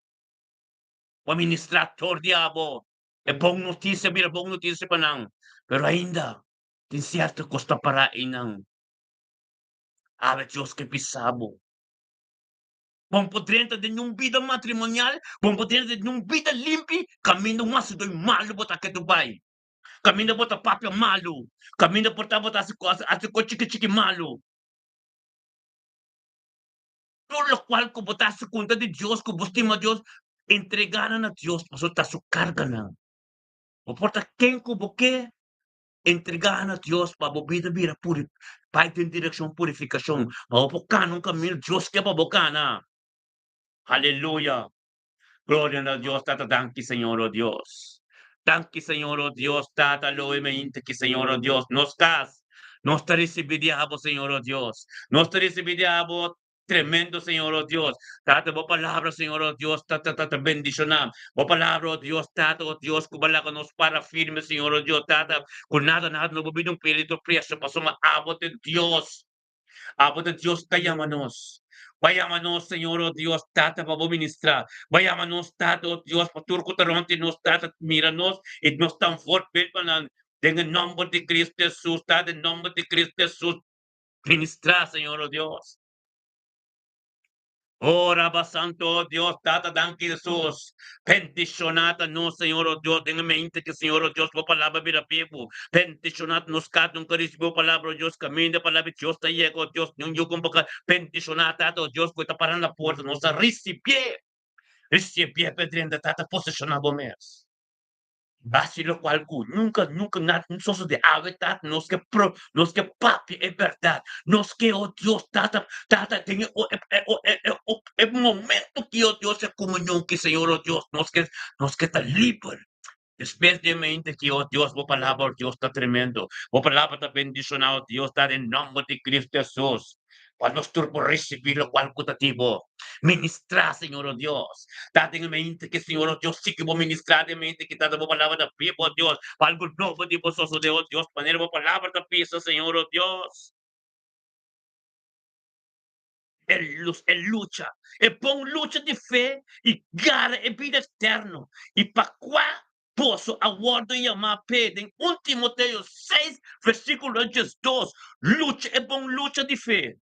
Paministrator diabo. E bong notícia, mira bong notícia pa nang. Pero ainda, din cierto costa parain ng ave Dios que pisabo. Bom podrenta din yung vida matrimonial, bom podrenta din yung vida limpi, camino mas doy malo bota que Dubai. Camino bota papel malo. Camino bota as chique malo. Por lo cual, como está su cuenta de Dios, como estima a Dios, entregaran a Dios, pues está su carga na. O porta quem como que entregaran a Dios para a vida puri, para ir em direção purificação. Para bocar num caminho Deus que é para bocar na. Aleluia. Glória a Deus, Tata, danke Senhor, oh Deus. Danke Senhor, oh Deus, Tata, loemente que Senhor, oh Deus, nos cas. Nós te recebidiamos, Senhor, oh Deus. Nós te recebidiamos tremendo, Senhor, oh Deus. Tata, boa palavra, Senhor, oh Deus, tata, tata, bendicionam. Boa palavra, oh Deus, Tata, oh Deus, kubala ka nos para firme, Senhor, oh Deus, Tata. Kung nada, no bubidong pirito preso, pasuma abot de Deus. Abot de Deus, kayamanos. Vayámonos, Señor, oh Dios, tata, para ministrar. Vayámonos, tata, oh Dios, para turco taronte, nos tata, míranos, y nos tan fuerte, en el nombre de Cristo Jesús, tata, en el nombre de Cristo Jesús, ministra, Señor, oh Dios. Ora ba santo oh Dios, tata danke Jesus. Bendicionata no, Senhor, oh Deus, tenha mente que, Senhor, oh Deus, tua palavra vira vivo. Bendicionata nos cada um caris, tua palavra, oh Deus, caminho da palavra de Deus, tá aí, oh Deus, não eu como boca, bendicionata, oh Deus, que tá parando na porta, nossa, recibe, pedrenda, tata, posicionado mesmo. Basi lo cual nunca, nunca, nada, nosotros de hábitat, nos que papi, es verdad, nos que, oh Dios, tata, tata, tenga, momento que, oh Dios, es comunión que, Señor, oh Dios, nos que está libre. Especialmente que, oh Dios, tu palabra, oh Dios, está tremendo. Tu palabra está bendicionado, Dios, está en nombre de Cristo Jesús. Cuando tú por recibir lo cual cutativo, ministra, Señor, oh Dios. Date en mente que, Señor, oh Dios, sí que voy a ministrar de mente que está tu palabra de pie, oh Dios. Para algo nuevo de vosotros, oh Dios, poner tu palabra de piso, Señor, oh Dios. Él lucha, él pon lucha de fe y gara en vida eterno. Y para cuál posso aguardo y llamar en 1 Timoteo 6, versículo 2, lucha es pon lucha de fe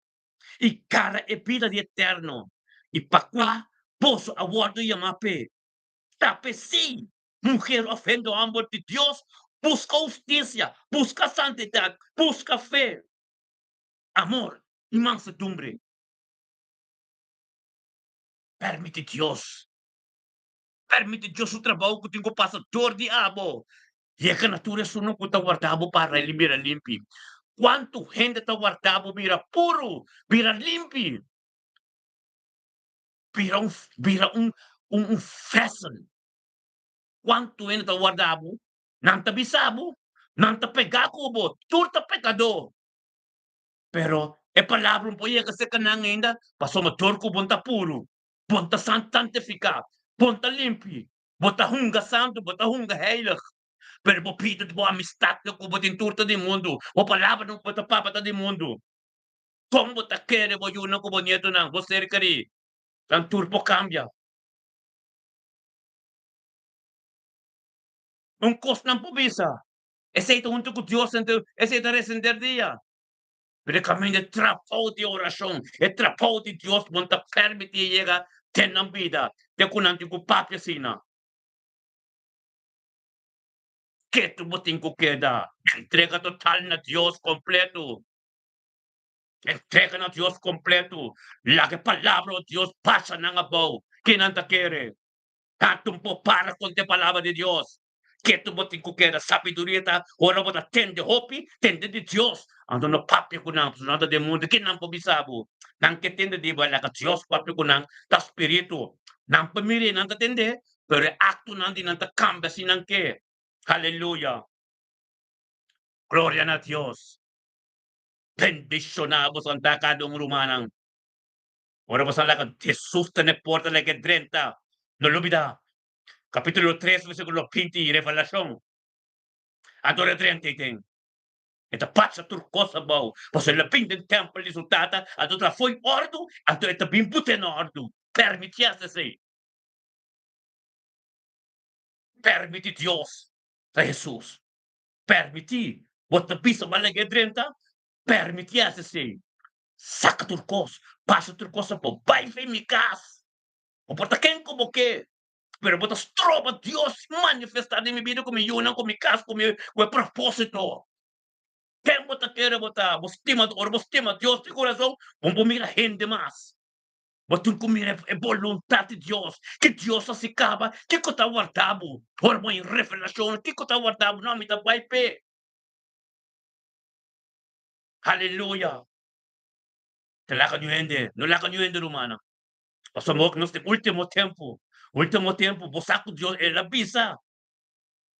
y cara en vida de eterno. Y para cuál posso aguardo y llamar tape sí, mujer ofendo amor de Dios, busca justicia, busca santidad, busca fe, amor y mansedumbre. Permite Dios. Permite Dios o trabalho que tenho pastor diabo. E a natureza não está guardado para ele mira limpo. Quanto gente está guardado mira puro, mira limpo, mira um vessel. Quanto gente está guardado, não está bisabo, não está pegado como, tudo está pecador. Pero é palavra um poia que se canang ainda, passou uma torco bonta puro, bonta santificado, bonta limpo, bota hunga santo, bota hunga heilig. Pero popito de boa amistad ko botin turta di mundo. O palavra no bota papa di mundo. Como ta kere bo yun ko bonito nang boser kari. Ang turbo cambia. Un cos ng pubisa. Ese junto con Dios ese resender dia. Pero camino de trapo de oración. El trapo de Dios monta permite llega tenang vida. Te kunanti ko papya sina. Que tu botin ko queda. Entrega total na Dios completo. Entrega a Dios completo. La que palabra de Dios pasa nang abaw. Kinanta kere. Tantum po para con te palabra de Dios. Que tu botin ko kera sabiduria ta. Ora bota tende hopi. Tende de Dios. Ando no papi ko nang. Sunada de mundo. Kinang po bisabo. Nang que tende di ba la ka Dios papi ko nang. Ta spiritu. Nang pamiri nang ta tende. Pero acto nang di nang ta cambia sinang ke. Hallelujah. Gloria a Dios. Bendicionamos ang takadong rumanang. Ora pasala con Jesús te porta la que 30. No lo olvida. Capítulo 3, versículo 20 y Revelación. Adore 30 e tem. Esta passa turcosa bom. Você le pinte in tempo risultata. Ad outra foi ordo. Ad outra bem puten ordo. Permitiase-se. Permite Dios. A Jesus. Permiti. Bota pisa malaga 30. Permitiase-se. Saca turcos. Passa turcosa bom. Vai vem mi cas. O porta quem como que. Pero botas trova Dios manifestado en mi vida con mi yuna, con mi casa, con mi propósito. Quem bota quer botar, vos estima Dios de corazón, vamos mira gente más. Vos tú mira é voluntad de Dios, que Dios se acaba, que está guardado. Por em revelação, que está guardado, não me dá vai pé. Aleluia. Te la cañuende, no la cañuende humana. Pasamos nos último tempo, vos saco Dios, él avisa.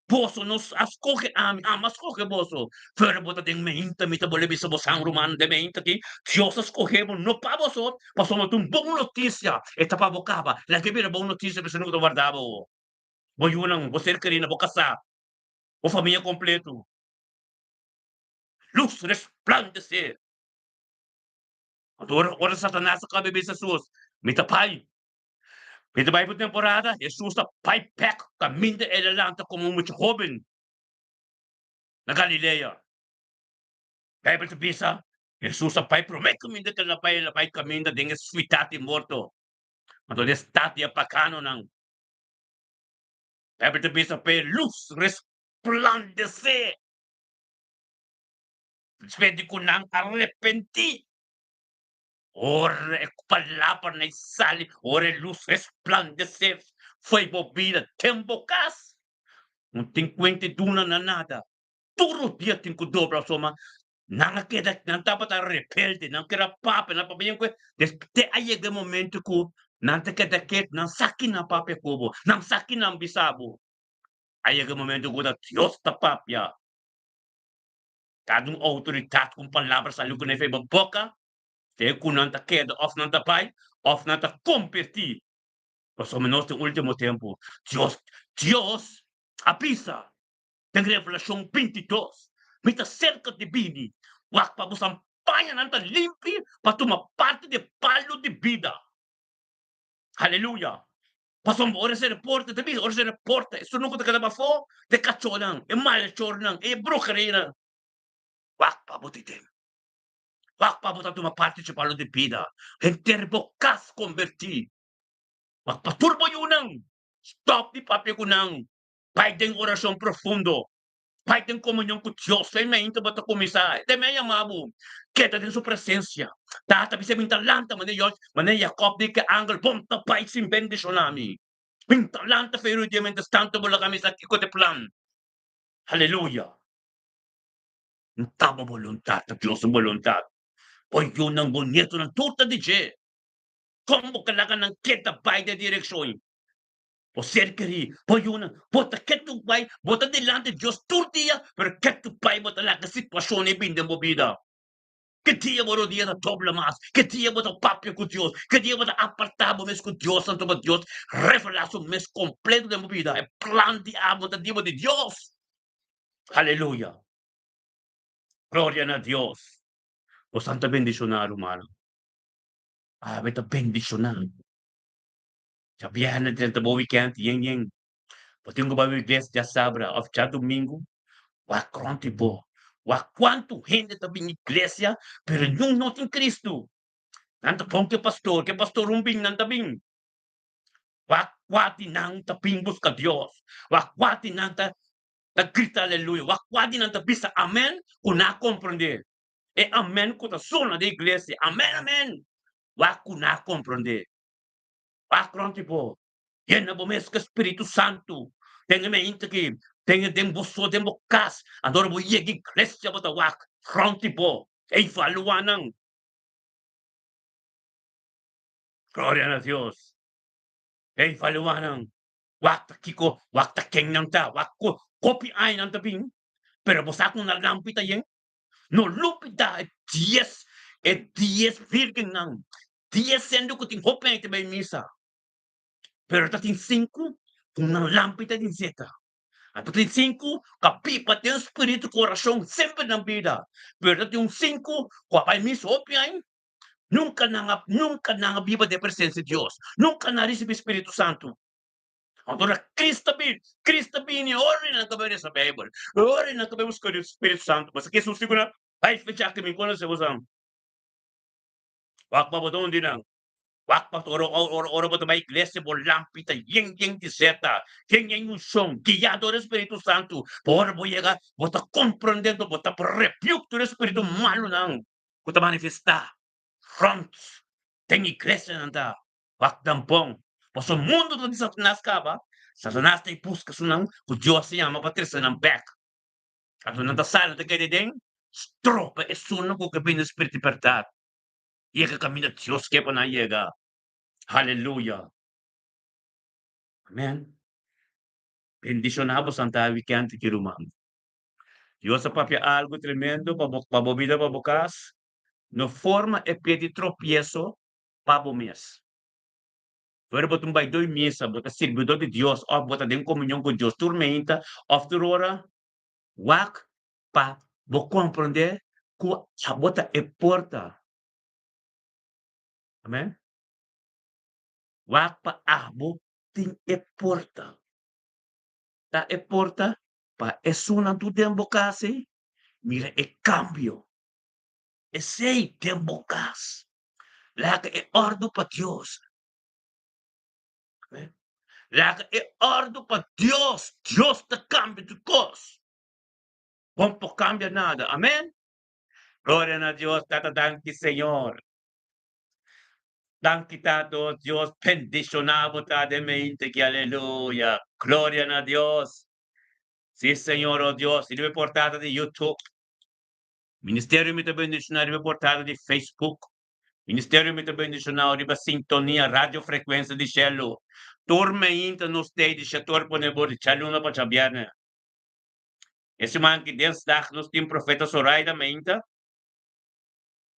Poso nos escoge ama escoge boso. Pero bota den meinta mita bole bisa bosang ruman de meinta que Dios escogemos no pa boso. Pasamos un bom notícia. Esta pa bocaba. La que viene bom notícia pero no guardaba. Voy unang boser karina bocasa. O familia completo. Luz resplandece. Ora Satanás sa kabibi sa sus. Mitapay. Mitapay po temporada. Jesus na pai pek. Kaminda elalanta como mucho joven. Na Galilea. Bible sa bisa. Jesus na pai promet kaminda kalapay kaminda dengan sweetati morto. Matodes tati apakano ng Bible sa bisa pe luz resplandece. Pwede ko nang arrepenti. Ora palabra na isali, ora luz resplandece, foi bobina, tembocas, não tem kwente duna na nada. Turo dia tem que dobra soma, nanga queda, não tapa ta rebelde, não quera papa, não papa yang te aí de momento ku, não te queda que, não saki na papa kubo, não saki na bisabo. Aí de momento ku da Dios ta papia. Cada autoridade com palavras saiu com neve boca, te kunanta queda of nanta pai, of nanta competir. Nós somos nós no último tempo. Deus avisa. Tem Revelação 22. Mita cerca de bini. Wak pa busang panha nanta limpi para tomar parte de palo de vida. Aleluia. Pastor, ora se reporta de vida, ora se reporta. Isso nunca te cada fo, de cacholang, e malchornang, e bruxeria. Wak pa butitin. Wak pa buta tomar parte de palo de vida. Enterbocas convertir. Magpaturbo yun ng stop di papi ko ng paiteng orasyon profundo. Paiteng komunyon ko Diyos. Ay may into ba ito kumisa? Ito may amabu. Kita din sa presensya. Tatabi sa mintalanta man Diyos. Man Jacob di ka angle. Punta pa isin bendisyon namin. Mintalanta pero di man tanto mula kami sa kikote plan. Hallelujah. Ang tama voluntad. Ang Diyos ang voluntad. O yun ang bonito ng tuta di Je. Como kailangan ng kita by the direksyon. O cercari, poi una, bota che tu vai, bota delante Dios tu dia, pero che tu vai bota la situazione binde movida. Que dia moro dia da dobla mas, que dia bota papio com Dios, que dia bota apartado mes com Dios, santo com Dios, revelação mes completo de movida, é plan de amo da Deus de Dios. Aleluia. Glória a Deus. O santa bendicionar humano. Ah, beta bendicionar. Sabihan na dyan tabo weekend, yang. Pati ko ba iglesia ya sabra, of cha domingo, wa kronti po. Wa quanto gente tá em igreja, pero não não tem Cristo. Nanta pong que pastor umbing nanta bing. Wa quati nang taping busca Dios. Wa quati nanta grita aleluia. Wa quati nanta bisa amen, kuna comprender. E amen kuta zona de igreja. Amen, amen. Wa kuna comprender. Wa kronti po. Yan na bumes ka Espiritu Santo. Tenga me inte que tenga den buso den bokas. Adoro bo yegi iglesia bota wak. Fronti po. E faluanang. Gloria a Dios. E faluanang. Wak ta kiko, wak ta keng nang ta, wak ko, kopi ay nang tabing. Pero bosak na lampita yen. No lupita e 10 virgen nang. 10 sendo ko ting hope na ite bay misa. Pero tating 5, kung nang lampita din zeta. At tem 5, kapipa tem espírito, coração sempre na vida. Pero tem 5, com a pai miso, opian, nunca na viva de presença de Deus. Nunca na recebi Espírito Santo. Agora, Cristo bini, ori na kabari sa Bible. Ori na kabari sa Espírito Santo. Mas que susi ko na, ay, fecha que me kono sa usam. Wak pa ba doon din ang, wak pa oro ba may iglesia mo lampita, yang diseta, yang unção, guiado do Espírito Santo. Por bo llega, bota compreendendo, bota por rebuke do Espírito malo nang, bota manifestar. Front, tem igreja nanda, wak dampong. Mas o mundo do Satanás kaba, Satanás tem busca sunang, o Diyos niya mapatrisa ng back. At nang tasala de kaya din, stropa e sunang ko kabin ng Espírito Libertad. Llega kami na Diyos kaya pa na llega. Hallelujah. Amen. Bendicionamos Santa Weekend que rumam. Dios sa papia algo tremendo, pabobida pabukas, no forma e pedi tropiezo, pabomes. Pero botong by doy misa, bota servidor de Dios, o bota din comunhão com Deus, tormenta, of the hora, wak, pa, bo compreender, ku, bota e porta. Amen? Wa paahbo ting eporta. Ta eporta pa esunan tu tempo kasi, mira e cambio. E sei tempo cas. Laga e ordo pa Dios. Amen? Laga e ordo pa Dios. Dios te cambia tu cos. Non può cambia nada. Amen? Gloria a Dios, tata danki Señor. Danki tato Dios, bendicionamos tademente que aleluya. Gloria a Dios. Sí, Señor, oh Dios, il portata di YouTube. Ministério me bendicionário portata di Facebook. Ministério me bendicionário riba sintonia, radio frequência di cielo. Turme inta no state di chator ponebor di cielo na pachabiana. Esse man que dinsdag nos tem profeta Soraida meinta.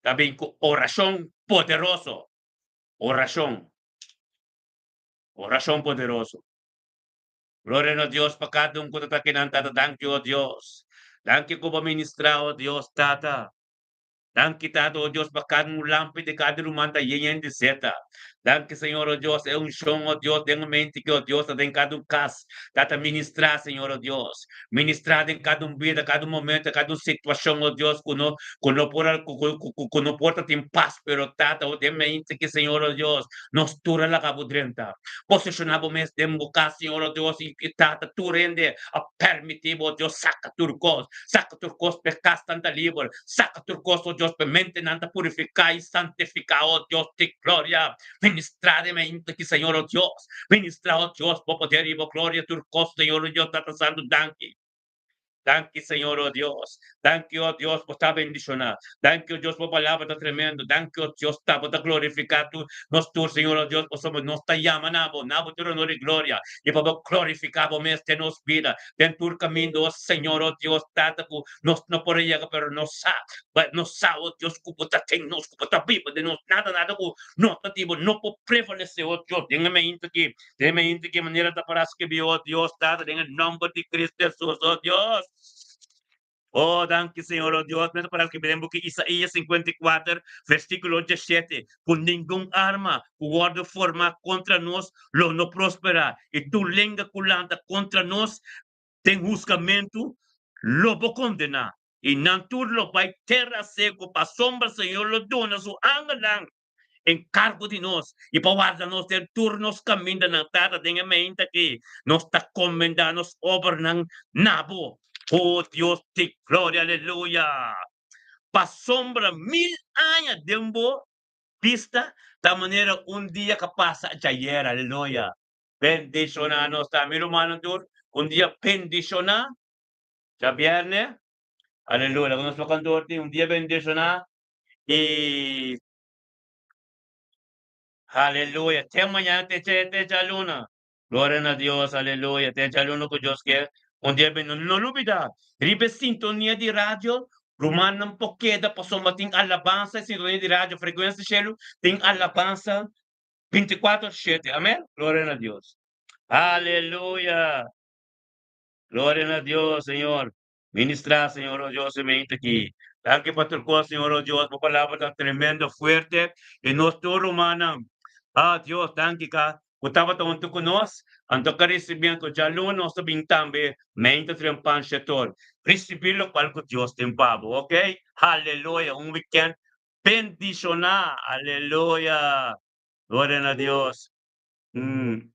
Também com oração poderoso. Oração. Oração poderoso. Gloria a Dios, pagkadong ko tatakinan, tata. Thank you, O Dios. Thank you ko pa ministra, O Dios, tata. Thank you, Tata, oh Dios, pagkadong lampi de cada rumanta yen de seta. Thank you, Señor, oh Dios, é chão, oh Dios, tem mente que, oh Dios, tem cada cas. Tata, ministrar, Señor, oh Dios. Ministrar em cada vida, cada momento, cada situação, oh Dios, que não porta tem paz, pero Tata, oh, tem mente que, Señor, oh Dios, nos tura la cabudrenta. Posicionamos mes de boca, Señor, oh Dios, e Tata, tu rende a permitir, oh Dios, saca turcos, pecas tanta livre, saca turcos, oh Dios, mente nanta purificar e santificar, oh Dios, de glória. Ministrar de mente que, Senhor, oh Dios, ministrar, oh Dios, por poder e por glória, turcos, Senhor, oh Dios, tata santo, danke. Thank you, Señor, oh Dios. Thank you, oh Dios, por esta bendición. Thank you, Dios, por palabra tan tremendo. Thank you, oh Dios, por glorificar tu, nos tu, Señor, oh Dios, por somos, nos te llama, nabo, tu honor y gloria. Y por glorificar, por mes de nos vida. Den tu camino, oh Señor, oh Dios, tata, nos no por llegar, pero nos sa, oh Dios, cupota, nos cupota, vivo, de nos, nada, no, tativo, no por prevalecer, oh Dios, déjame inte que manera de para que vio, oh Dios, tata, en el nombre de Cristo Jesús, oh Dios. Oh, danke, Senhor, oh Deus, mesmo para que veremos que Isaías 54, versículo 17, com nenhum arma o guarda forma contra nós, lo não prospera, e tu lenga culanta contra nós, tem julgamento, lo vou condenar. E não tu lo vai terra seco, para sombra, Senhor, lo dona, su angelang, encargo de nós, e para guardar-nos ter turnos caminho na terra, tenha mente que nós está comendando nos obras nabo. Oh Dios, te gloria, aleluya. Pa sombra 1000 anos dembo pista, da maneira dia que passa ayer, aleluya. Bendicionar nos está, mi hermano, dia bendicionar, ya viernes, aleluya. Nos lo cantor, dia bendicionar, y aleluya. Te mañana te luna. Gloria a Dios, aleluya. Te luna que Dios quiere. Dia ben non olvidar. Ribe sintonia di radio, rumana un poqueda, passou ting alabanza, sintonia di radio, frequência cielo, ting alabanza 24/7. Amém? Glória a Deus. Aleluia. Glória a Deus, Senhor. Ministrar, Senhor, oh Dios, semente aqui. Danke, Pastor Ko, Senhor, oh Dios, por palavra tan tremenda, fuerte, e nós todos, humana. Ah, Dios, danke ka. Kutaba ta unto ko nos, anto ka recibiendo ko jalo no sa bintambe, mente triumpan setor. Recibirlo pal ko Dios tempabo, okay? Hallelujah. Un weekend bendicionar. Hallelujah. Gloria a Dios. Mm.